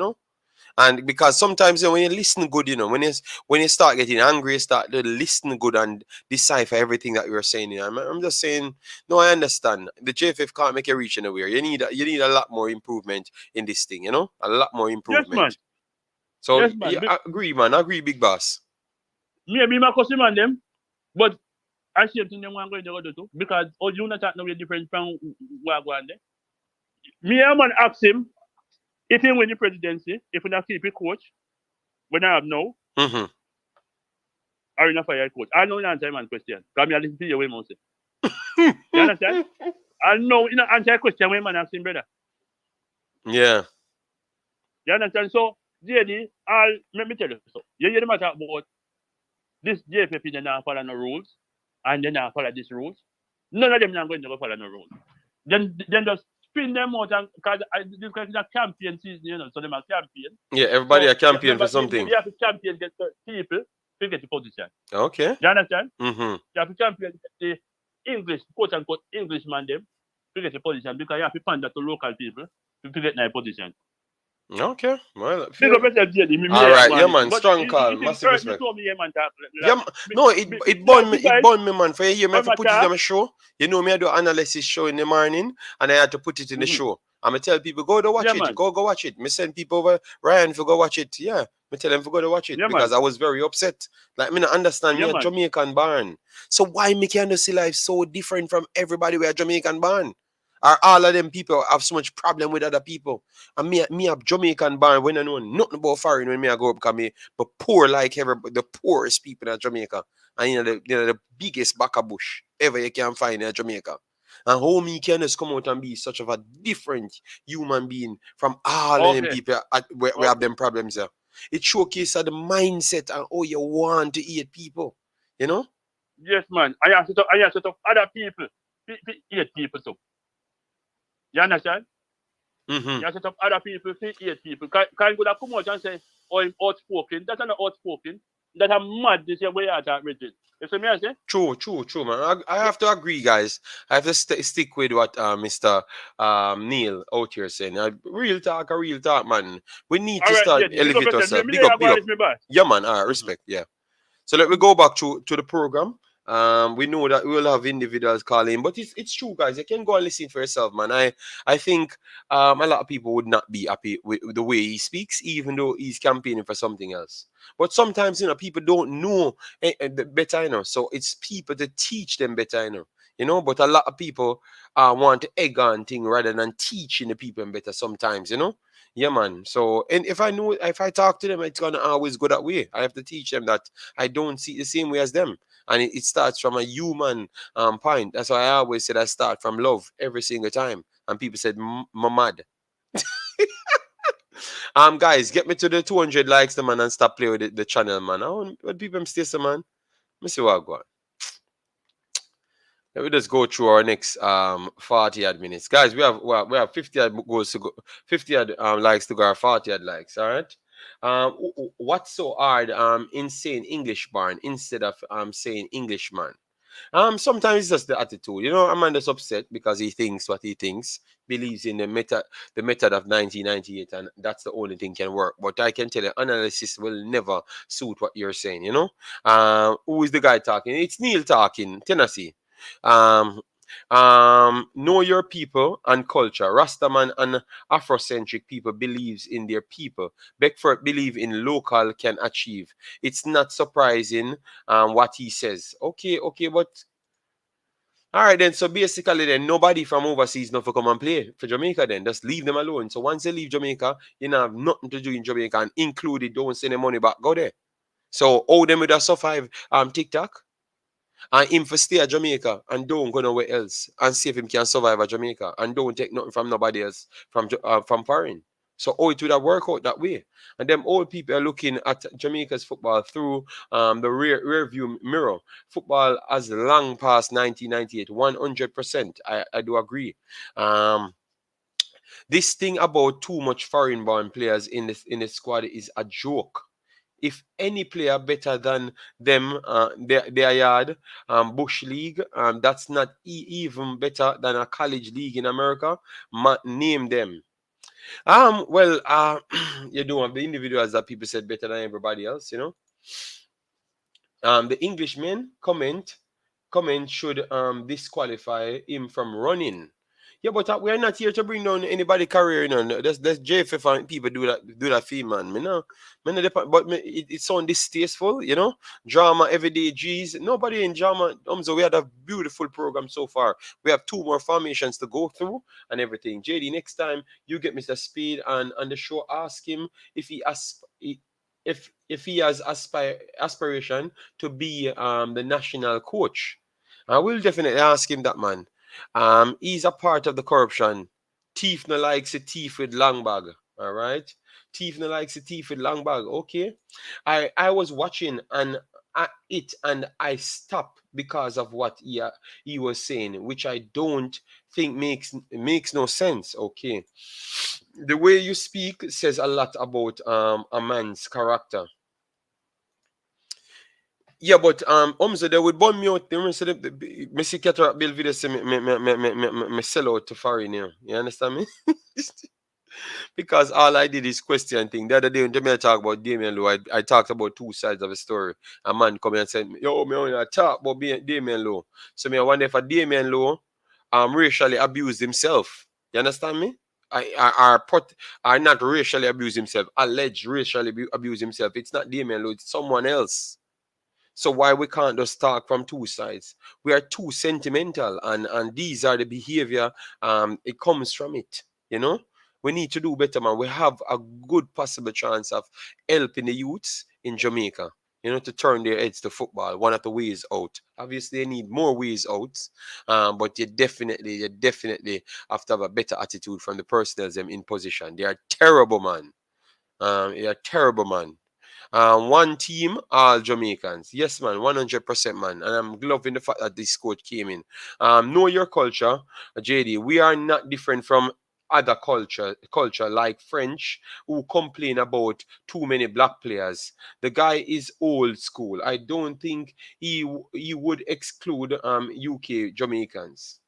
A: And because sometimes when you listen good, when you start getting angry, you start to listen good and decipher everything that you're saying. I'm just saying, no, I understand. The JFF can't make you reach anywhere. You need a lot more improvement in this thing, a lot more improvement.
C: Yes, man.
A: So I agree, man. I agree, big boss.
C: Me my customer and them, but I see them I'm going to do too, because you not know different from what I go on there. Me a man ask him if he win the presidency, if we not keep a coach, when I have no, are you not fire coach? I know you answer my question. Because I listen to you way more. You understand? I know you not answer a question when man ask him, brother.
A: Yeah.
C: You understand? So, JD, let me tell you so. You hear the matter about this JFP, they not follow no rules, and they not follow these rules. None of them not going to follow no rules. Then just spin them out, and because this is a campaign season, so they are campaign.
A: Yeah, everybody a campaign for something.
C: You have to champion get people to get the position.
A: Okay.
C: You understand?
A: Mm-hmm.
C: You have to champion the English, quote unquote, Englishman them to get the position, because you have to pander to local people to get their position.
A: Okay. Well,
C: all
A: right, yeah, man. Strong call. Massive respect. No, it burned me, man. For a year, I put it on my show. You know me, I do analysis show in the morning, and I had to put it in the show. I'm gonna tell people go to watch it. Man. Go watch it. Me send people over Ryan to go watch it. Yeah, me tell them to go to watch it because I was very upset. Like me not understand. Me a Jamaican born. So why me can't see life so different from everybody? We are Jamaican born. Or all of them people have so much problem with other people. And me a Jamaican born when I know nothing about foreign when me I go up because me but poor like the poorest people in Jamaica. And the biggest baka bush ever you can find in Jamaica. And how me can just come out and be such of a different human being from all of them
C: Okay.
A: people we have
C: Okay.
A: them problems there. It showcases the mindset and how you want to eat people. You know?
C: Yes, man. I have to talk other people. Eight people too. You understand?
A: Mm-hmm.
C: You have to talk other people, eight people. Can you come out and say, oh, I'm outspoken? That's not outspoken. That I'm mad this year way out at Richard. You see me I say?
A: True, man. I have to agree, guys. I have to stick with what Mr. Neil out here saying. Real talk, man. We need
C: All
A: to
C: right,
A: start
C: yeah. Big up
A: elevate
C: yourself.
A: ourselves.
C: Me
A: Big
C: there
A: up,
C: I go
A: big
C: and
A: up.
C: listen me back.
A: Yeah, man.
C: Mm-hmm.
A: Respect. Yeah. So let me go back to the program. We know that we will have individuals calling, but it's true, guys. You can go and listen for yourself, man. I think a lot of people would not be happy with the way he speaks, even though he's campaigning for something else. But sometimes, people don't know better, so it's people to teach them better, But a lot of people want to egg on thing rather than teaching the people better sometimes. Yeah, man. So, and if I talk to them, it's gonna always go that way. I have to teach them that I don't see it the same way as them, and it starts from a human point. That's why I always said I start from love every single time. And people said, "Mad." Guys, get me to the 200 likes, the man, and stop playing with the channel, man. I want when people stay, so, man. Let me see what I got. Let me just go through our next 40 odd minutes, guys. We have 50 odd goals to go, 50 odd likes to go, our 40 odd likes. All right. What's so hard in saying English barn instead of saying Englishman? Sometimes it's just the attitude. Amanda's upset because he thinks what he thinks, believes in the method of 1998, and that's the only thing can work. But I can tell you, analysis will never suit what you're saying. Who is the guy talking? It's Neil talking, Tennessee. Um, know your people and culture. Rastaman and Afrocentric people believes in their people. Beckford believe in local can achieve. It's not surprising what he says. Okay, but all right then. So basically, then nobody from overseas not for come and play for Jamaica. Then just leave them alone. So once they leave Jamaica, you know have nothing to do in Jamaica, and included don't send the money back. Go there. So all them with a survive TikTok and him for stay at Jamaica and don't go nowhere else and see if him can survive at Jamaica and don't take nothing from nobody else from foreign. So it would have work out that way. And them old people are looking at Jamaica's football through the rear view mirror. Football has long past 1998, 100%. I do agree. Um, this thing about too much foreign born players in the squad is a joke. If any player better than them, their yard, Bush League, that's not even better than a college league in America, name them. Well, you do have the individuals that people said better than everybody else. The Englishman comment should disqualify him from running. Yeah, but we are not here to bring down anybody career. That's JFF and people do that fee, man. It sounds distasteful. Drama everyday G's. Nobody in drama. So we had a beautiful program so far. We have two more formations to go through and everything. JD, next time you get Mr. Speed and on the show, ask him if he if he has aspiration to be the national coach. I will definitely ask him that, man. He's a part of the corruption. Thief no likes a thief with long bag. All right. Thief no likes a thief with long bag. Okay. I was watching and I stopped because of what he was saying, which I don't think makes no sense. Okay. The way you speak says a lot about a man's character. Yeah, but Omza, they would bomb me out. They will say me see cataract bill video say me sell out to foreign. You understand me? Because all I did is question thing. The other day when Jamie talk about Damien Lowe, I talked about two sides of the story. A man come in and said, "Yo, me only talk about Damien Lowe." So me I wonder if a Damien Lowe racially abused himself. You understand me? I not racially abuse himself. Alleged racially abuse himself. It's not Damien Lowe. It's someone else. So why we can't just talk from two sides? We are too sentimental, and these are the behavior. It comes from it. You know, we need to do better, man. We have a good possible chance of helping the youths in Jamaica. You know, to turn their heads to football. One of the ways out. Obviously, they need more ways out, but you definitely have to have a better attitude from the personnel them in position. They are terrible, man. They are terrible, man. One team, all Jamaicans. Yes, man, 100%, man. And I'm loving the fact that this coach came in. Know your culture, JD. We are not different from other culture like French who complain about too many black players. The guy is old school. I don't think he would exclude UK Jamaicans.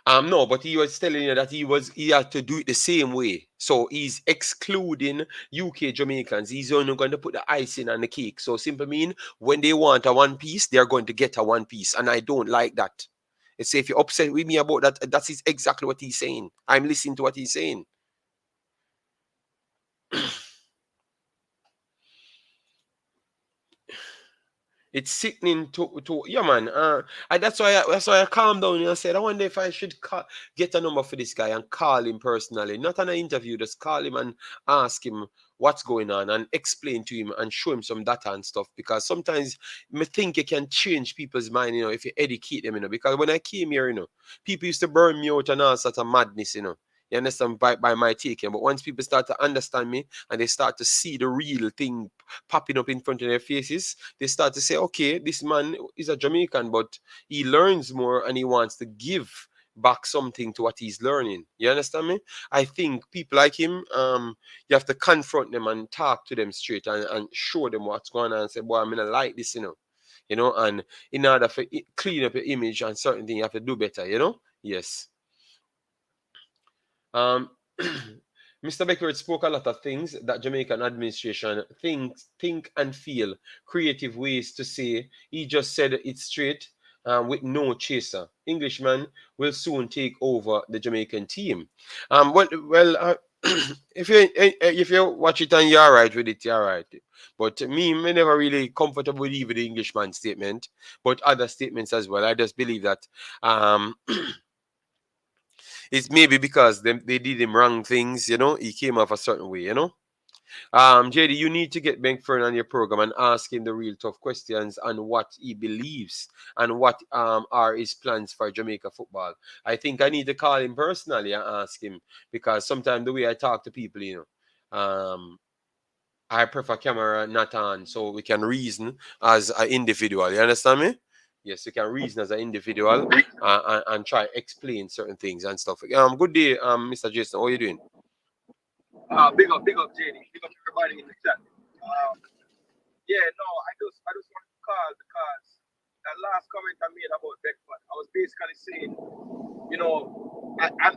A: No, but he was telling you that he had to do it the same way. So he's excluding UK Jamaicans. He's only going to put the icing on the cake. So simply mean when they want a one piece, they're going to get a one piece, and I don't like that. It's if you're upset with me about that, that is exactly what he's saying. I'm listening to what he's saying. It's sickening to yeah, man. That's why I calmed down and I said I wonder if I should get a number for this guy and call him personally, not on an interview. Just call him and ask him what's going on and explain to him and show him some data and stuff. Because sometimes I think you can change people's mind, you know, if you educate them, you know. Because when I came here, you know, people used to burn me out and all sorts of madness, you know. You understand by my taking, but once people start to understand me and they start to see the real thing popping up in front of their faces, they start to say, okay, this man is a Jamaican, but he learns more and he wants to give back something to what he's learning. You understand me? I think people like him, you have to confront them and talk to them straight and show them what's going on and say, boy, I'm gonna like this, you know. You know, and in order for clean up your image and certain things, you have to do better, you know? Yes. Um, Mr. Beckford spoke a lot of things that Jamaican administration think and feel, creative ways to say. He just said it straight with no chaser. Englishman will soon take over the Jamaican team. If you watch it and you're all right with it, you're all right. But me never really comfortable with even the Englishman statement, but other statements as well. I just believe that um, it's maybe because they did him wrong things, you know. He came off a certain way, you know. JD, you need to get Benkford on your program and ask him the real tough questions on what he believes and what are his plans for Jamaica football. I think I need to call him personally and ask him because sometimes the way I talk to people, you know, I prefer camera not on so we can reason as an individual. You understand me? Yes, we can reason as an individual and try explain certain things and stuff. Good day, Mr. Jason. How are you doing?
B: Big up, JD. Big up everybody in the chat. Yeah, no, I just wanted to call because that last comment I made about Beckford, I was basically saying, you know,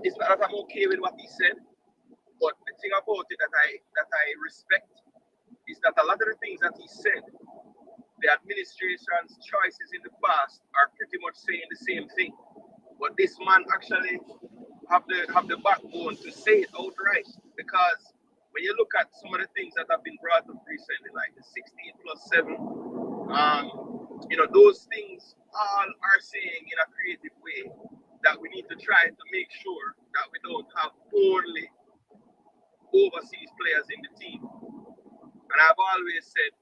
B: it's not that I'm okay with what he said, but the thing about it that I respect is that a lot of the things that he said, the administration's choices in the past are pretty much saying the same thing. But this man actually have the backbone to say it outright, because when you look at some of the things that have been brought up recently, like the 16+7, you know, those things all are saying in a creative way that we need to try to make sure that we don't have only overseas players in the team. And I've always said,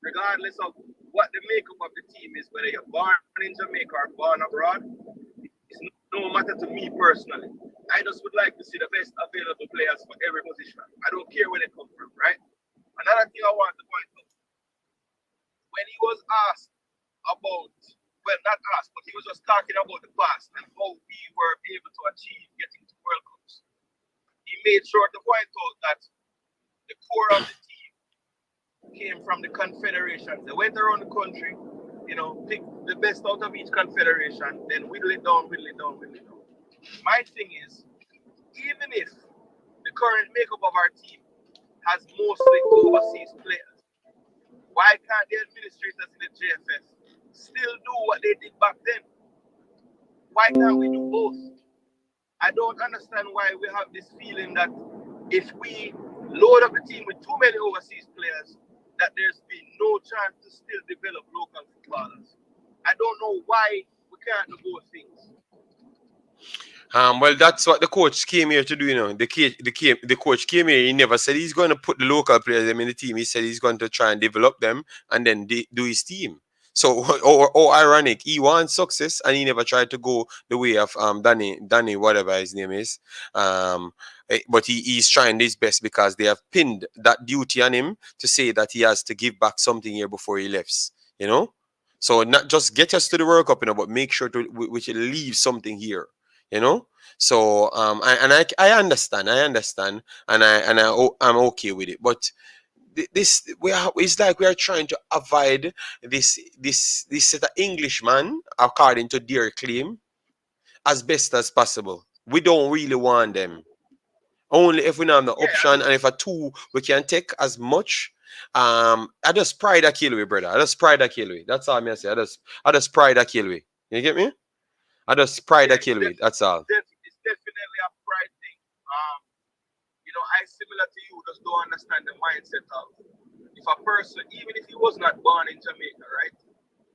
B: regardless of what the makeup of the team is, whether you're born in Jamaica or born abroad, it's no matter to me personally. I just would like to see the best available players for every position. I don't care where they come from, right? Another thing I want to point out, when he was asked about, well, not asked, but he was just talking about the past and how we were able to achieve getting to World Cups. He made sure to point out that the core of the team came from the confederations. They went around the country, you know, pick the best out of each confederation, then whittle it down. My thing is, even if the current makeup of our team has mostly overseas players, why can't the administrators in the JFF still do what they did back then? Why can't we do both? I don't understand why we have this feeling that if we load up the team with too many overseas players,
D: that there's been no chance to still develop local footballers. I don't know why we can't do both things.
A: Well, that's what the coach came here to do. The coach came here. He never said he's going to put the local players in the team. He said he's going to try and develop them and then do his team. So, or ironic, he wants success and he never tried to go the way of Danny, whatever his name is. But he's trying his best because they have pinned that duty on him to say that he has to give back something here before he leaves. So not just get us to the World Cup, but make sure we should leave something here. So I understand, and I'm okay with it. But it's like we are trying to avoid this set of Englishman, according to their claim, as best as possible. We don't really want them. Only if we don't have the option, and if a two we can take as much. I just pride that kill we, brother. I just pride that kill we. That's all I say. I just pride that kill we. You get me? I just pride that kill we. That's all.
D: It's definitely a pride thing. I similar to you, just don't understand the mindset of if a person, even if he was not born in Jamaica, right?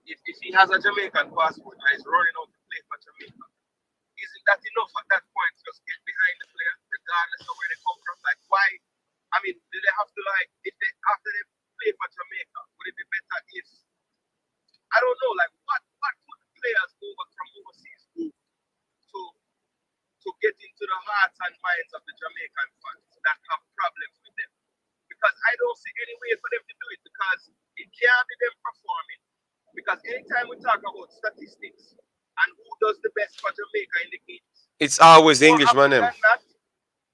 D: If he has a Jamaican passport and is running out to play for Jamaica, isn't that enough at that point to just get behind the player, regardless of where they come from? Like, why? I mean, do they have to, like, if they after they play for Jamaica, would it be better if, I don't know, like, what could players from overseas do to get into the hearts and minds of the Jamaican fans that have problems with them? Because I don't see any way for them to do it, because it can't be them performing. Because anytime we talk about statistics and who does the best for Jamaica in the games,
A: it's always Englishman.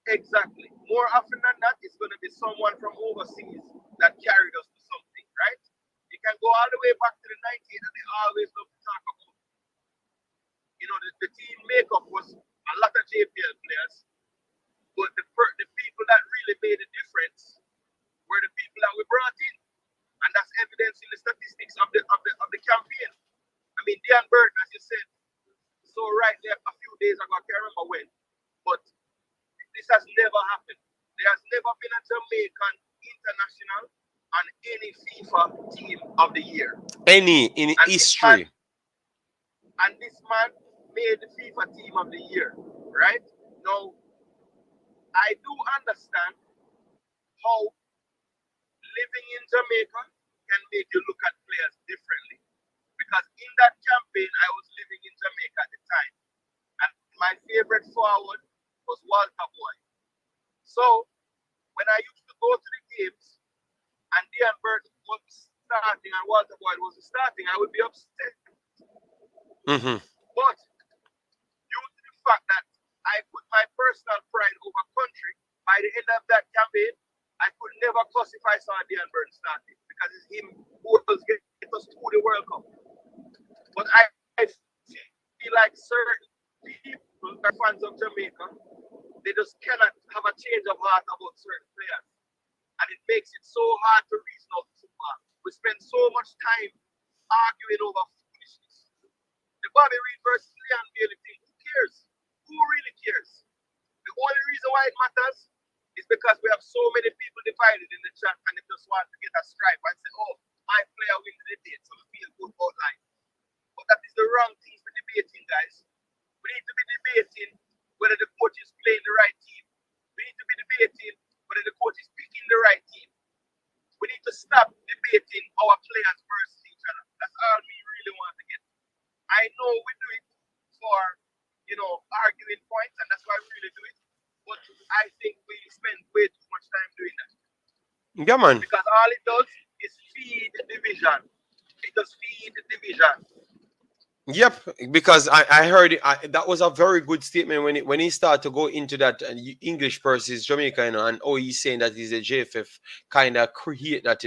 D: Exactly. More often than not, it's going to be someone from overseas that carried us to something, right? You can go all the way back to the 90s, and they always love to talk about, the team makeup was a lot of JPL players, but the people that really made a difference were the people that we brought in, and that's evidence in the statistics of the campaign. I mean, Dan Burton, as you said, so right there a few days ago, I can't remember when, but this has never happened. There has never been a Jamaican international on any FIFA team of the year.
A: Any in history.
D: And this man made the FIFA team of the year, right? Now, I do understand how living in Jamaica can make you look at players differently. Because in that campaign, I was living in Jamaica at the time. And my favorite forward was Walter Boy. So, when I used to go to the games and Dean Burton was starting and Walter Boy was starting, I would be upset.
A: Mm-hmm.
D: But due to the fact that I put my personal pride over country, by the end of that campaign, I could never classify Dean Burton starting because it's him who was getting us to the World Cup. But I feel like certain people are fans of Jamaica, they just cannot have a change of heart about certain players. And it makes it so hard to reason out football. We spend so much time arguing over foolishness. The Bobby Reid versus Leon Bailey thing, who cares? Who really cares? The only reason why it matters is because we have so many people divided in the chat and they just want to get a stripe and say, oh, my player wins the debate, so we feel good about life. But that is the wrong thing for debating, guys. We need to be debating whether the coach is playing the right team. We need to be debating whether the coach is picking the right team. We need to stop debating our players versus each other. That's all we really want to get. I know we do it for, arguing points, and that's why we really do it. But I think we spend way too much time doing that.
A: Yeah, man.
D: Because all it does is feed the division. It does feed the division.
A: Yep, because I heard it, that was a very good statement when he started to go into that English versus Jamaica, and he's saying that he's a JFF kind of create that,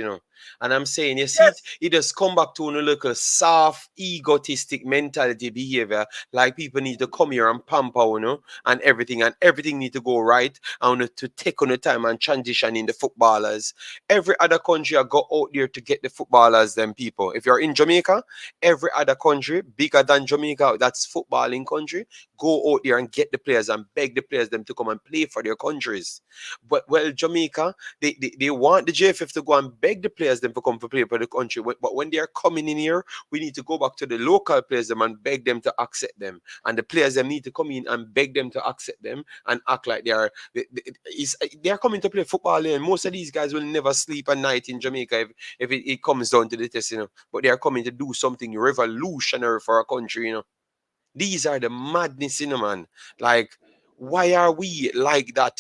A: and I'm saying, you see, it just come back to a little soft, egotistic mentality behavior, like people need to come here and pamper, and everything need to go right, and to take on the time and transition in the footballers. Every other country I go out there to get the footballers, them people. If you're in Jamaica, every other country, big weaker than Jamaica, that's footballing country, go out there and get the players and beg the players them to come and play for their countries. But well, Jamaica, they want the JFF to go and beg the players them to come to play for the country. But when they are coming in here, we need to go back to the local players them and beg them to accept them. And the players them need to come in and beg them to accept them and act like they are coming to play football. And most of these guys will never sleep at night in Jamaica if it comes down to the test, But they are coming to do something revolutionary for our country, These are the madness, man. Like, why are we like that,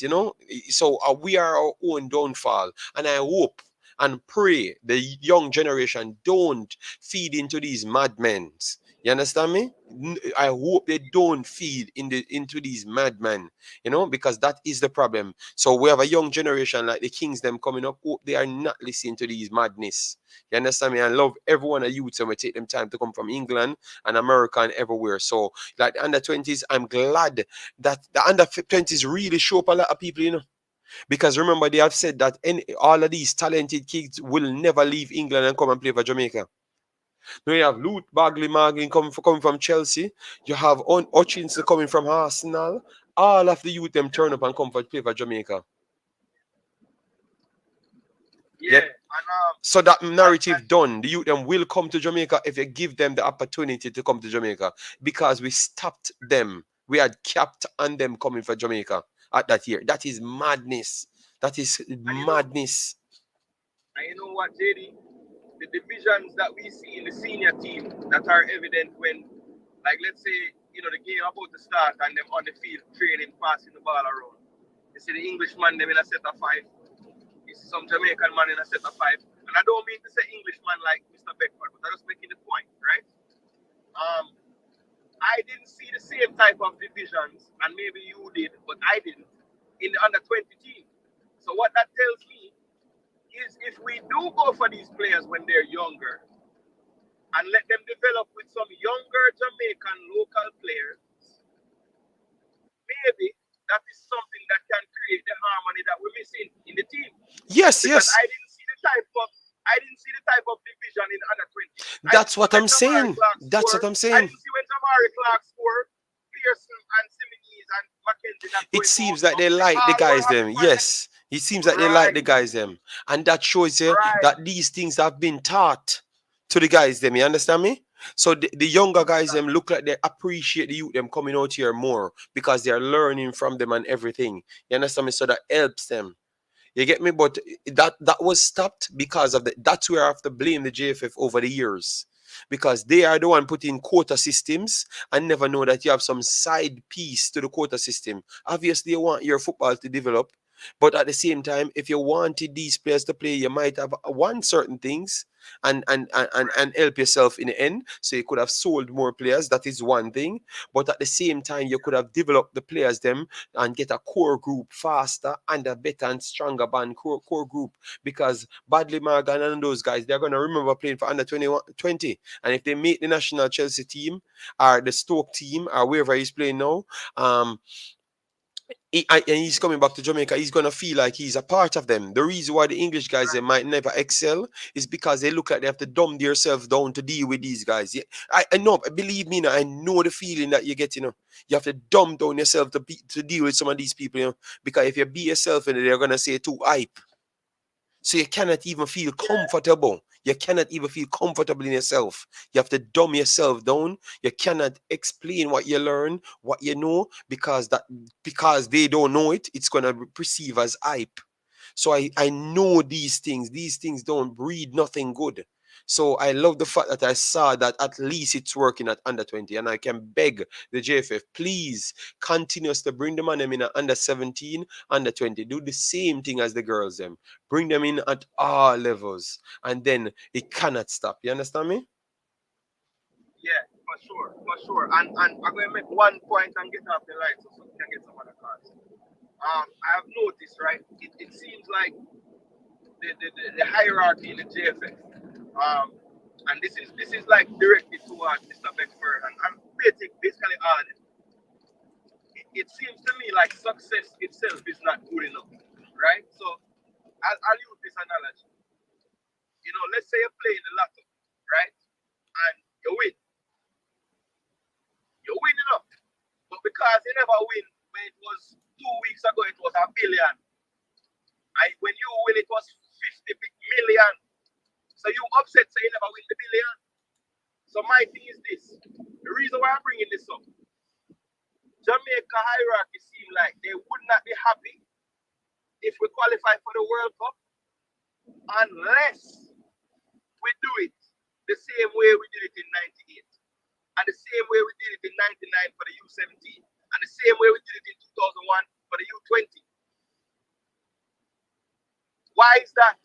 A: So we are our own downfall. And I hope and pray the young generation don't feed into these madmen. You understand me? I hope they don't feed into these madmen, because that is the problem. So we have a young generation like the Kings them coming up. Hope they are not listening to these madness. You understand me? I love everyone at youth and we take them time to come from England and America and everywhere. So like the under-20s, I'm glad that the under-20s really show up a lot of people, Because remember, they have said that all of these talented kids will never leave England and come and play for Jamaica. Now you have Luke Bagley coming from Chelsea. You have Hutchinson coming from Arsenal. All of the youth them turn up and come for play for Jamaica.
D: Yeah,
A: Yep.
D: and
A: So that narrative done. The youth them will come to Jamaica if you give them the opportunity to come to Jamaica. Because we stopped them. We had capped on them coming for Jamaica at that year. That is madness. That is madness.
D: And you know what, JD? The divisions that we see in the senior team that are evident when, like, let's say, the game about to start and them on the field training, passing the ball around. You see the Englishman them in a set of 5. You see some Jamaican man in a set of 5. And I don't mean to say Englishman like Mr. Beckford, but I'm just making the point, right? I didn't see the same type of divisions, and maybe you did, but I didn't, in the under-20 team. So what that tells me is if we do go for these players when they're younger and let them develop with some younger Jamaican local players, maybe that is something that can create the harmony that we're missing in the team.
A: Yes,
D: because
A: yes.
D: I didn't see the type of division in under-20.
A: That's what I'm saying. That's what I'm saying.
D: I didn't see when Jamari Clark scored, Pearson and Simonese and Mackenzie.
A: It seems like they like the guys them. Yes. It seems like they like the guys them. And that shows you that these things have been taught to the guys them. You understand me? So the younger guys them look like they appreciate the youth them coming out here more because they're learning from them and everything. You understand me? So that helps them. You get me? But that was stopped because of that's where I have to blame the JFF over the years. Because they are the one putting quota systems and never know that you have some side piece to the quota system. Obviously, you want your football to develop. But at the same time, if you wanted these players to play, you might have won certain things and help yourself in the end. So you could have sold more players. That is one thing. But at the same time, you could have developed the players them and get a core group faster and a better and stronger band core group. Because Badley Morgan and those guys, they're going to remember playing for under 20. And if they make the national Chelsea team or the Stoke team or wherever he's playing now, and he's coming back to Jamaica, he's going to feel like he's a part of them. The reason why the English guys, they might never excel is because they look like they have to dumb themselves down to deal with these guys. Yeah, I know, believe me, I know the feeling that you get, You have to dumb down yourself to deal with some of these people, Because if you be yourself, they're going to say too hype. So you cannot even feel comfortable. You cannot even feel comfortable in yourself. You have to dumb yourself down. You cannot explain what you learn, what you know, because they don't know it. It's going to be perceived as hype. So I know these things. These things don't breed nothing good. So I love the fact that I saw that at least it's working at under 20. And I can beg the JFF, please continue to bring them on them in under 17, under 20. Do the same thing as the girls them. Bring them in at all levels. And then it cannot stop. You understand me?
D: Yeah, for sure. And I'm going to make one point and get off the line so we can get some other cards. I have noticed, right? It seems like the hierarchy in the JFF, and this is like directed towards Mr. Beckford and basically all it. It seems to me like success itself is not good enough, right? So I'll use this analogy. Let's say you play in the lotto, right? And you win. So you upset so you never win the billion. So my thing is this. The reason why I'm bringing this up, Jamaica hierarchy seem like they would not be happy if we qualify for the World Cup unless we do it the same way we did it in 98 and the same way we did it in 99 for the U17 and the same way we did it in 2001 for the U20. Why is that?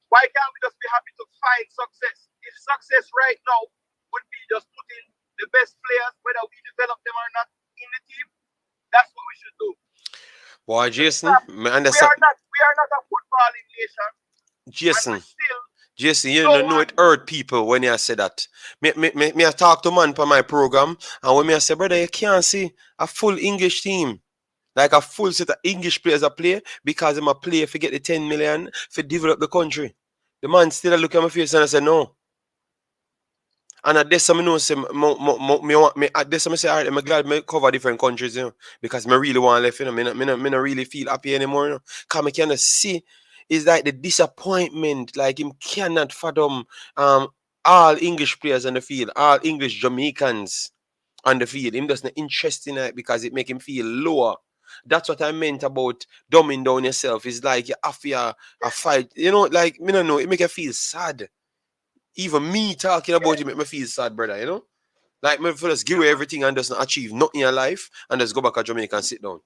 D: Why can't we just be happy to find success? If success right now would be just putting the best players, whether we develop them or not, in the team, that's what we should do.
A: Boy, Jason,
D: We are not a footballing nation.
A: Jason, you don't know it hurt people when you say that. Me I talk to man for my program, and when me I say, brother, you can't see a full English team. Like a full set of English players a play because I'm a player if you get the 10 million to develop the country. The man still look at my face and I say no. And at this time I know say at this time I say alright, I'm glad I cover different countries, you know, because I really want to left, you know. Me not really feel happy anymore, you know. Cause I cannot see is like the disappointment, like him cannot fathom all English players on the field, all English Jamaicans on the field. Him just not interested in it because it make him feel lower. That's what I meant about dumbing down yourself. It's like you have a fight. You know, like, me don't know, it make you feel sad. Even me talking about it make me feel sad, brother, you know? Like, me feel just give away everything and just not achieve nothing in your life and just go back to Jamaica and sit down.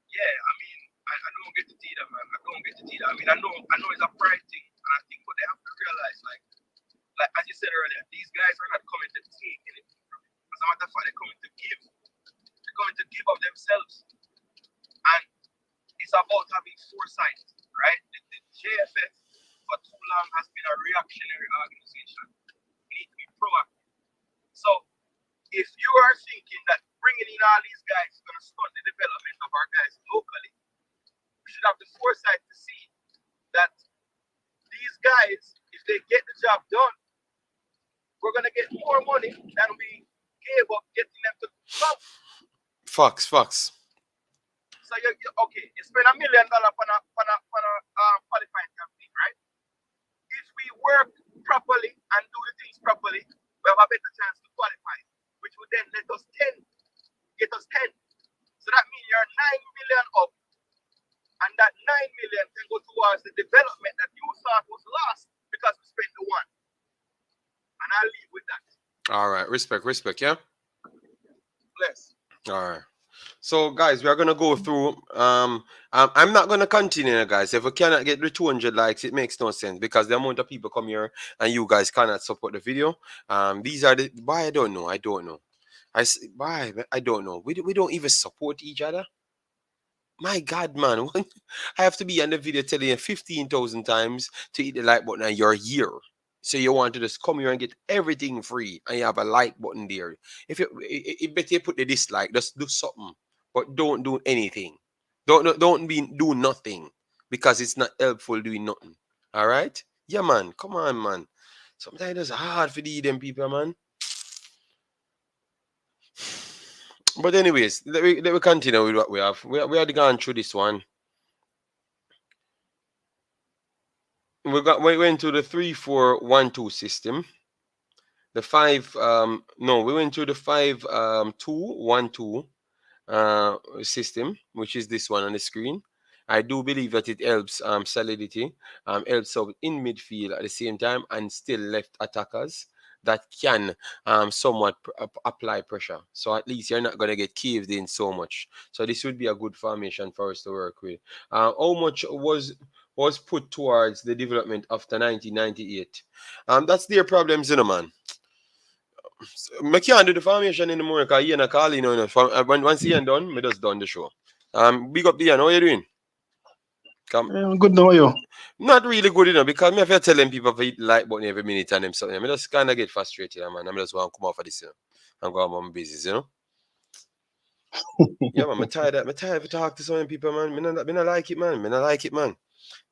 D: Yeah, I mean, I don't get to see that, man. I don't get to see that. I mean, I know it's a pride thing, and I think what they have to realize, like as you said earlier, these guys are not coming to take anything from it. As a matter of fact, they're coming to give. They're coming to give of themselves. And it's about having foresight, right? The JFF for too long has been a reactionary organization. We need to be proactive. So if you are thinking that bringing in all these guys is going to stunt the development of our guys locally, we should have the foresight to see that these guys, if they get the job done, we're going to get more money than we gave up getting them to come.
A: Facts.
D: So you spend $1 million on a qualifying campaign, right? If we work properly and do the things properly, we have a better chance to qualify, which would then get us 10. So that means you're 9 million up, and that 9 million can go towards the development that you thought was lost because we spent the one. And I'll leave with that.
A: All right, respect, yeah?
D: Bless.
A: All right. So, guys, we are going to go through. I'm not going to continue, guys. If we cannot get the 200 likes, it makes no sense because the amount of people come here and you guys cannot support the video. These are the... Why? I don't know. I don't know. We don't even support each other. My God, man. I have to be on the video telling you 15,000 times to hit the like button and you're here. So you want to just come here and get everything free and you have a like button there. If you better put the dislike, just do something. But don't do anything. Don't do nothing because it's not helpful doing nothing. All right? Yeah, man. Come on, man. Sometimes it's hard for them people, man. But anyways, let me continue with what we have. We already gone through this one. We went to the 3-4-1-2 system. The 5 we went to the 5-2-1-2 system, which is this one on the screen. I do believe that it helps solidity, helps out in midfield at the same time, and still left attackers that can somewhat apply pressure. So at least you're not going to get caved in so much. So this would be a good formation for us to work with. How much was put towards the development after 1998? That's their problems, you know, man. I can't do the formation anymore because Ian call, you know. Once Ian done, me just done the show. Big up Ian, how you doing?
E: Good, how are you?
A: Not really good, you know, because me have to tell them people to hit the like button every minute and them something. I just kind of get frustrated, man. I just want to come off of this, you know. I'm going on my business, you know. Yeah, man, I'm tired of talk to so many people, man. Me not like it, man.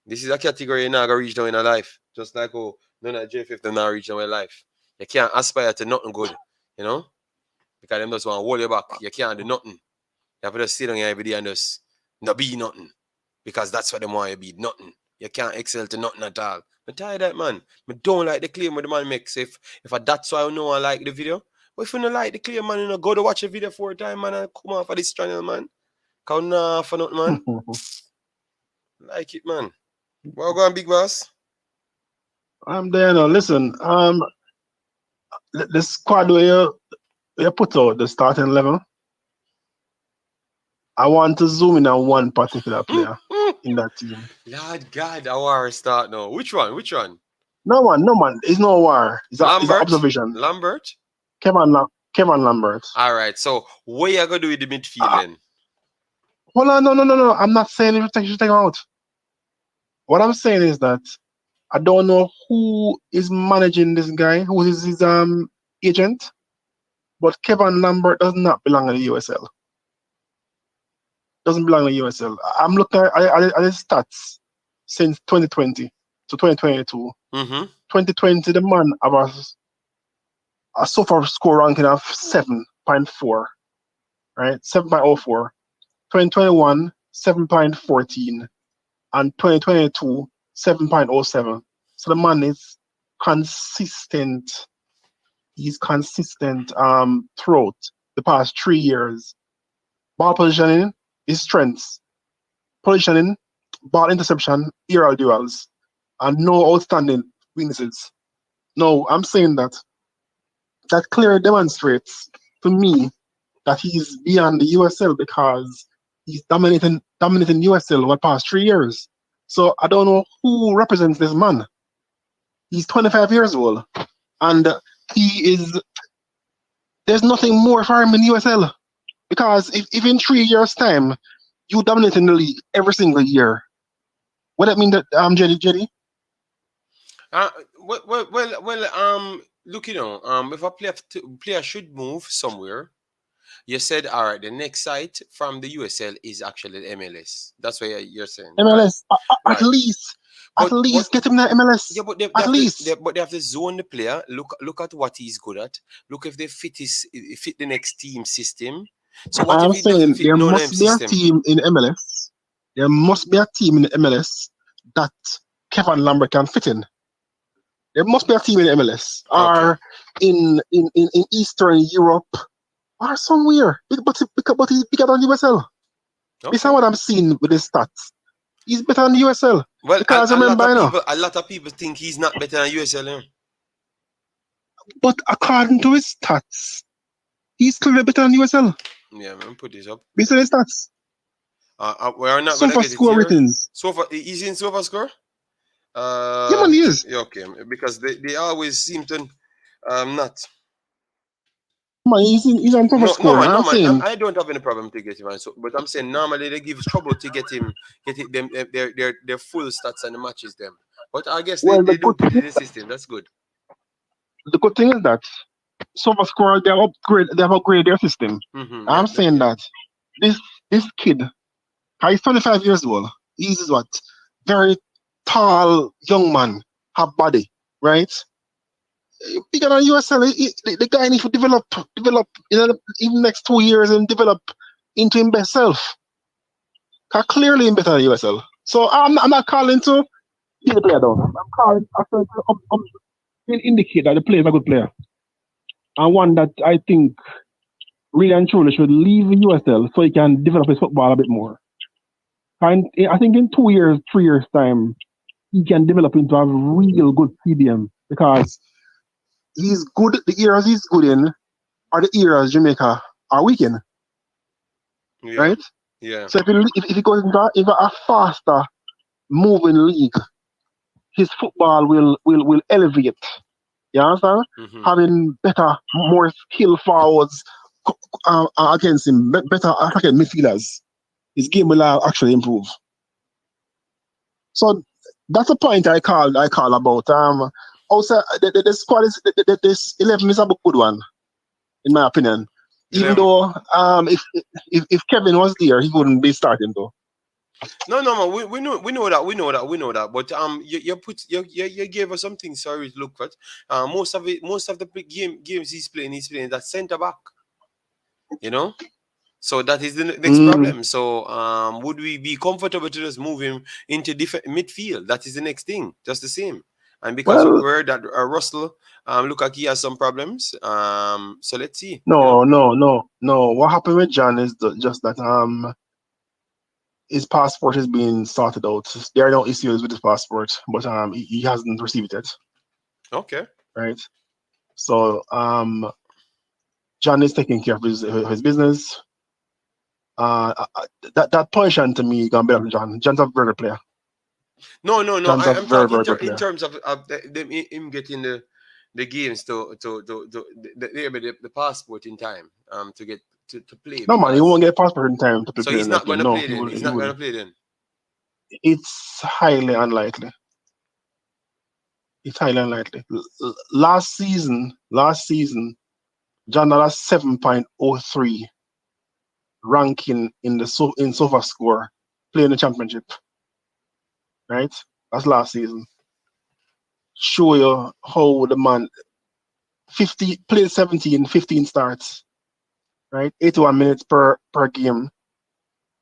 A: This is a category you're not going to reach down in a life. Just like how none of JFF them not reach down in life. You can't aspire to nothing good, you know? Because them just want to hold you back. You can't do nothing. You have to just sit down here every day and just not be nothing. Because that's what they want you to be, nothing. You can't excel to nothing at all. I'm tired of that, man. I don't like the claim what the man makes. If that's why I know I like the video. But if you don't like the claim, man, you know, go to watch a video 4 times, man, and come off of this channel, man. Come nah for nothing, man. Like it, man. Well going, big boss.
E: I'm there now. Listen, the squad where you put out the starting level, I want to zoom in on one particular player in that team.
A: Lord God, I want to start now. Which one?
E: No man. It's no war. It's an
A: Lambert?
E: observation.
A: Lambert?
E: Kevin Lambert.
A: All right. So what you gonna do with the midfield then?
E: Hold on, no. I'm not saying you should take him out. What I'm saying is that I don't know who is managing this guy, who is his agent, but Kevin Lambert does not belong in the USL. Doesn't belong in the USL. I'm looking at his stats since 2020 to 2022. 2020, the man have a so far score ranking of 7.4, right? 7.04. 2021, 7.14. And 2022, 7.07. So the man is consistent. He's consistent throughout the past 3 years. Ball positioning, his strengths. Positioning, ball interception, aerial duels, and no outstanding weaknesses. No, I'm saying that clearly demonstrates to me that he's beyond the USL because he's dominating USL over the past 3 years. So I don't know who represents this man. He's 25 years old, and there's nothing more for him in USL. Because if in 3 years' time you dominate in the league every single year, what that mean that Jetty?
A: Look, you know, if a player should move somewhere, you said, all right, the next site from the USL is actually the MLS. That's what you're saying.
E: MLS,
A: right?
E: at least get him that MLS.
A: Yeah, but they have to zone the player. Look at what he's good at. Look if they fit the next team system. So what
E: I'm
A: if he
E: saying
A: doesn't fit
E: there
A: no
E: must be
A: system?
E: a team in MLS. There must be a team in MLS that Kevin Lambert can fit in. There must be a team in MLS or in Eastern Europe or somewhere. But he's bigger than USL. This is what I'm seeing with his stats. He's better than USL.
A: Well,
E: because
A: a lot of people think he's not better than USL. Yeah?
E: But according to his stats, he's clearly better than USL.
A: Yeah, man, put this up.
E: Based on his stats.
A: We're not going to get
E: score
A: it here.
E: ratings.
A: He's in Sofa score?
E: Yeah, man, he is.
A: Yeah, okay, because they always seem to not.
E: Man, he's on Sofa score.
A: No, man, I don't have any problem to get him on. So, but I'm saying normally they give trouble to get them their full stats and the matches them. But I guess they do put it in the system. That's good.
E: The good thing is that Sofa score they have upgraded their system. I'm saying that this kid, he's 25 years old. He's what? Very tall young man, have body, right? Bigger than USL. The guy needs to develop in the next 2 years and develop into his best self. Because clearly he's better than USL. So I'm not calling to get the player down. I'm calling to indicate that the player is a good player. And one that I think really and truly should leave USL so he can develop his football a bit more. And I think in 2 years, 3 years time, he can develop into a real good CDM because he's good. The areas he's good in are the areas Jamaica are weak in, right?
A: Yeah.
E: So if he goes into a faster moving league, his football will elevate. You understand? Having better, more skill forwards against him, better attacking midfielders, his game will actually improve. So that's a point I call about. Also, the squad is this 11 is a good one, in my opinion. Even though if Kevin was there, he wouldn't be starting though.
A: No, man. We know that. But you gave us something sorry to look at. Most of the games he's playing that centre back. You know. So that is the next problem. So would we be comfortable to just move him into different midfield? That is the next thing. Just the same. And because we
E: Well,
A: heard that Russell, look like he has some problems. So let's see.
E: no. What happened with John is just that his passport is being sorted out. There are no issues with his passport, but he hasn't received it.
A: Okay.
E: Right. So John is taking care of his business. That position to me gonna be up to John. John's a very good player.
A: No.
E: John's a
A: I'm
E: very,
A: talking
E: very good
A: in
E: player.
A: terms of him getting the games to the passport in time to get to play.
E: No man, he
A: Because
E: won't get passport in time to
A: so
E: play
A: he's
E: in that
A: not
E: game.
A: gonna
E: No,
A: play then. He's not gonna play then.
E: It's highly unlikely. It's highly unlikely. Last season, John had a 7.03 ranking in SOFA score playing the championship. Right? That's last season. Show you how the man played 15 starts. Right? 81 minutes per game.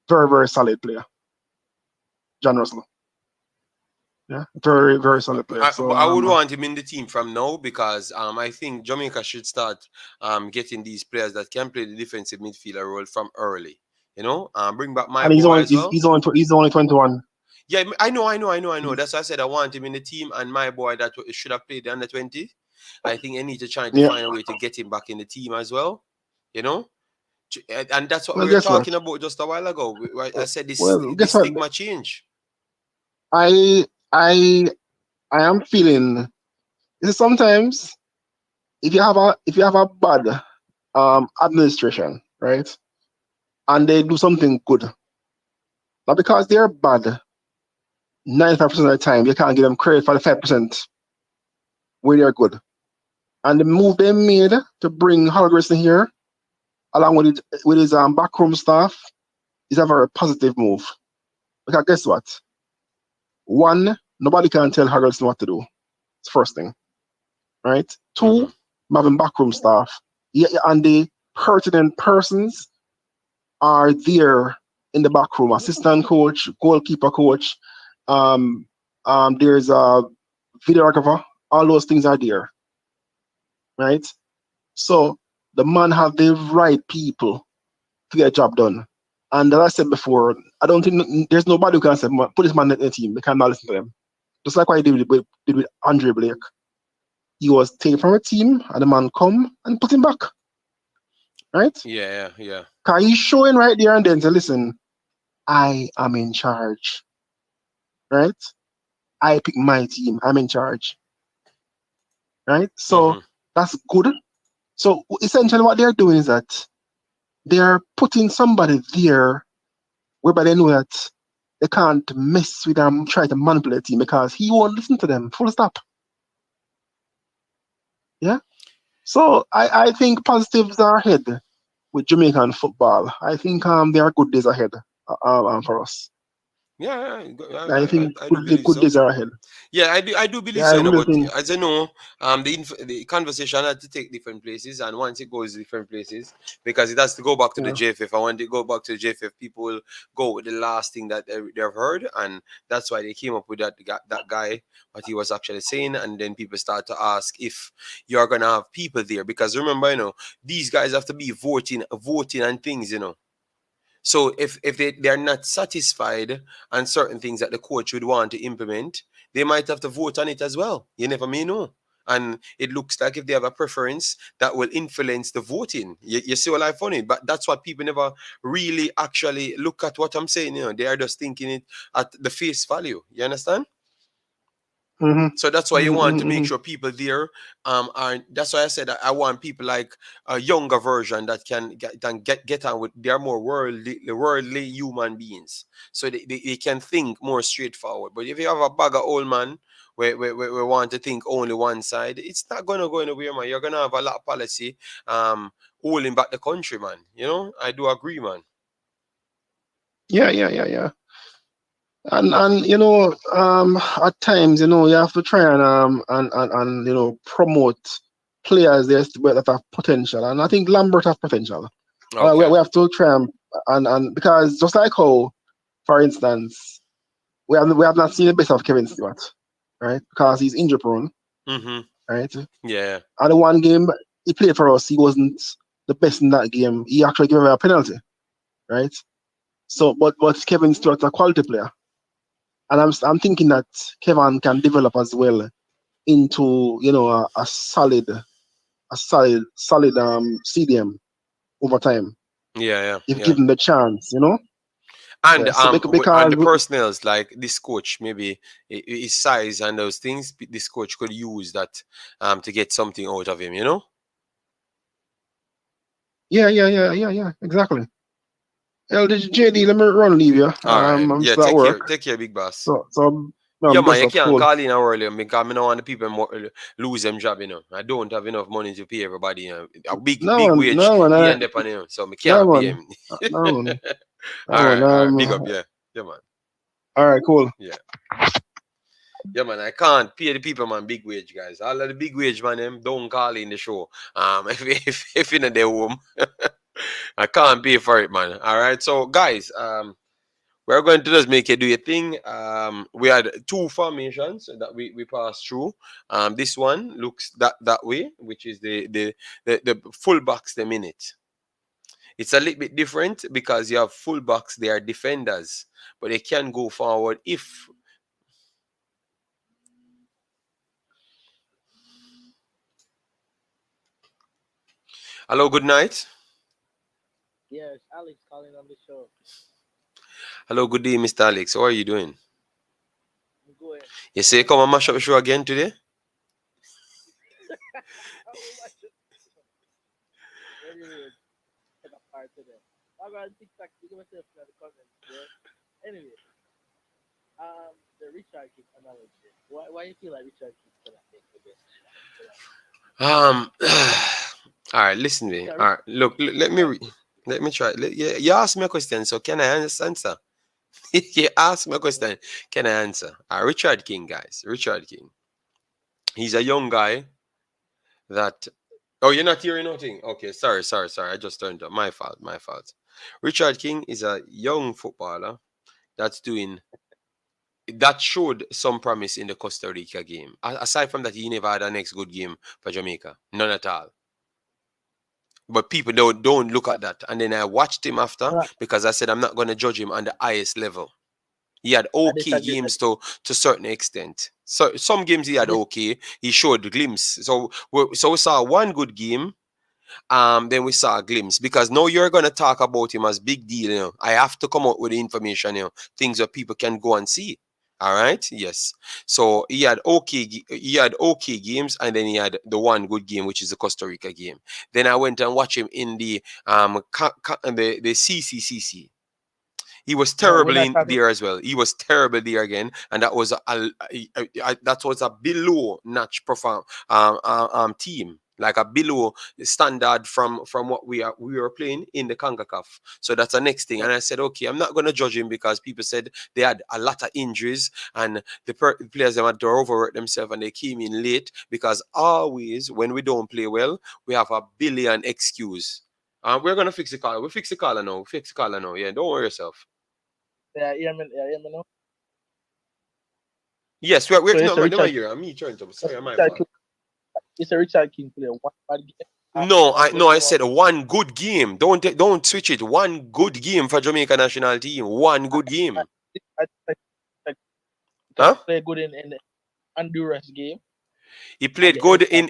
E: Very, very solid player. John Russell. Yeah, very, very solid player. So
A: I would want him in the team from now because I think Jamaica should start getting these players that can play the defensive midfielder role from early. You know, bring back my
E: and he's
A: boy
E: only
A: as well.
E: he's only 21.
A: Yeah, I know. That's why I said I want him in the team, and my boy that should have played the under 20. I think I need to try to find a way to get him back in the team as well. You know, and that's what
E: Well,
A: we were
E: guess what?
A: talking about just a while ago. I said this
E: Guess what?
A: stigma change.
E: I am feeling sometimes if you have a bad administration, right, and they do something good, not because they're bad, 95% of the time you can't give them credit for the 5% where they're good. And the move they made to bring Hallgrimsson here, along with his backroom staff, is a very positive move. Because guess what? One, nobody can tell Hallgrimsson what to do. It's the first thing. Right? Two, having backroom staff. Yeah, and the pertinent persons are there in the back room. Assistant coach, goalkeeper coach, there's a videographer, all those things are there. Right? So the man have the right people to get a job done. And as I said before, I don't think there's nobody who can say, put this man in the team. They cannot listen to them. Just like what he did with Andre Blake. He was taken from a team and the man come and put him back. Right?
A: Yeah.
E: Because he's showing right there and then to listen, I am in charge. Right? I pick my team. I'm in charge. Right? So that's good. So essentially what they're doing is that they're putting somebody there whereby they know that they can't mess with them, try to manipulate the team because he won't listen to them. Full stop. Yeah? So I think positives are ahead with Jamaican football. I think there are good days ahead for us.
A: Yeah,
E: I think
A: I do believe
E: good
A: so.
E: days are ahead.
A: Yeah, I do believe
E: Yeah,
A: so.
E: I really
A: But
E: think.
A: as I know, the conversation had to take different places, and once it goes different places, because it has to go back to the JFF. And when they go back to the JFF, people will go with the last thing that they've heard, and that's why they came up with that guy, what he was actually saying, and then people start to ask if you're gonna have people there, because remember, these guys have to be voting and things, So if they're not satisfied on certain things that the coach would want to implement, they might have to vote on it as well. You never may know. And it looks like if they have a preference, that will influence the voting. You see what I funny? But that's what people never really actually look at what I'm saying. They are just thinking it at the face value. You understand? So that's why you want to make sure people there are. That's why I said I want people like a younger version that can get on with. They are more worldly human beings, so they can think more straightforward. But if you have a bag of old man we want to think only one side, it's not gonna go anywhere, man. You're gonna have a lot of policy holding back the country, man. I do agree, man.
E: Yeah. And at times, you have to try and promote players that have potential. And I think Lambert have potential.
A: Okay.
E: We have to try and because just like how, for instance, we have not seen the best of Kevin Stewart. right? Because he's injury prone,
A: Mm-hmm.
E: right?
A: Yeah.
E: And the one game he played for us, he wasn't the best in that game. He actually gave away a penalty, right? So, but Kevin Stewart's a quality player, and I'm thinking that Kevin can develop as well into a solid CDM over time
A: Yeah.
E: if given the chance,
A: And
E: Yeah. So
A: and
E: because
A: the personnels like this coach, maybe his size and those things, this coach could use that to get something out of him,
E: yeah, exactly. JD, let me run leave you.
A: All right.
E: I'm
A: Yeah,
E: still at work.
A: take care, big boss.
E: So
A: Yeah, man,
E: best
A: you
E: of
A: can't
E: school.
A: call in early because I don't want the people lose them job, I don't have enough money to pay everybody, A big
E: No man,
A: wage,
E: no man,
A: he end up on him, so I
E: no
A: can't pay
E: man,
A: him.
E: no man,
A: All
E: no
A: right,
E: man.
A: big up, yeah, man,
E: All right, cool.
A: yeah, man. I can't pay the people, man, big wage guys. All of the big wage man, them don't call in the show. If in their home, I can't pay for it, man. All right, so guys, we're going to just make you do your thing. We had two formations that we passed through. This one looks that way, which is the full backs the minute. It's a little bit different because you have full backs, they are defenders, but they can go forward if. Hello, good night.
F: Yes, Alex calling on the show.
A: Hello, good day, Mr. Alex. How are you doing?
F: I'm going.
A: You say come and mash up the show again today?
F: Anyway, take a part today. I'm gonna TikTok. You give myself in the comments, bro. Anyway, the Richard King analogy. Why you feel like Richard King cannot make the best shot?
A: All right, listen to me. All right, look, let me try. You ask me a question, so can I answer? You ask me a question, can I answer? Richard King, guys. Richard King. He's a young guy that. Oh, you're not hearing nothing. Okay, sorry. I just turned up. My fault. Richard King is a young footballer that's doing that showed some promise in the Costa Rica game. Aside from that, he never had a next good game for Jamaica. None at all. But people don't look at that. And then I watched him after because I said I'm not going to judge him on the highest level. He had okay games to a certain extent. So some games he had okay. He showed a glimpse. So we saw one good game. Then we saw a glimpse because now you're gonna talk about him as big deal. I have to come out with the information, things that people can go and see. All right, yes. So he had okay games, and then he had the one good game, which is the Costa Rica game. Then I went and watched him in the CCCC. He was terrible in there as well. He was terrible there again, and that was a below notch perform team, like a below standard from what we were playing in the Concacaf. So that's the next thing. And I said, okay, I'm not going to judge him because people said they had a lot of injuries and the players them had to overwork themselves and they came in late because always when we don't play well, we have a billion excuse. We're gonna fix the caller. We fix the caller now. Yeah, don't worry yourself.
F: Yeah, hear me now.
A: Yes, we're
F: So
A: no,
F: it's a
A: man, don't
F: Richard.
A: hear. I'm me turn to. Sorry, my fault.
F: It's a Richard King player. One bad game.
A: No, I said one good game. Don't switch it. One good game for Jamaica national team. One good game. Huh?
F: Play good in Honduras game.
A: He played good in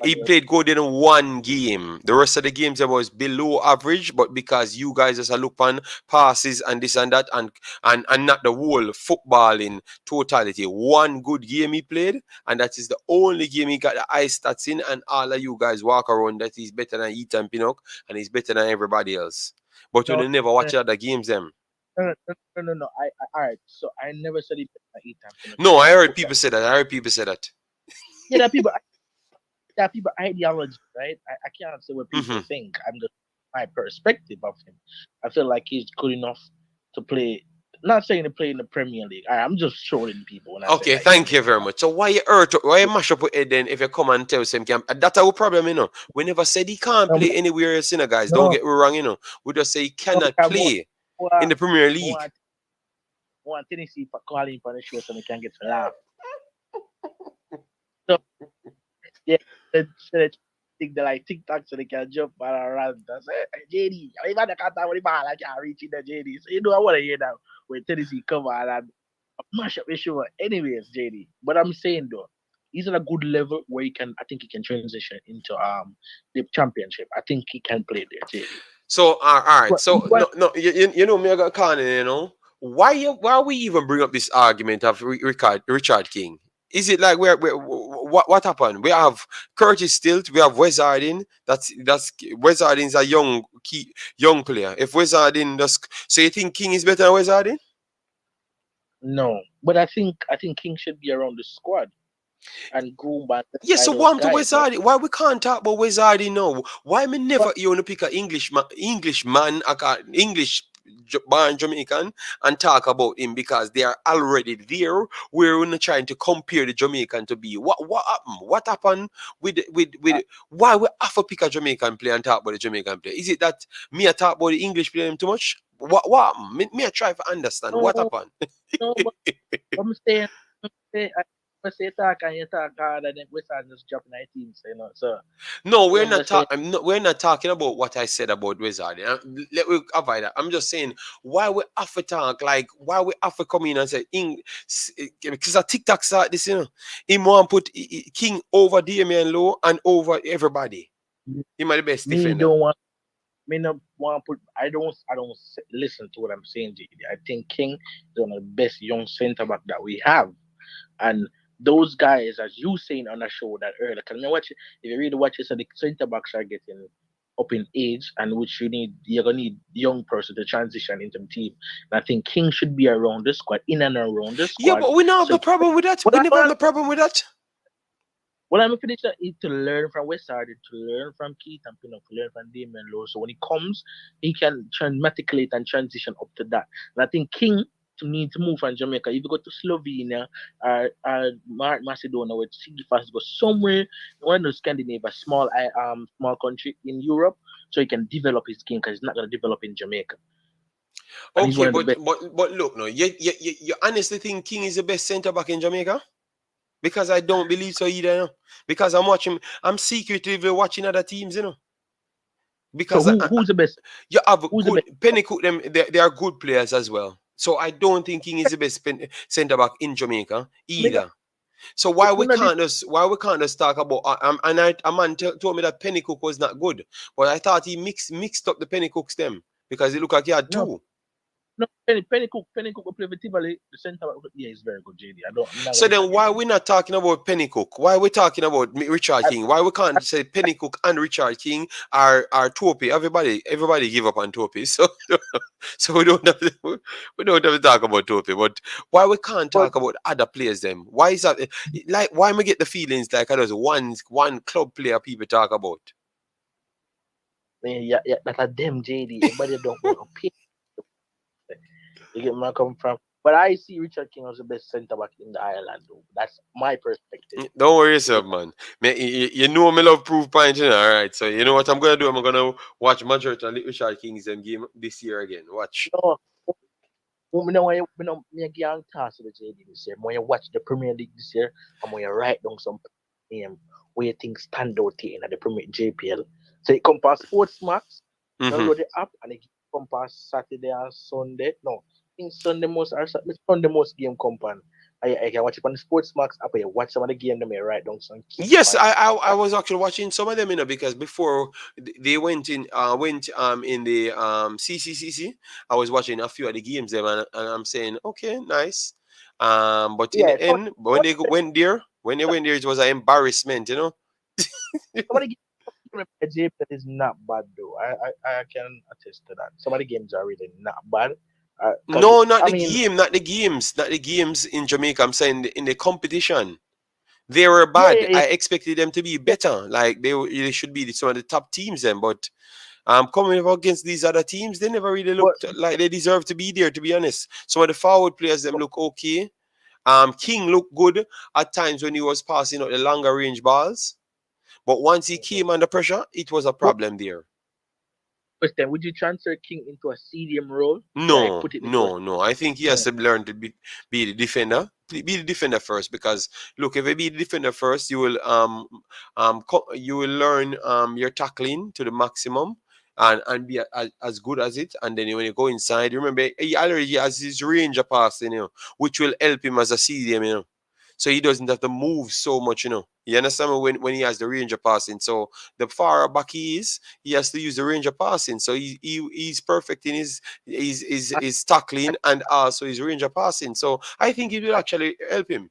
A: one game. The rest of the games was below average, but because you guys just look on passes and this and that and not the whole football in totality. One good game he played, and that is the only game he got the high stats in, and all of you guys walk around that he's better than Ethan Pinnock and he's better than everybody else. But you never watch other games them.
F: No. All right. So I never said he better than Ethan Pinnock.
A: No, I heard people say that.
F: Yeah, that people ideology, right? I can't say what people think. I'm just my perspective of him. I feel like he's good enough to play. Not saying to play in the Premier League. I'm just trolling people. When
A: okay, thank you very much. So why you mash up with Ed then if you come and tell him that's our problem, We never said he can't play anywhere else, guys. Don't get me wrong, We just say he cannot play in the Premier League.
F: One Tennessee calling for the show so they can get to laugh. Yeah, they think they like TikTok so they can jump around. I say, hey, JD, I even the cat with the ball, I can't reach in the JD. So you know I want to hear that when Tennessee come on and mash up the show. Anyways, JD, but I'm saying though, he's at a good level where he can. I think he can transition into the championship. I think he can play there, JD.
A: So, all right.
F: But
A: So, no, you know me, I got Kanye, you know. Why we even bring up this argument of Richard King? Is it like what happened? We have Curtis Stilt, we have Wizarding. That's Wizarding's a young player. If Wizarding does, so you think King is better than Wizarding?
F: no, but I think King should be around the squad and groom
A: Yeah,
F: by
A: so
F: those
A: what to
F: guys. But
A: Wizarding? Why we can't talk about Wizarding now? Why me
F: but
A: never you want to pick a English man, English born Jamaican, and talk about him because they are already there. We're not trying to compare the Jamaican to be. What happened? What happened with why we have to pick a Jamaican player and talk about the Jamaican player? Is it that me I talk about the English player too much? What happened? Me I try to understand what
F: no,
A: happened.
F: no, but I'm saying, I say talk and you talk hard and then we start just dropping our teams, you know. So
A: No,
F: what I'm just saying,
A: we're not talking about what I said about Wizard. Let me avoid that. I'm just saying why we have to talk, like why we have to come in and say because a TikTok start this, you know. Him want put King over Damian Lowe and over everybody. He might the best
F: me
A: defender.
F: don't want me not want to put. I don't listen to what I'm saying, JD. I think King is one of the best young centre back that we have, and those guys, as you saying on the show that earlier, because I watch it, if you really watch it, so the centre backs are getting up in age, and which you're gonna need young person to transition into the team. And I think King should be around the squad, in and around the
A: Yeah,
F: squad.
A: but we don't have
F: So,
A: no problem with that.
F: what
A: We
F: I,
A: never
F: what
A: have
F: I,
A: no problem with that.
F: what I'm finished is to learn from Westside, to learn from Keith and Pinnock, to learn from Damien Lowe. So when he comes, he can matriculate and transition up to that. And I think King to need to move from Jamaica. If you go to Slovenia or Macedonia, where Sigifas go somewhere, one of those Scandinavia, small country in Europe, so he can develop his game because he's not gonna develop in Jamaica. And he's
A: Okay,
F: one of the
A: but
F: best.
A: look, no, you honestly think King is the best centre back in Jamaica? Because I don't believe so either. You know? Because I'm secretively watching other teams, you know.
F: So
A: Because
F: who's the best?
A: you have
F: Who's the
A: good
F: best?
A: Penny Cook, them they are good players as well. So I don't think King is the best centre back in Jamaica either. So why we can't just talk about a man told me that Penny Cook was not good, but I thought he mixed up the Penny Cooks them because it looked like he had
F: No,
A: two.
F: no, Penny Cook will play with Tivoli. The centre back, yeah, he's very good, JD. I'm not
A: So
F: gonna
A: then
F: argue
A: why
F: with
A: we not talking about Penny Cook? Why we talking about Richard
F: I,
A: King? Why we can't say Penny Cook and Richard King are Topi? Everybody give up on Topi. So so we don't have to talk about Topi. But why we can't
F: but
A: talk about other players them? Why is that like why me get the feelings like I was one club player people talk about?
F: man, yeah, that are them, JD. Everybody don't want to pay. You get where I come from. But I see Richard King as the best centre back in the island, though. That's my perspective.
A: Don't worry
F: You get
A: yourself, man. You know me love proof points, you know, all right. So you know what I'm gonna do? I'm gonna watch majority of Richard King's game this year again. Watch.
F: no, me a gang task with the JD this year. When you watch the Premier League this year, and when you write down some name where you think stand out here in the Premier JPL. So it come past Sports Max,
A: Mm-hmm.
F: download the app, and it come past Saturday and Sunday. No, I think Sunday most game come on. I can watch it on the Sports Max app. You watch some of the game, them you write down some key
A: Yes,
F: points.
A: I was actually watching some of them, you know, because before they went in the CCCC, I was watching a few of the games them, and I'm saying okay, nice. But in
F: Yeah,
A: the end, when they went there, it was an embarrassment, you know.
F: some of the games JPL is not bad though. I can attest to that. Some of the games are really not bad. Because
A: No, not
F: I
A: the
F: mean,
A: game, not the games in Jamaica. I'm saying in the competition. They were
F: yeah,
A: bad.
F: yeah, yeah,
A: I expected them to be
F: yeah.
A: better. Like they should be some of the top teams then. But coming up against these other teams, they never really
F: But
A: looked like they deserve to be there. To be honest, some of the forward players them look okay. King looked good at times when he was passing out the longer range balls. But once he came under pressure, it was a
F: but
A: problem there.
F: question: would you transfer King into a CDM role, like
A: No,
F: put it before?
A: no. I think he has to learn to be the defender. Be the defender first, because look, if you be the defender first, you will you will learn your tackling to the maximum, and be as good as it. And then when you go inside, remember he already has his range of passing, which will help him as a CDM, so he doesn't have to move so much, You understand me? When he has the range of passing. So the far back he has to use the range of passing. So he's perfect in his tackling and also his range of passing. So I think it will actually help him.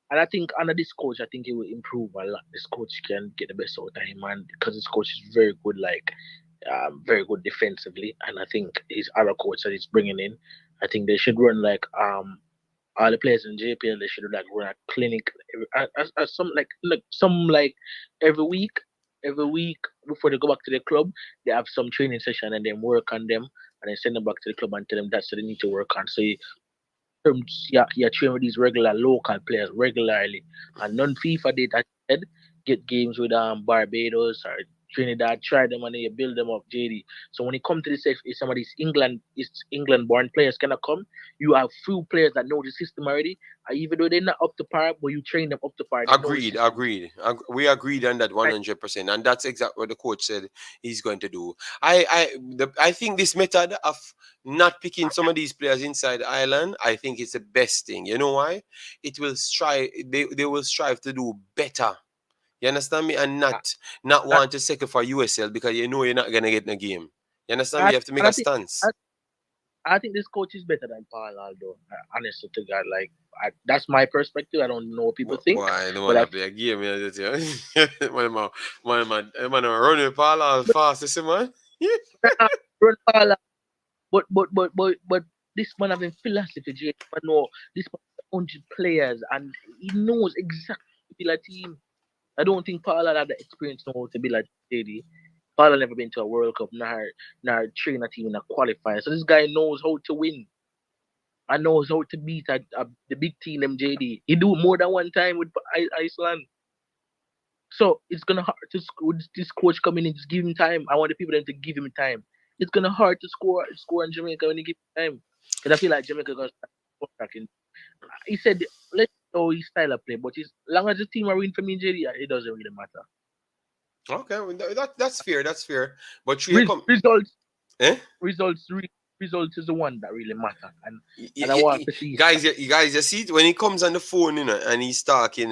F: And I think under this coach, I think he will improve a lot. This coach can get the best out of him, and because this coach is very good, like very good defensively. And I think his other coach that he's bringing in, I think they should run like all the players in JPL. They should like run a clinic, some like every week. Every week before they go back to the club, they have some training session and then work on them, and then send them back to the club and tell them that's what they need to work on. So you train with these regular local players regularly, and non FIFA did that said get games with Barbados or Trinidad, try them and then you build them up, JD. So when you come to this, if some of these England born players cannot come, you have few players that know the system already, even though they're not up to par, but you train them up to par. They know the
A: Agreed,
F: system.
A: agreed. We agreed on that
F: Right.
A: 100%, and that's exactly what the coach said he's going to do. I think this method of not picking some of these players inside Ireland, I think it's the best thing. You know why? It will strive. They will strive to do better. You understand me? And not
F: Uh,
A: want to settle for USL because you know you're not gonna get in a game. You understand me?
F: I,
A: You have to make
F: and
A: a stance.
F: I think this coach is better than Paul Aldo. Honestly to God, like that's my perspective. I don't know what people think,
A: Boy, I don't
F: but
A: want to play a game. Man, running Paul all fast, you see, man.
F: Run Paul, but this man having philosophy, Jay. Man know this man has 100 players and he knows exactly to build a team. I don't think Paul had the experience know how to build a JD. Paul had never been to a World Cup, nor train a team in a qualifier. So this guy knows how to win. I knows how to beat the big team MJD. He do it more than one time with Iceland. So it's gonna hard to score. This coach coming in, just give him time. I want the people then to give him time. It's gonna hard to score in Jamaica when you give him time. Because I feel like Jamaica gonna start attacking. He said let's know his style of play, but as long as the team are winning for Nigeria, it doesn't really matter.
A: Okay, well, that's fair. That's fair. But you come,
F: Results,
A: eh?
F: results, results is the one that really matter.
A: Y-
F: And I
A: y-
F: want
A: y-
F: to see his
A: guys, you guys, you see it when he comes on the phone, and he's talking,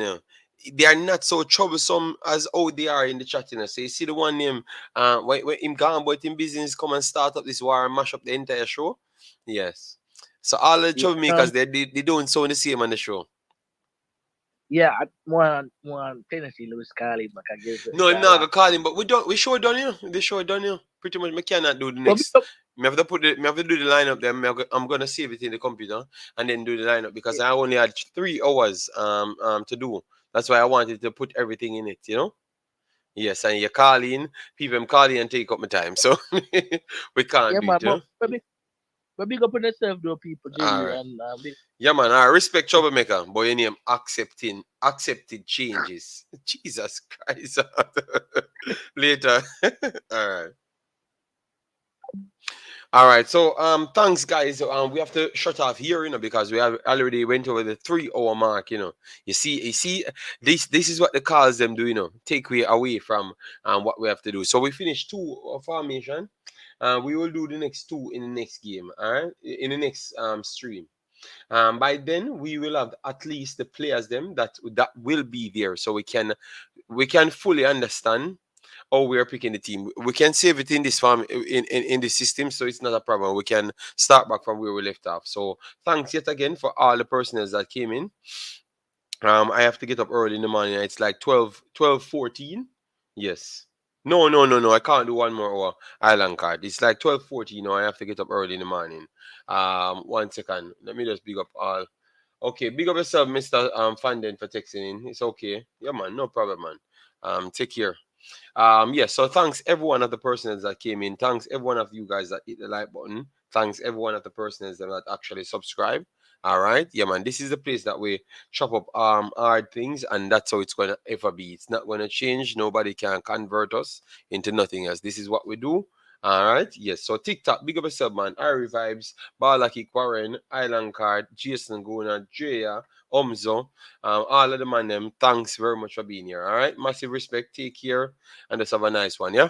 A: they are not so troublesome as how they are in the chat, So you see the one name, when him gone about in business, come and start up this war and mash up the entire show. Yes. So all the
F: yeah,
A: troublemakers, they don't sound the same on the show.
F: yeah, more Tennessee Lewis Carly, but I guess
A: No,
F: it's
A: I'm
F: a
A: not
F: lot.
A: gonna call him, but we show done, The show done, Pretty much, I cannot do the
F: But
A: next. Me have to do the lineup. Then I'm gonna save it in the computer and then do the lineup because I only had 3 hours to do. That's why I wanted to put everything in it. Yes, and you're calling people. I'm calling and take up my time, so we can't
F: yeah,
A: do
F: man,
A: it.
F: but big up on yourself, though, people,
A: All
F: JD,
A: right.
F: and
A: Yeah, man. I respect troublemaker, but your name accepted changes. Jesus Christ. Later. All right. All right, so thanks guys. We have to shut off here, because we have already went over the 3 hour mark. You see, this is what the cars them do. Take away from what we have to do. So we finished 2 formation. We will do the next 2 in the next game. All right, in the next stream. By then we will have at least the players them that will be there, so we can fully understand. Oh, we are picking the team. We can save it in this farm in the system, so it's not a problem. We can start back from where we left off. So thanks yet again for all the personnel that came in. I have to get up early in the morning. It's like 12:14. Yes. No, no, no, no. I can't do one more hour island card. It's like 12:14. I have to get up early in the morning. 1 second. Let me just big up all. Okay, big up yourself, Mr. Fanden, for texting in. It's okay. Yeah, man. No problem, man. Take care. Yes, so thanks every one of the persons that came in. Thanks every one of you guys that hit the like button. Thanks every one of the persons that actually subscribe. All right, yeah, man. This is the place that we chop up hard things, and that's how it's gonna ever be. It's not gonna change. Nobody can convert us into nothing else. This is what we do. All right, yes. So TikTok, big up yourself, man. Irie Vibes, Balaki Quarren, Island Card, Jason Gona, Jaya, Omzo, all of the man them. Thanks very much for being here. All right, massive respect. Take care, and just have a nice one, yeah.